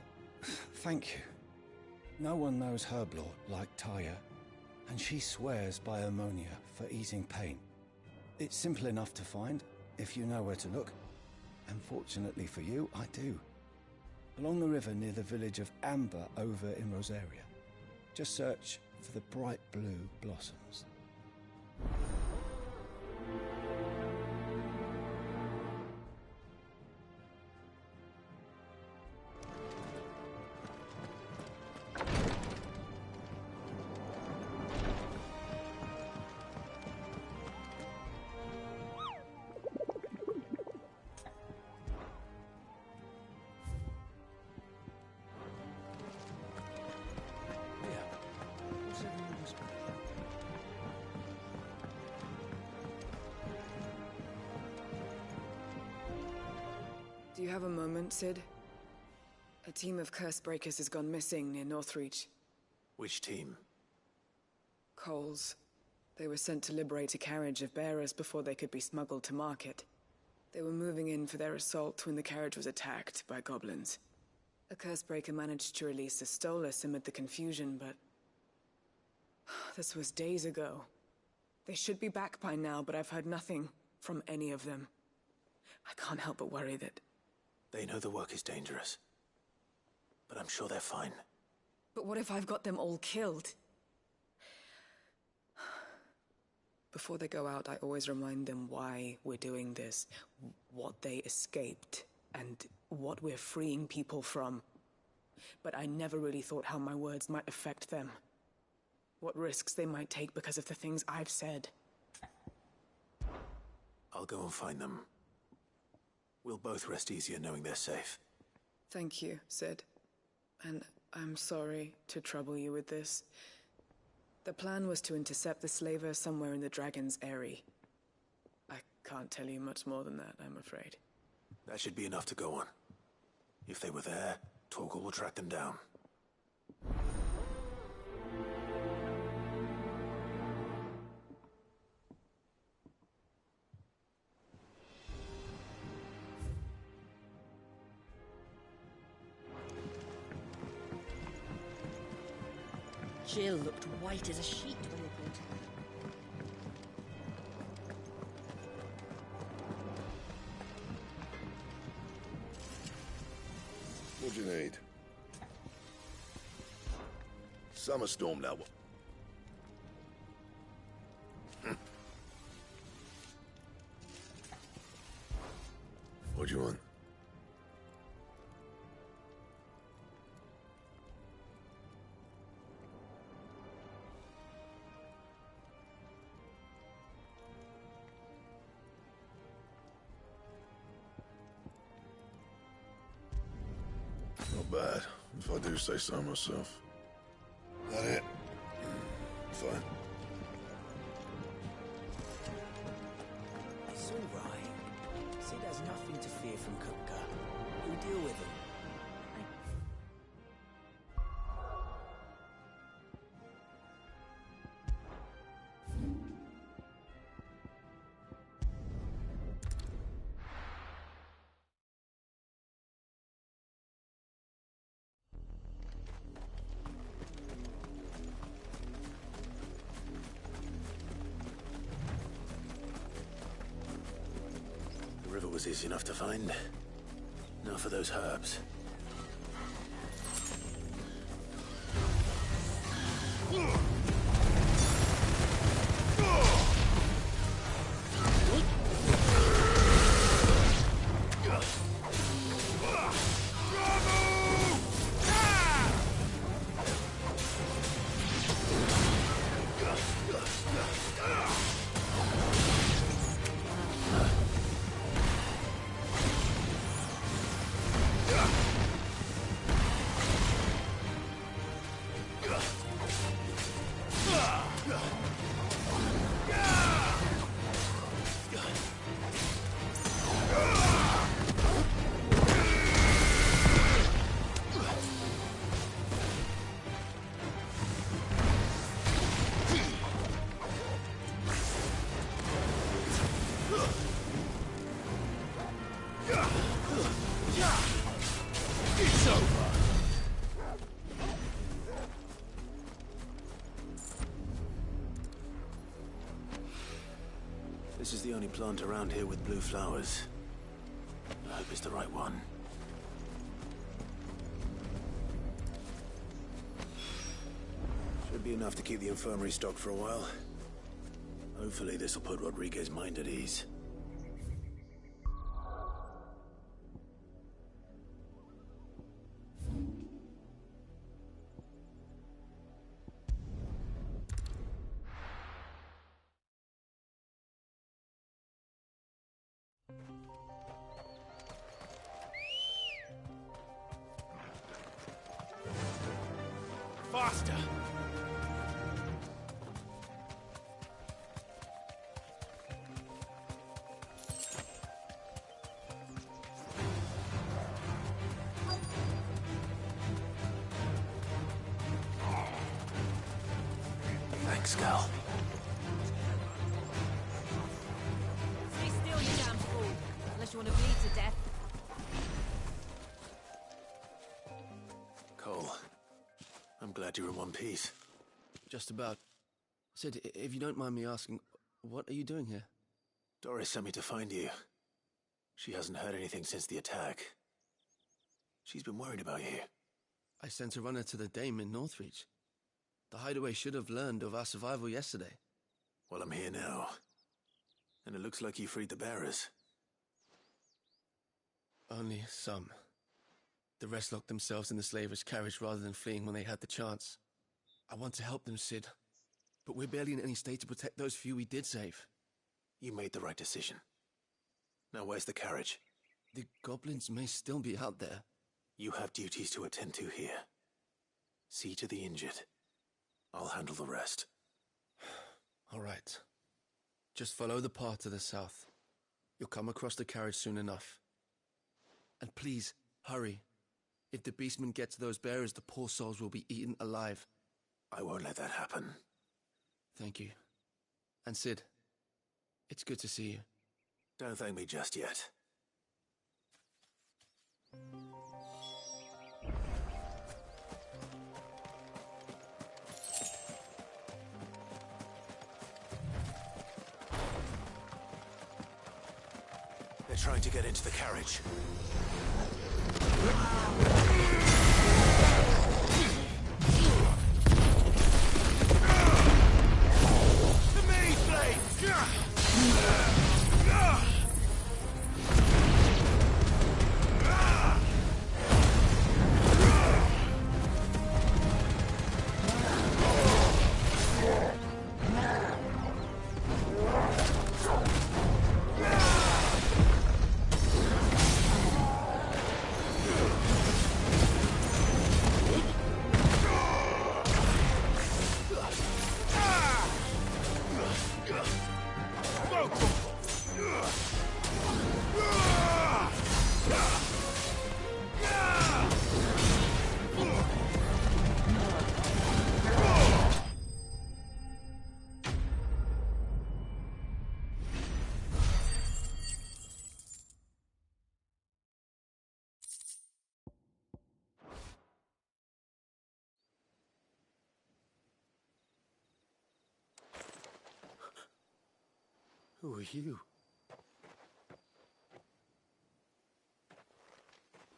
thank you. No one knows Herblot like Talia, and she swears by ammonia for easing pain. It's simple enough to find, if you know where to look. And fortunately for you, I do. Along the river near the village of Amber over in Rosaria. Just search for the bright blue blossoms. Do you have a moment, Sid? A team of Cursebreakers has gone missing near Northreach. Which team? Coles. They were sent to liberate a carriage of bearers before they could be smuggled to market. They were moving in for their assault when the carriage was attacked by goblins. A Cursebreaker managed to release a Stolas amid the confusion, but... this was days ago. They should be back by now, but I've heard nothing from any of them. I can't help but worry that... They know the work is dangerous. But I'm sure they're fine. But what if I've got them all killed? Before they go out, I always remind them why we're doing this, what they escaped, and what we're freeing people from. But I never really thought how my words might affect them. What risks they might take because of the things I've said. I'll go and find them. We'll both rest easier knowing they're safe. Thank you, Sid. And I'm sorry to trouble you with this. The plan was to intercept the slaver somewhere in the Dragon's Eyrie. I can't tell you much more than that, I'm afraid. That should be enough to go on. If they were there, Torgal will track them down. Jill looked white as a sheet when they brought her. What do you need? Summer storm now. What do you want? Not bad, if I do say so myself. That it? Fine. It's all right. Sid has nothing to fear from Kupka. We'll deal with him. The river was easy enough to find. Now for those herbs. It's over! This is the only plant around here with blue flowers. I hope it's the right one. Should be enough to keep the infirmary stocked for a while. Hopefully this will put Rodriguez's mind at ease. Faster! Skull. Stay still, you damn fool. Unless you want to bleed to death. Cole, I'm glad you're in one piece. Just about. Sid, if you don't mind me asking, what are you doing here? Doris sent me to find you. She hasn't heard anything since the attack. She's been worried about you. I sent a runner to the Dame in Northreach. The hideaway should have learned of our survival yesterday. Well, I'm here now. And it looks like you freed the bearers. Only some. The rest locked themselves in the slavers' carriage rather than fleeing when they had the chance. I want to help them, Sid. But we're barely in any state to protect those few we did save. You made the right decision. Now where's the carriage? The goblins may still be out there. You have duties to attend to here. See to the injured. I'll handle the rest. All right. Just follow the path to the south. You'll come across the carriage soon enough. And please, hurry. If the beastmen get to those bearers, the poor souls will be eaten alive. I won't let that happen. Thank you. And Sid, it's good to see you. Don't thank me just yet. They're trying to get into the carriage. The maze blade! Who are you?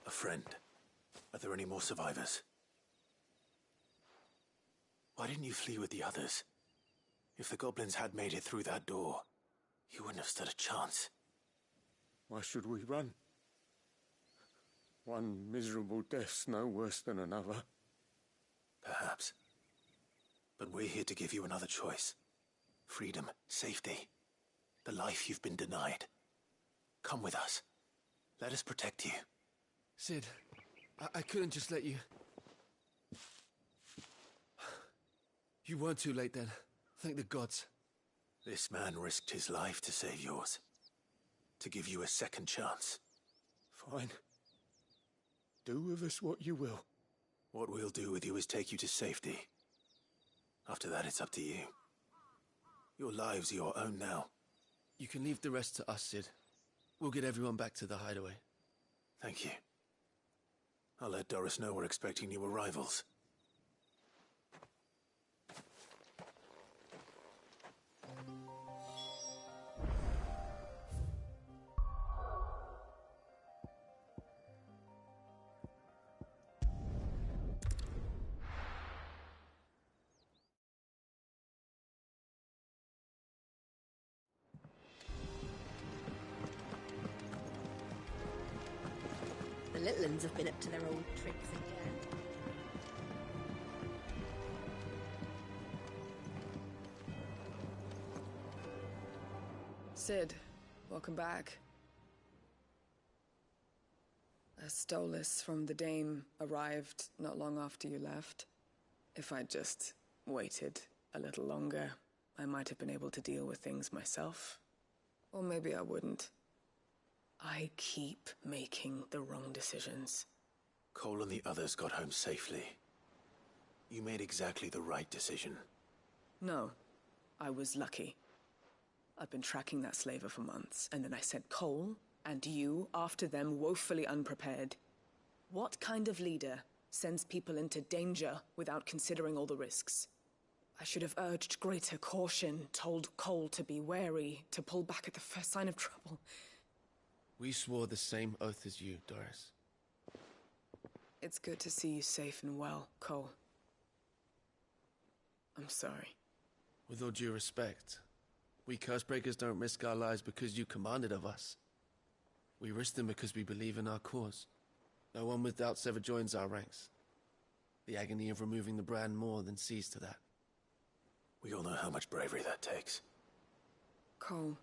A friend. Are there any more survivors? Why didn't you flee with the others? If the goblins had made it through that door, you wouldn't have stood a chance. Why should we run? One miserable death's no worse than another. Perhaps. But we're here to give you another choice. Freedom, safety. The life you've been denied. Come with us. Let us protect you. Sid, I couldn't just let you... You weren't too late then. Thank the gods. This man risked his life to save yours. To give you a second chance. Fine. Do with us what you will. What we'll do with you is take you to safety. After that, it's up to you. Your lives are your own now. You can leave the rest to us, Sid. We'll get everyone back to the hideaway. Thank you. I'll let Doris know we're expecting new arrivals. The little uns have been up to their old tricks again. Sid, welcome back. A Stolas from the Dame arrived not long after you left. If I'd just waited a little longer, I might have been able to deal with things myself. Or maybe I wouldn't. I keep making the wrong decisions. Cole and the others got home safely. You made exactly the right decision. No. I was lucky. I've been tracking that slaver for months, and then I sent Cole and you after them, woefully unprepared. What kind of leader sends people into danger without considering all the risks? I should have urged greater caution, told Cole to be wary, to pull back at the first sign of trouble. We swore the same oath as you, Doris. It's good to see you safe and well, Cole. I'm sorry. With all due respect, we Cursebreakers don't risk our lives because you commanded of us. We risk them because we believe in our cause. No one with doubts ever joins our ranks. The agony of removing the brand more than sees to that. We all know how much bravery that takes. Cole,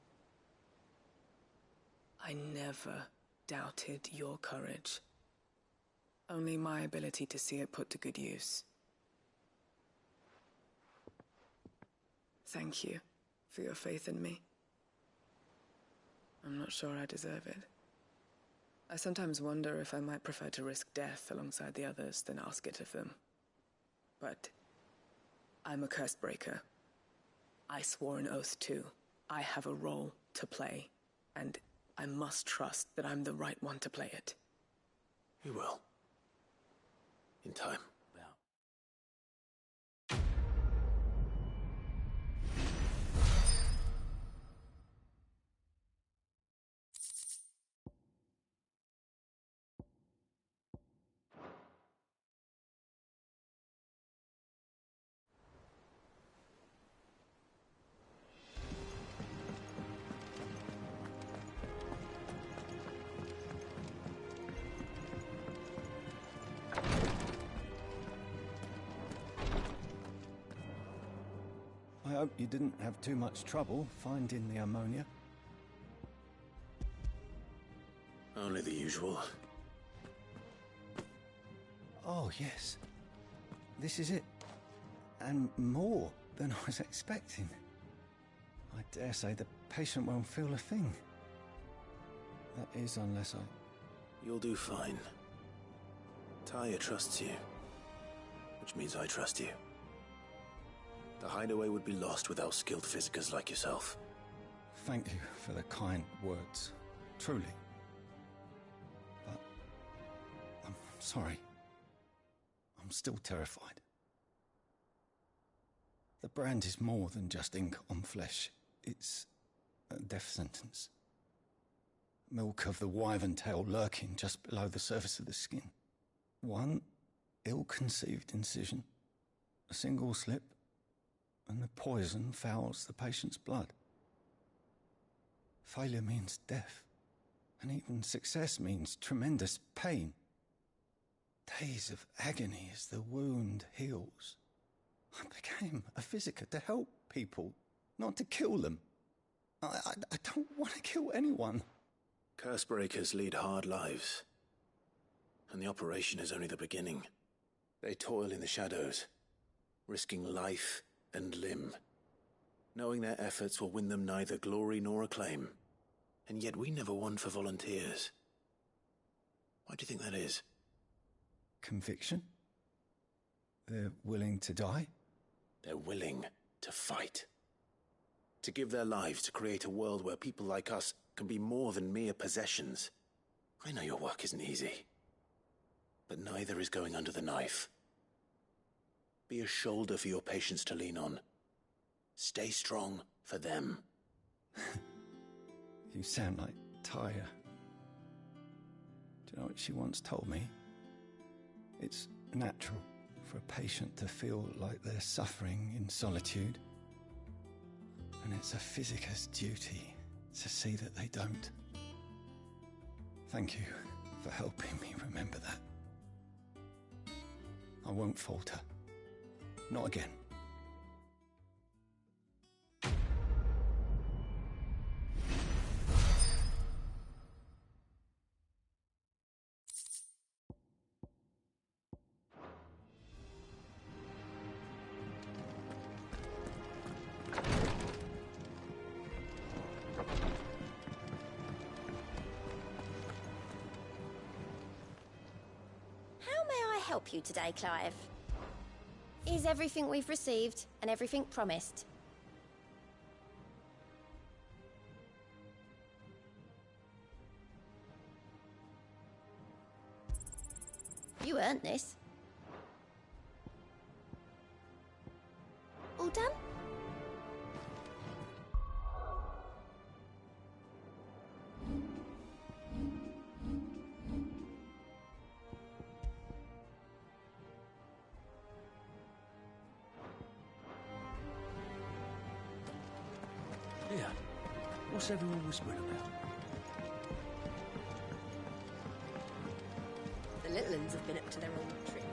I never doubted your courage. Only my ability to see it put to good use. Thank you for your faith in me. I'm not sure I deserve it. I sometimes wonder if I might prefer to risk death alongside the others than ask it of them. But I'm a Cursebreaker. I swore an oath too. I have a role to play, and I must trust that I'm the right one to play it. You will. In time. I hope you didn't have too much trouble finding the ammonia. Only the usual. Oh, yes. This is it. And more than I was expecting. I dare say the patient won't feel a thing. That is, unless I... You'll do fine. Tyre trusts you. Which means I trust you. The hideaway would be lost without skilled physicers like yourself. Thank you for the kind words. Truly. But... I'm sorry. I'm still terrified. The brand is more than just ink on flesh. It's a death sentence. Milk of the wyvern tail lurking just below the surface of the skin. One ill-conceived incision, a single slip, and the poison fouls the patient's blood. Failure means death, and even success means tremendous pain. Days of agony as the wound heals. I became a physiker to help people, not to kill them. I don't want to kill anyone. Cursebreakers lead hard lives. And the operation is only the beginning. They toil in the shadows, risking life and limb, knowing their efforts will win them neither glory nor acclaim. And yet we never won for volunteers. Why do you think that is? Conviction? They're willing to die? They're willing to fight. To give their lives to create a world where people like us can be more than mere possessions. I know your work isn't easy. But neither is going under the knife. Be a shoulder for your patients to lean on. Stay strong for them. You sound like Tyre. Do you know what she once told me? It's natural for a patient to feel like they're suffering in solitude. And it's a physiker's duty to see that they don't. Thank you for helping me remember that. I won't falter. Not again. How may I help you today, Clive? Is everything we've received and everything promised. You earned this. All done? Yeah. What's everyone whispering about? The little uns have been up to their old tricks.